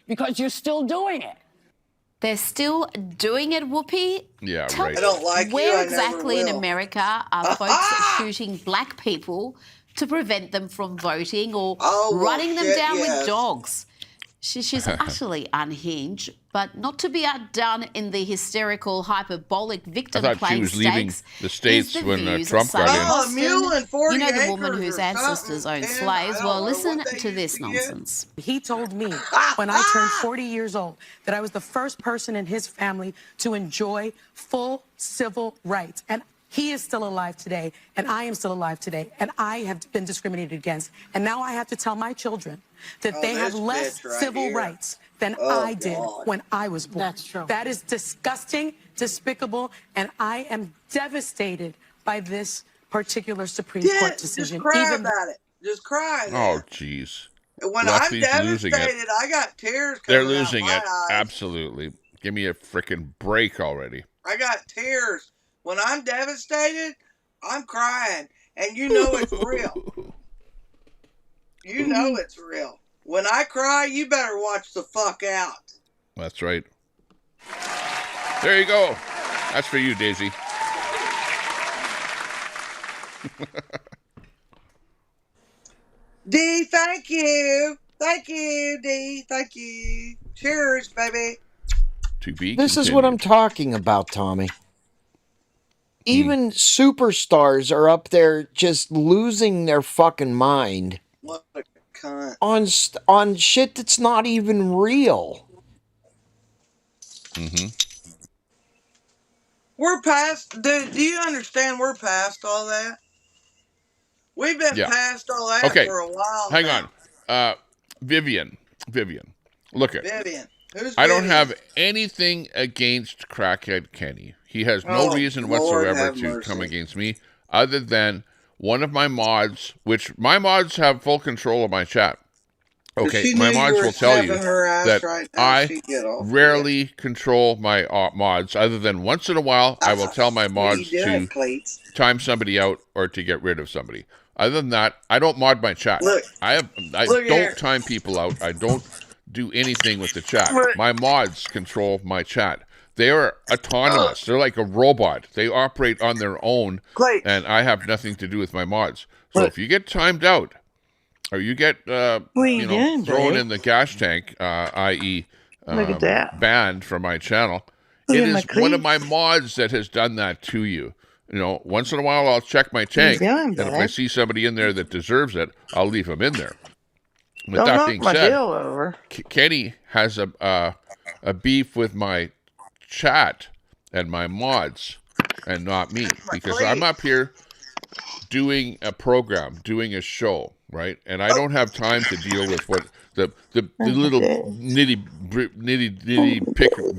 because you're still doing it. They're still doing it, Whoopi? Yeah, Tell right. me, I don't like where you, exactly in America are folks shooting black people to prevent them from voting or running them down with dogs? She's utterly unhinged, but not to be outdone in the hysterical, hyperbolic victim I thought she was leaving the States when Trump got in. You know the woman whose ancestors owned slaves? Well, listen to this nonsense. He told me when I turned 40 years old that I was the first person in his family to enjoy full civil rights. And he is still alive today, and I am still alive today, and I have been discriminated against. And now I have to tell my children that they have less civil rights than I did when I was born. That's true. That is disgusting, despicable, and I am devastated by this particular Supreme Court decision. Just cry about it. Just cry. Oh, jeez. When I'm devastated, I got tears coming They're losing out my it. eyes. Absolutely. Give me a freaking break already. I got tears. When I'm devastated, I'm crying. And you know it's real. You know it's real. When I cry, you better watch the fuck out. That's right. There you go. That's for you, Daisy. D, thank you. Thank you, D. Thank you. Cheers, baby. To be This is what I'm talking about, Tommy. Even superstars are up there just losing their fucking mind. What a cunt. On shit that's not even real. Mm-hmm. We're past. Do you understand? We're past all that. We've been past all that for a while. Hang on, Vivian. Look at Vivian. Who's I don't Vivian? have anything against Crackhead Kenny. He has no reason whatsoever to come against me, other than one of my mods, which my mods have full control of my chat. Okay, my mods will tell you that I rarely control my mods, other than once in a while I will tell my mods to time somebody out or to get rid of somebody. Other than that, I don't mod my chat. I don't time people out. I don't do anything with the chat. My mods control my chat. They are autonomous. They're like a robot. They operate on their own, and I have nothing to do with my mods. So if you get timed out, or you get thrown in the gas tank, i.e. Look at that. Banned from my channel, It is one of my mods that has done that to you. You know, once in a while I'll check my tank, and if I see somebody in there that deserves it, I'll leave them in there. With Don't that knock being my said, deal over. Kenny has a beef with my chat and my mods, and not me, because I'm up here doing a program, doing a show, right? And I don't have time to deal with what the little nitty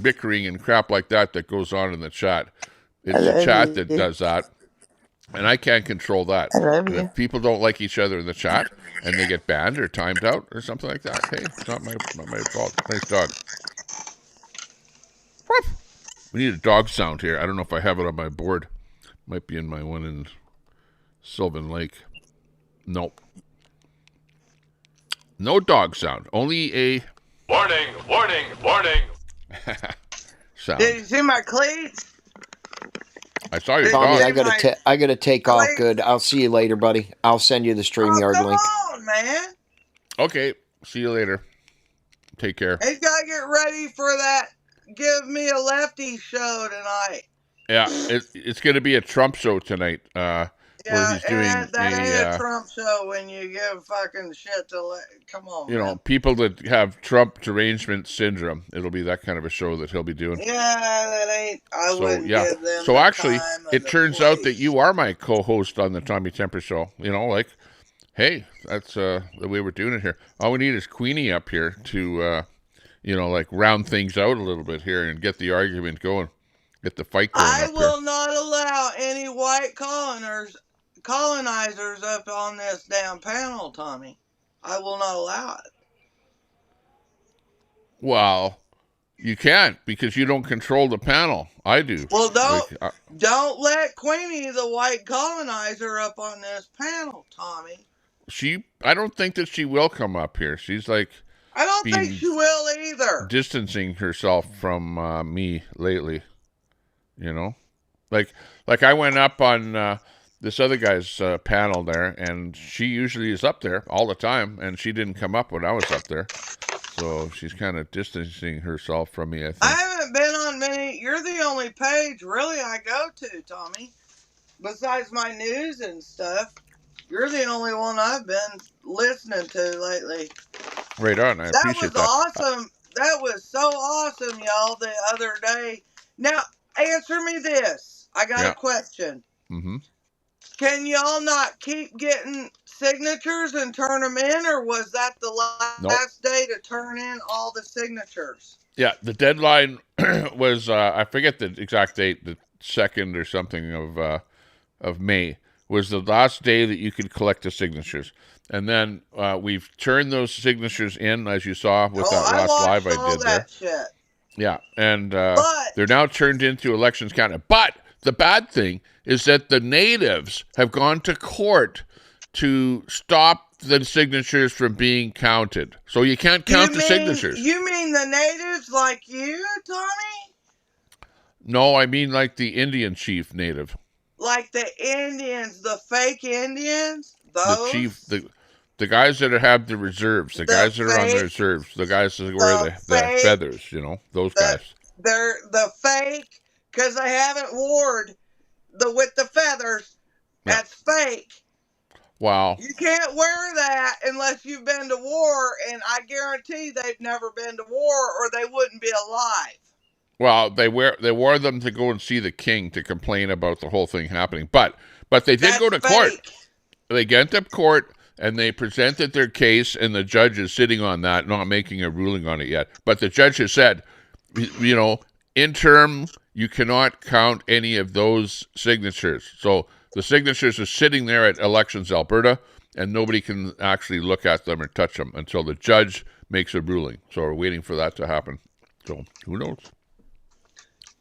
bickering and crap like that goes on in the chat. It's the chat that does that, and I can't control that. And if people don't like each other in the chat and they get banned or timed out or something like that, hey, it's not my fault. Nice dog. We need a dog sound here. I don't know if I have it on my board. Might be in my one in Sylvan Lake. Nope. No dog sound. Only a Warning, warning, warning. sound. Did you see my cleats? I saw your Tommy, dog. I gotta take off. Good. I'll see you later, buddy. I'll send you the StreamYard link. Come on, man. Okay. See you later. Take care. He's got to get ready for that Give Me a Lefty show tonight. Yeah, it's going to be a Trump show tonight. Where he's doing that ain't a Trump show when you give fucking shit to come on. You know, people that have Trump derangement syndrome. It'll be that kind of a show that he'll be doing. Yeah, that ain't. I wouldn't give them. So actually, it turns out that you are my co-host on the Tommy Temper Show. You know, like, hey, that's the way we're doing it here. All we need is Queenie up here to, you know, like round things out a little bit here and get the argument going, get the fight going. I will not allow any white colonizers up on this damn panel, Tommy. I will not allow it. Well, you can't because you don't control the panel. I do. Well, don't let Queenie, the white colonizer, up on this panel, Tommy. I don't think that she will come up here. She's like, I don't think she will either. Distancing herself from me lately, you know, like I went up on this other guy's panel there, and she usually is up there all the time, and she didn't come up when I was up there, so she's kind of distancing herself from me. I think. I haven't been on many. You're the only page really I go to, Tommy. Besides my news and stuff, you're the only one I've been listening to lately. Right on. I appreciate that. That was awesome. That was so awesome, y'all, the other day. Now, answer me this. I got a question. Mm-hmm. Can y'all not keep getting signatures and turn them in, or was that the last day to turn in all the signatures? Yeah, the deadline was, I forget the exact date, the 2nd or something of May, was the last day that you could collect the signatures. And then we've turned those signatures in, as you saw with that last live I did there. Shit. Yeah, and they're now turned into elections counted. But the bad thing is that the natives have gone to court to stop the signatures from being counted. So you can't count the signatures. You mean the natives like you, Tommy? No, I mean like the Indian chief native. Like the Indians, the fake Indians? Those? The chief, the guys that have the reserves, the guys that are on the reserves, the guys that wear the feathers, you know, those guys. They're the fake, because they haven't worn with the feathers. Yeah. That's fake. Wow. You can't wear that unless you've been to war, and I guarantee they've never been to war or they wouldn't be alive. Well, they wore them to go and see the king to complain about the whole thing happening. But they did go to court. They went to court and they presented their case, and the judge is sitting on that, not making a ruling on it yet. But the judge has said, you know, interim, you cannot count any of those signatures. So the signatures are sitting there at Elections Alberta, and nobody can actually look at them or touch them until the judge makes a ruling. So we're waiting for that to happen. So who knows?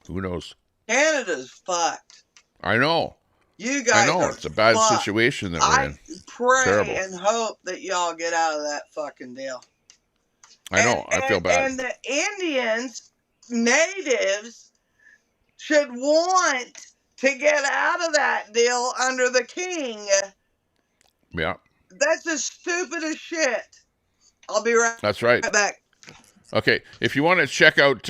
Who knows? Canada's fucked. I know. You guys are it's a bad fucked. Situation that we're in. I pray Terrible. and hope that y'all get out of that fucking deal. I know. I feel bad. And the Indians, natives, should want to get out of that deal under the king. Yeah. That's the stupidest shit. I'll be right That's right. back. Okay, if you want to check out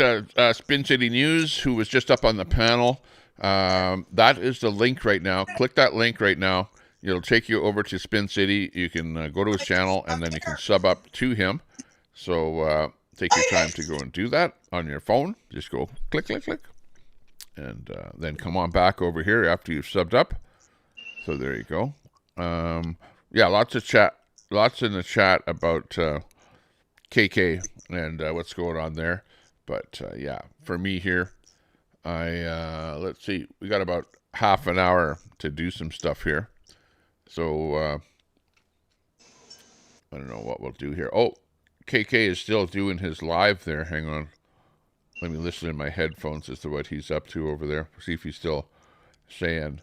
Spin City News, who was just up on the panel, that is the link right now. Click that link right now. It'll take you over to Spin City. You can go to his channel, and then you can sub up to him. So take your time to go and do that on your phone. Just go click, click, click. And then come on back over here after you've subbed up. So there you go. Yeah, lots in the chat about KK and what's going on there. But yeah, for me here, let's see, we got about half an hour to do some stuff here. So I don't know what we'll do here. Oh, KK is still doing his live there. Hang on. Let me listen in my headphones as to what he's up to over there. See if he's still saying,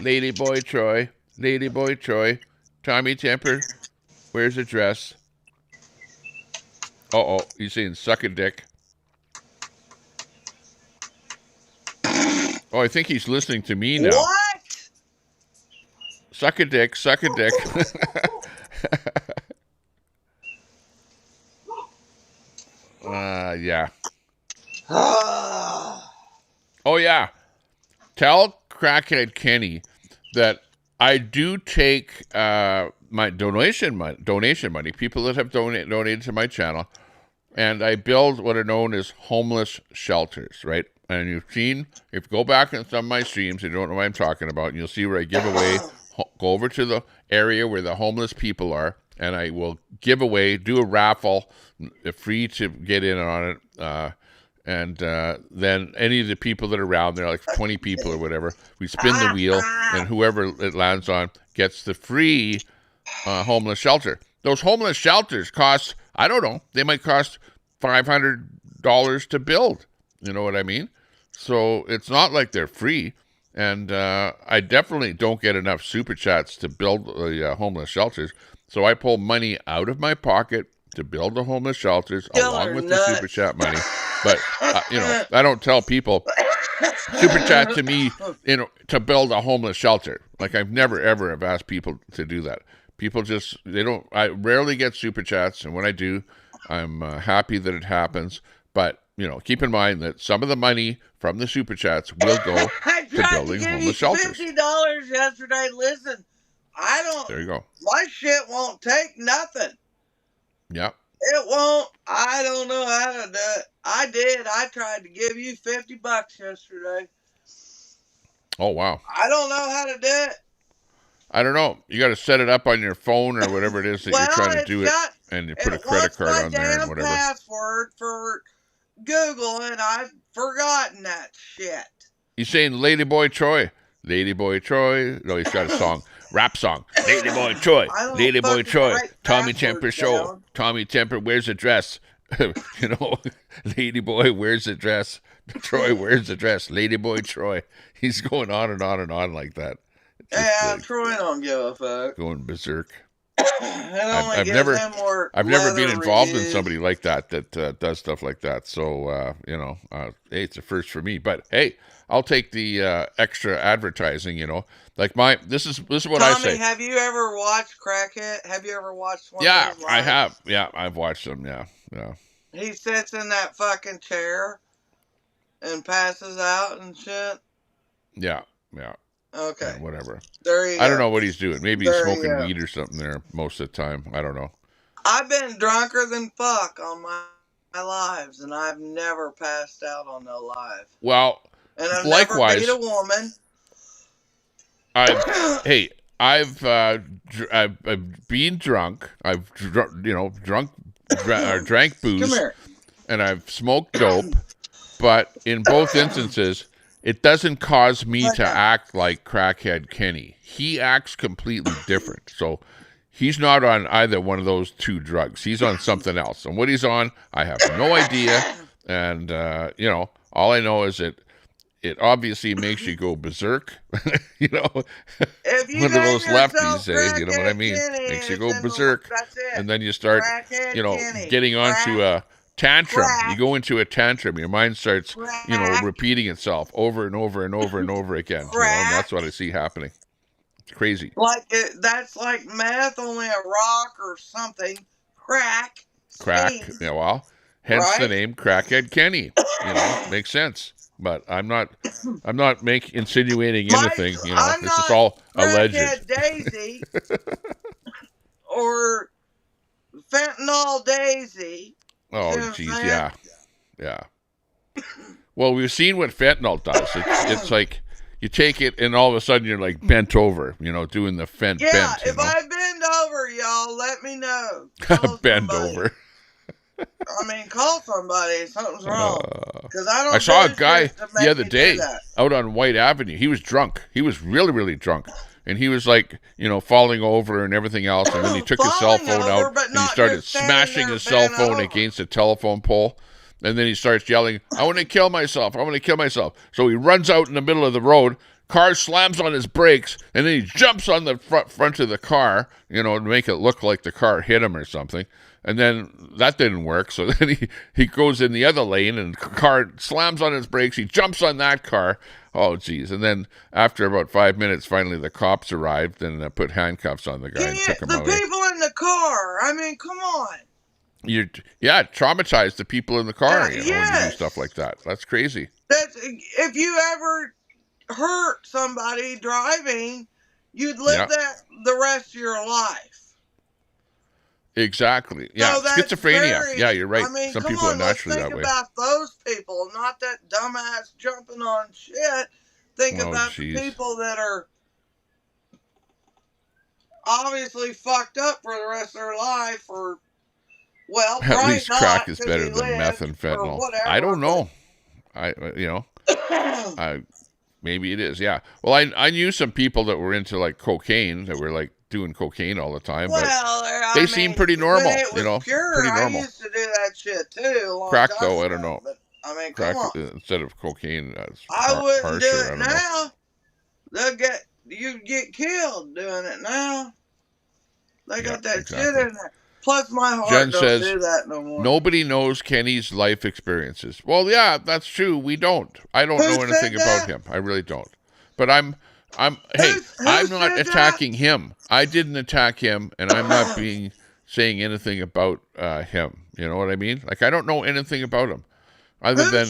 Lady Boy Troy, Tommy Temper, where's the dress? Uh-oh, he's saying suck a dick. Oh, I think he's listening to me now. What? Suck a dick, suck a dick. Yeah. Oh, yeah. Tell Crackhead Kenny that I do take my donation money, people that have donated to my channel, and I build what are known as homeless shelters, right? And you've seen, if you go back in some of my streams, you don't know what I'm talking about, and you'll see where I give away, go over to the area where the homeless people are, and I will give away, do a raffle, free to get in on it, and then any of the people that are around there, like 20 people or whatever, we spin the wheel, and whoever it lands on gets the free homeless shelter. Those homeless shelters cost, I don't know, they might cost $500 to build. You know what I mean? So it's not like they're free. And I definitely don't get enough super chats to build the homeless shelters. So I pull money out of my pocket to build the homeless shelters along with the super chat money. But, you know, I don't tell people super chat to me, you know, to build a homeless shelter. Like I've never, ever have asked people to do that. People just, I rarely get super chats. And when I do, I'm happy that it happens. But, you know, keep in mind that some of the money from the super chats will go to building homeless shelters. $50 yesterday. Listen, I don't. There you go. My shit won't take nothing. Yep. It won't. I don't know how to do it. I did. I tried to give you $50 yesterday. Oh, wow. I don't know how to do it. I don't know. You got to set it up on your phone or whatever it is that you're trying to do it, and you put a credit card on there and whatever. Password for Google, and I've forgotten that shit. He's saying Ladyboy Troy. Ladyboy Troy. No, he's got a song. Rap song. Ladyboy Troy. Ladyboy Troy. Tommy Temper Show. Tommy Temper wears a dress. You know, Ladyboy wears a dress. Troy wears a dress. Ladyboy Troy. He's going on and on and on like that. Yeah, Troy don't give a fuck. Going berserk. I've never been involved in somebody like that does stuff like that. So you know, hey, it's a first for me. But hey, I'll take the extra advertising. You know, like this is what Tommy, I say. Have you ever watched Crackhead? Have you ever watched one? Yeah, of those I have. Yeah, I've watched them. Yeah. He sits in that fucking chair and passes out and shit. Yeah. Okay. Yeah, whatever. There you go. I don't know what he's doing. Maybe he's smoking weed or something there most of the time. I don't know. I've been drunker than fuck on my lives, and I've never passed out on no live. Well, and I've likewise, never beat a woman. I've been drunk. I've drank booze. Come here. And I've smoked dope. But in both instances, it doesn't cause me to act like Crackhead Kenny. He acts completely different. So he's not on either one of those two drugs. He's on something else. And what he's on, I have no idea. And, you know, all I know is that it obviously makes you go berserk. You know, if you one of those lefties, you know what I mean? Makes you go berserk. And then you start, you know, getting onto a tantrum. You go into a tantrum. Your mind starts, you know, repeating itself over and over and over and over again. You know, and that's what I see happening. It's crazy. That's like meth, only a rock or something. Crack. Yeah, well, Hence the name Crackhead Kenny. You know, makes sense. But I'm not insinuating anything. You know, I'm this is not all alleged. Crackhead Daisy or Fentanyl Daisy. Oh, geez, yeah. Well, we've seen what fentanyl does. It's like you take it and all of a sudden you're like bent over, you know, doing the bent. If I bend over, y'all, let me know. Bend over. I mean, call somebody. Something's wrong. Because I don't. I saw a guy the other day out on White Avenue. He was drunk. He was really, really drunk. And he was like, you know, falling over and everything else. And then he took his cell phone out and he started smashing his cell phone against a telephone pole. And then he starts yelling, I want to kill myself. I want to kill myself. So he runs out in the middle of the road. Car slams on his brakes. And then he jumps on the front of the car, you know, to make it look like the car hit him or something. And then that didn't work. So then he goes in the other lane and the car slams on his brakes. He jumps on that car. Oh, geez. And then after about 5 minutes, finally the cops arrived and put handcuffs on the guy and took him away. The people in the car. I mean, come on. Traumatize the people in the car, you know, when you do stuff like that. That's crazy. If you ever hurt somebody driving, you'd live that the rest of your life. Exactly. Yeah, so schizophrenia. Yeah, you're right. I mean, some people are naturally that way. Think about those people, not that dumbass jumping on shit. Think about the people that are obviously fucked up for the rest of their life, or at least crack is better than meth and fentanyl. I don't know. Maybe it is. Yeah. Well, I knew some people that were into like cocaine, that were like doing cocaine all the time, but they seem pretty normal, you know, pretty normal. I used to do that shit too. Crack though, I don't know. But, I mean, crack come on. Instead of cocaine, I wouldn't do it now. You'd get killed doing it now. They got that shit in there. Plus, my heart Jen don't says, do that no more. Nobody knows Kenny's life experiences. Well, yeah, that's true. We don't. I don't know anything about him. I really don't. But I'm not attacking him. I didn't attack him, and I'm not saying anything about him. You know what I mean? Like, I don't know anything about him. Other than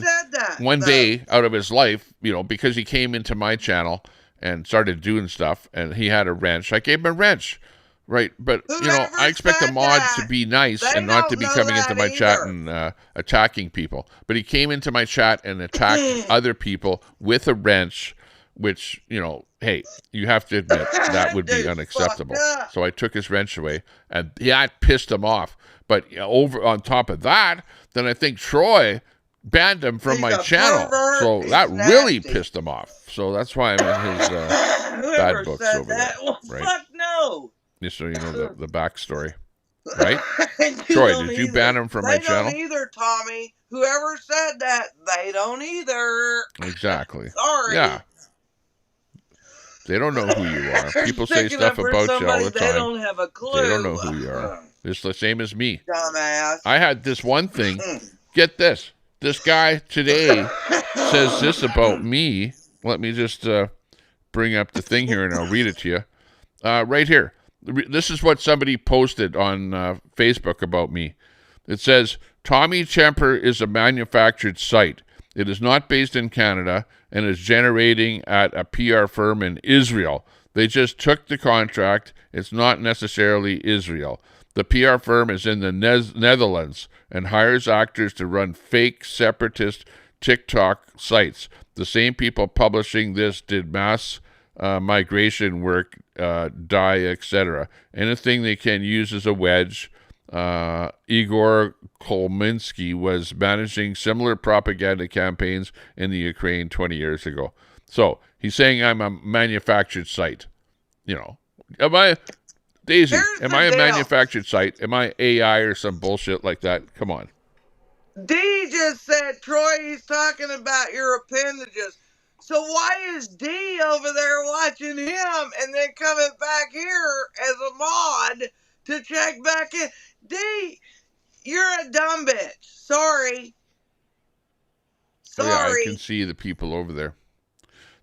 one day out of his life, you know, because he came into my channel and started doing stuff, and he had a wrench. I gave him a wrench. Right, but, you know, I expect a mod to be nice and not to be coming into my chat and attacking people. But he came into my chat and attacked other people with a wrench, which, you know, hey, you have to admit that would be unacceptable. So I took his wrench away, and that pissed him off. But over on top of that, then I think Troy banned him from my channel. So that really pissed him off. So that's why I'm in his bad books over there. Well, right? Fuck no. Just so you know the backstory, right? Troy, did you ban him from my channel? They don't either, Tommy. Whoever said that, they don't either. Exactly. Sorry. Yeah. They don't know who you are. People say stuff about you all the time. They don't have a clue. They don't know who you are. It's the same as me. Dumbass. I had this one thing. Get this. This guy today says this about me. Let me just bring up the thing here and I'll read it to you. Right here. This is what somebody posted on Facebook about me. It says, Tommy Temper is a manufactured site. It is not based in Canada and is generating at a PR firm in Israel. They just took the contract. It's not necessarily Israel. The PR firm is in the Netherlands and hires actors to run fake separatist TikTok sites. The same people publishing this did mass migration work, die, etc. Anything they can use as a wedge. Igor Kolminsky was managing similar propaganda campaigns in the Ukraine 20 years ago. So he's saying I'm a manufactured site. You know, am I, Daisy, am I a manufactured site? Am I AI or some bullshit like that? Come on. D just said, Troy, he's talking about your appendages. So why is D over there watching him and then coming back here as a mod to check back in? D, you're a dumb bitch. Sorry. Yeah, I can see the people over there.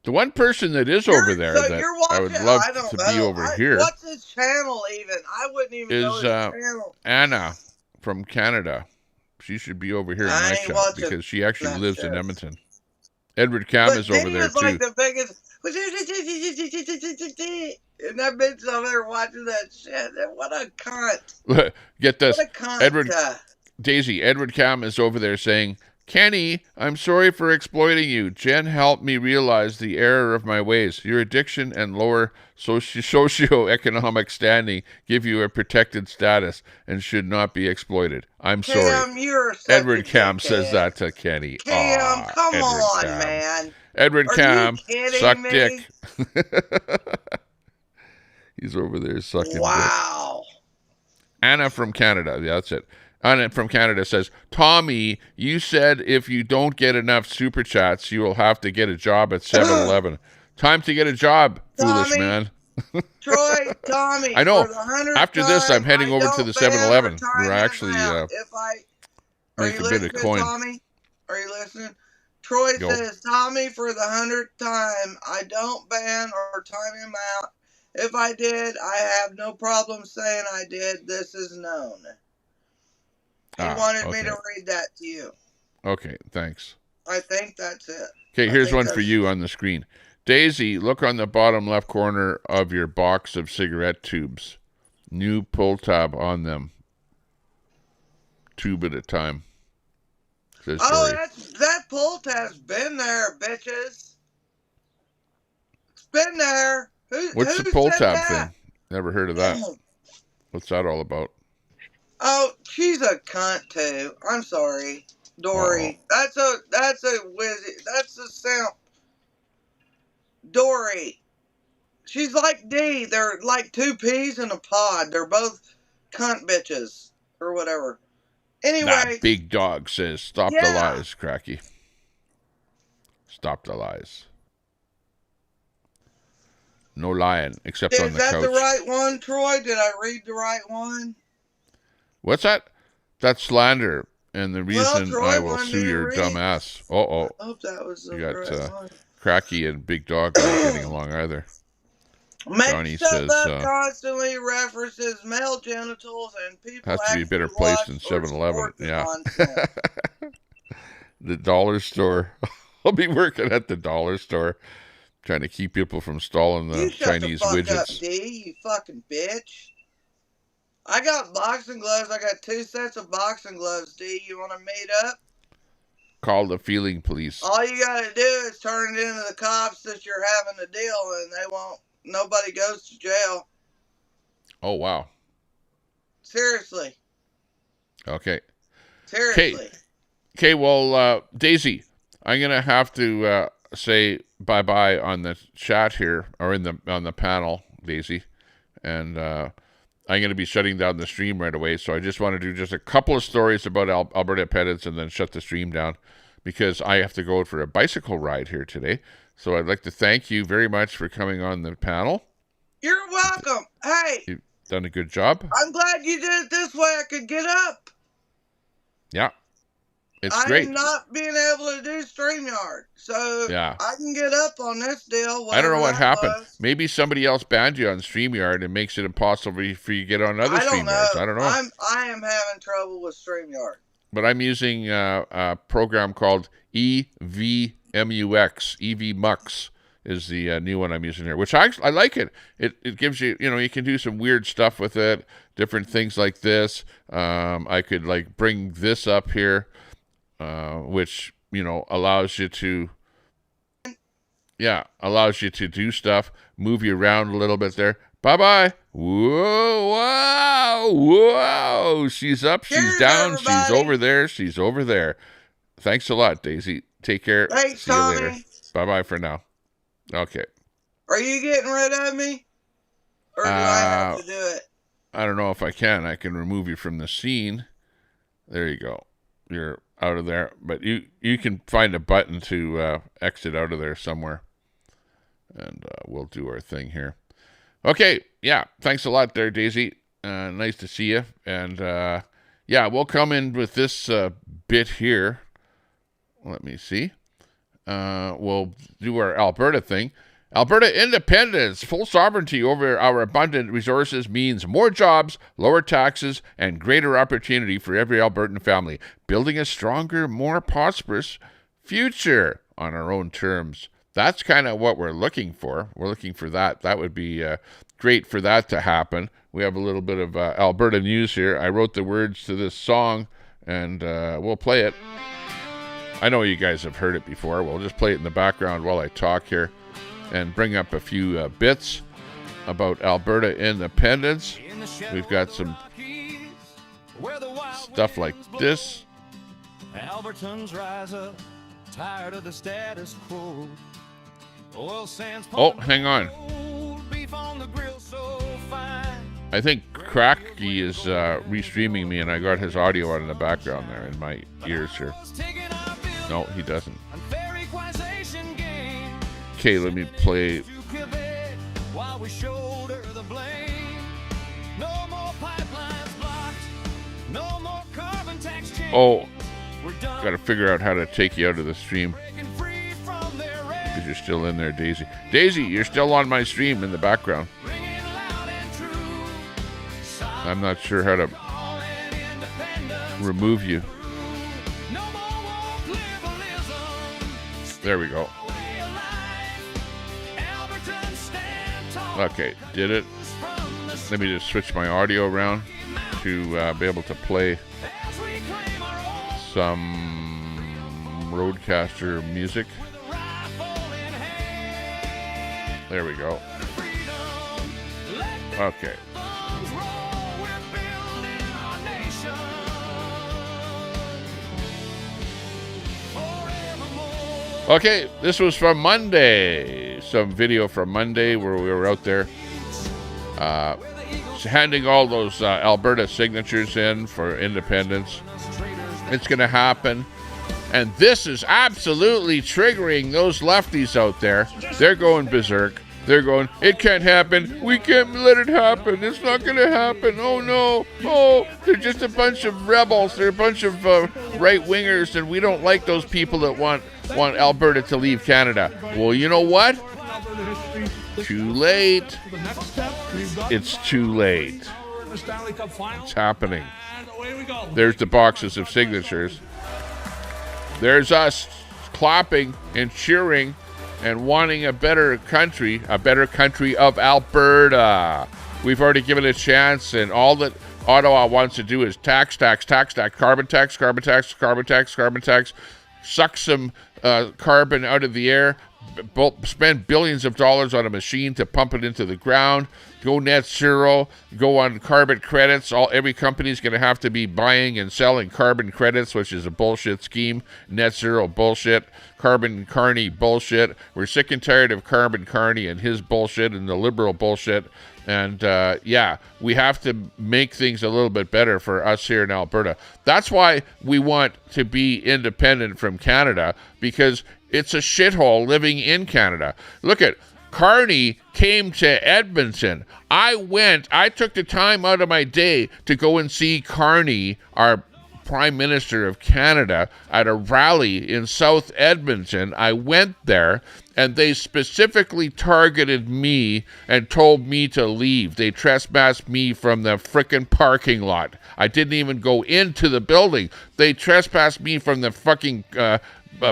The one person that is over there that I would love to be over here. What's his channel even? I wouldn't even know his channel. Anna from Canada. She should be over here in my shop because she actually lives in Edmonton. Edward Cam is over there, too. Like the biggest... And that bitch over there watching that shit. What a cunt. Get this. What a cunt. Edward Cam is over there saying, Kenny, I'm sorry for exploiting you. Jen helped me realize the error of my ways. Your addiction and lower socioeconomic standing give you a protected status and should not be exploited. I'm sorry. Cam, you're such Edward Cam says that to Kenny. Cam, come Edward on, Cam. man. Edward Cam, suck me? dick. He's over there sucking dick. Anna from Canada. Yeah, that's it. Anna from Canada says, Tommy, you said if you don't get enough super chats, you will have to get a job at 7-Eleven. Time to get a job, Tommy, foolish man. Troy, Tommy. I know. For the After this, I'm heading over to the 7-Eleven. We're actually make a bit of coin. Tommy? Are you listening? Troy says, Tommy, for the 100th time, I don't ban or time him out. If I did, I have no problem saying I did. This is known. He wanted me to read that to you. Okay, thanks. I think that's it. Okay, here's one for you on the screen. Daisy, look on the bottom left corner of your box of cigarette tubes. New pull tab on them. Tube at a time. Says Dory. That pull tab's been there, bitches. It's been there. What's the pull tab thing? Never heard of that. What's that all about? Oh, she's a cunt too. I'm sorry, Dory. That's a wizard. That's a simp. Dory. She's like D. They're like two peas in a pod. They're both cunt bitches or whatever. Anyway, that big dog says, "Stop the lies, Cracky. Stop the lies. No lying, except on the couch." Is that the right one, Troy? Did I read the right one? What's that? That's slander, and the reason Troy, I will sue your dumb ass. I hope that was the you right got one. Cracky and Big Dog not getting along either. Johnny says constantly references male genitals and people has to be a better place than 7-Eleven. Yeah. The dollar store. I'll be working at the dollar store, trying to keep people from stalling the Chinese widgets. Up, D, you fucking bitch. I got boxing gloves. I got 2 sets of boxing gloves, D. You want to meet up? Call the feeling police. All you got to do is turn it into the cops that you're having a deal, and they won't. Nobody goes to jail. Oh, wow. Seriously. Okay. Seriously. Okay, well, Daisy, I'm going to have to say bye-bye on the chat here, or on the panel, Daisy. And I'm going to be shutting down the stream right away, so I just want to do just a couple of stories about Alberta pedants and then shut the stream down because I have to go for a bicycle ride here today. So I'd like to thank you very much for coming on the panel. You're welcome. Hey. You've done a good job. I'm glad you did it this way. I could get up. Yeah. It's great. I'm not being able to do StreamYard, so I can get up on this deal. I don't know what happened. Maybe somebody else banned you on StreamYard and makes it impossible for you to get on other StreamYards. I don't know. I am having trouble with StreamYard. But I'm using a program called EVMUX. EVMUX is the new one I'm using here, which I like it. It gives you, you can do some weird stuff with it, different things like this. I could like bring this up here. Which, allows you to do stuff, move you around a little bit there. Bye-bye. Whoa, wow, whoa. She's up, she's down, everybody. She's over there, she's over there. Thanks a lot, Daisy. Take care. Thanks, See you Tommy. later. Bye-bye for now. Okay. Are you getting rid of me? Or do I have to do it? I don't know if I can. I can remove you from the scene. There you go. You're out of there, but you can find a button to exit out of there somewhere, and we'll do our thing here. Okay, yeah, thanks a lot there, Daisy. Nice to see you, and we'll come in with this bit here. Let me see. We'll do our Alberta thing. Alberta independence, full sovereignty over our abundant resources means more jobs, lower taxes, and greater opportunity for every Albertan family, building a stronger, more prosperous future on our own terms. That's kind of what we're looking for. We're looking for that. That would be great for that to happen. We have a little bit of Alberta news here. I wrote the words to this song, and we'll play it. I know you guys have heard it before. We'll just play it in the background while I talk here and bring up a few bits about Alberta independence. We've got some stuff like this. Albertans rise up, tired of the status quo. Oil sands Hang on. I think Cracky is restreaming me, and I got his audio out in the background there in my ears here. No, he doesn't. Okay, let me play. Oh, got to figure out how to take you out of the stream. Because you're still in there, Daisy. Daisy, you're still on my stream in the background. I'm not sure how to remove you. There we go. Okay, did it. Let me just switch my audio around to be able to play some Roadcaster music. There we go. Okay. Okay, this was from Monday. Some video from Monday where we were out there handing all those Alberta signatures in for independence. It's going to happen. And this is absolutely triggering those lefties out there. They're going berserk. They're going, it can't happen. We can't let it happen. It's not going to happen. Oh, no. Oh, they're just a bunch of rebels. They're a bunch of right-wingers, and we don't like those people that want Alberta to leave Canada. Well, you know what? Too late. It's too late. It's happening. There's the boxes of signatures. There's us clapping and cheering and wanting a better country of Alberta. We've already given it a chance, and all that Ottawa wants to do is tax, carbon tax, suck some carbon out of the air, spend billions of dollars on a machine to pump it into the ground, go net zero, go on carbon credits. Every company's going to have to be buying and selling carbon credits, which is a bullshit scheme. Net zero bullshit. Carbon Carney bullshit. We're sick and tired of Carbon Carney and his bullshit and the liberal bullshit. And we have to make things a little bit better for us here in Alberta. That's why we want to be independent from Canada, because it's a shithole living in Canada. Look at Carney came to Edmonton. I took the time out of my day to go and see Carney, our Prime Minister of Canada, at a rally in South Edmonton. I went there, and they specifically targeted me and told me to leave. They trespassed me from the frickin' parking lot. I didn't even go into the building. They trespassed me from the fucking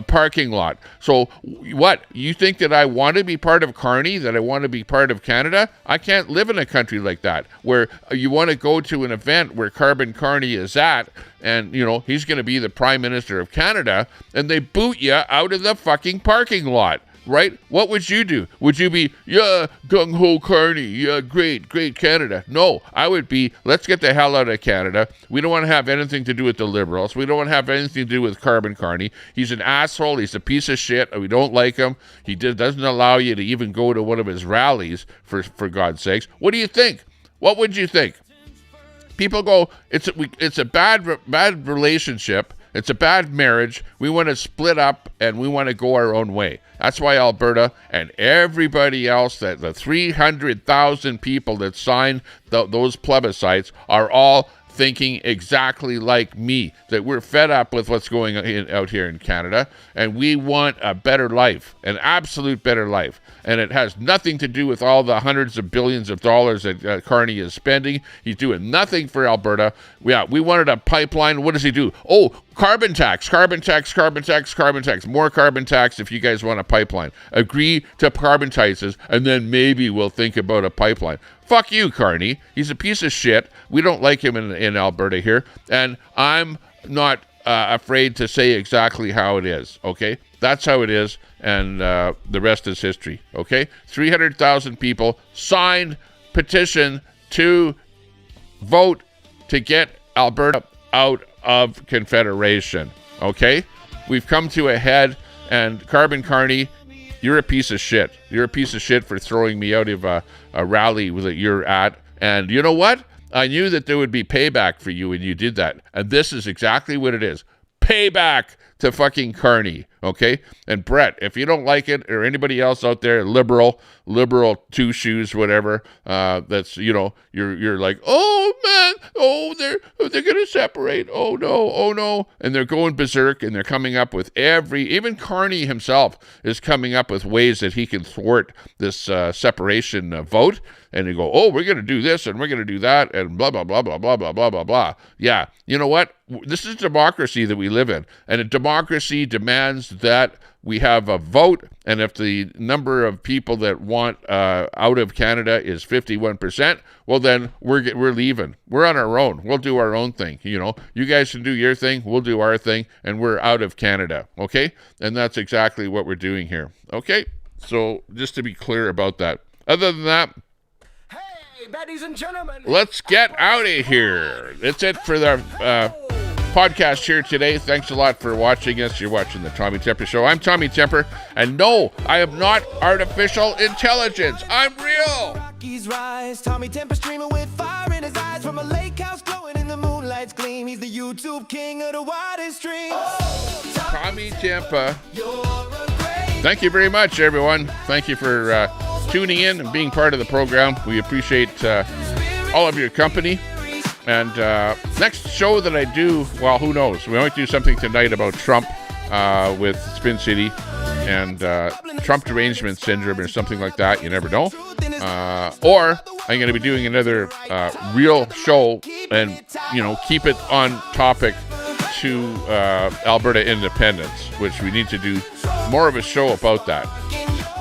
parking lot. So what? You think that I want to be part of Carney, that I want to be part of Canada? I can't live in a country like that, where you want to go to an event where Carbon Carney is at, and, he's going to be the Prime Minister of Canada, and they boot you out of the fucking parking lot. Right? What would you do? Would you be, gung-ho Carney, great Canada? No, I would be, let's get the hell out of Canada. We don't want to have anything to do with the Liberals. We don't want to have anything to do with Carbon Carney. He's an asshole. He's a piece of shit. We don't like him. He doesn't allow you to even go to one of his rallies, for God's sakes. What do you think? What would you think? People go, it's a bad relationship. It's a bad marriage. We want to split up, and we want to go our own way. That's why Alberta and everybody else, the 300,000 people that signed those plebiscites, are all thinking exactly like me, that we're fed up with what's going on out here in Canada, and we want a better life, an absolute better life. And it has nothing to do with all the hundreds of billions of dollars that Carney is spending. He's doing nothing for Alberta. Yeah, we wanted a pipeline. What does he do? Oh, carbon tax, carbon tax, carbon tax, carbon tax. More carbon tax if you guys want a pipeline. Agree to carbon taxes, and then maybe we'll think about a pipeline. Fuck you, Carney. He's a piece of shit. We don't like him in Alberta here, and I'm not afraid to say exactly how it is, okay? That's how it is, and the rest is history, okay? 300,000 people signed petition to vote to get Alberta out of Confederation, okay? We've come to a head, and Carbon Carney, you're a piece of shit. You're a piece of shit for throwing me out of a rally that you're at. And you know what? I knew that there would be payback for you when you did that. And this is exactly what it is. Payback to fucking Carney, okay? And Brett, if you don't like it, or anybody else out there, liberal two shoes, whatever, that's, you know, you're like, oh man, oh they're gonna separate, oh no, and they're going berserk, and they're coming up with even Carney himself is coming up with ways that he can thwart this separation vote. And they go, oh, we're going to do this and we're going to do that and blah, blah, blah, blah, blah, blah, blah, blah, blah. Yeah, you know what? This is democracy that we live in. And a democracy demands that we have a vote. And if the number of people that want out of Canada is 51%, well, then we're leaving. We're on our own. We'll do our own thing. You know, you guys can do your thing. We'll do our thing. And we're out of Canada. Okay? And that's exactly what we're doing here. Okay? So just to be clear about that. Other than that, ladies and gentlemen, let's get out of here. That's it for the podcast here today. Thanks a lot for watching us. You're watching the Tommy Temper Show. I'm Tommy Temper, and no, I am not artificial intelligence. I'm real. Rockies rise. Tommy Temper streaming with fire in his eyes from a lake house glowing in the moonlight's gleam. He's the YouTube king of the widest streams. Tommy Temper. Thank you very much, everyone. Thank you for tuning in and being part of the program. We appreciate all of your company. And next show that I do, well, who knows? We might do something tonight about Trump with Spin City and Trump derangement syndrome or something like that. You never know. Or I'm going to be doing another real show and, you know, keep it on topic to Alberta independence, which we need to do more of a show about that.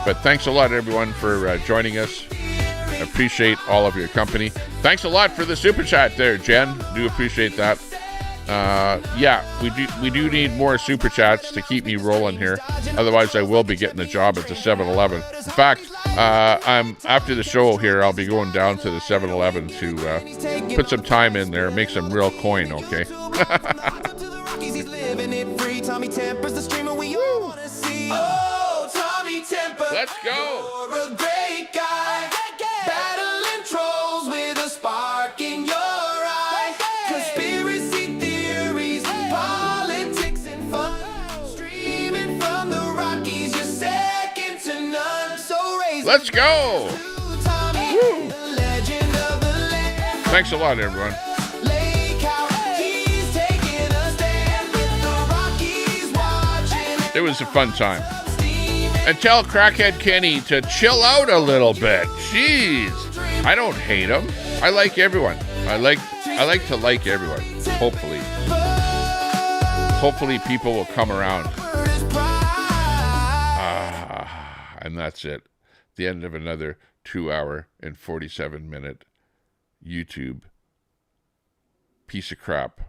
But thanks a lot, everyone, for joining us. Appreciate all of your company. Thanks a lot for the super chat there, Jen. Do appreciate that. Yeah, we do need more super chats to keep me rolling here. Otherwise, I will be getting a job at the 7-Eleven. In fact, I'm after the show here, I'll be going down to the 7-Eleven to put some time in there, make some real coin, okay? Let's go. You're a great guy. Battling trolls with a spark in your eye. Conspiracy theories, politics and fun. Streaming from the Rockies, you're second to none. So raise. Let's go. Woo. Thanks a lot, everyone. It was a fun time. And tell Crackhead Kenny to chill out a little bit. Jeez. I don't hate him. I like everyone. I like to like everyone. Hopefully. Hopefully people will come around. And that's it. The end of another 2-hour and 47-minute YouTube piece of crap.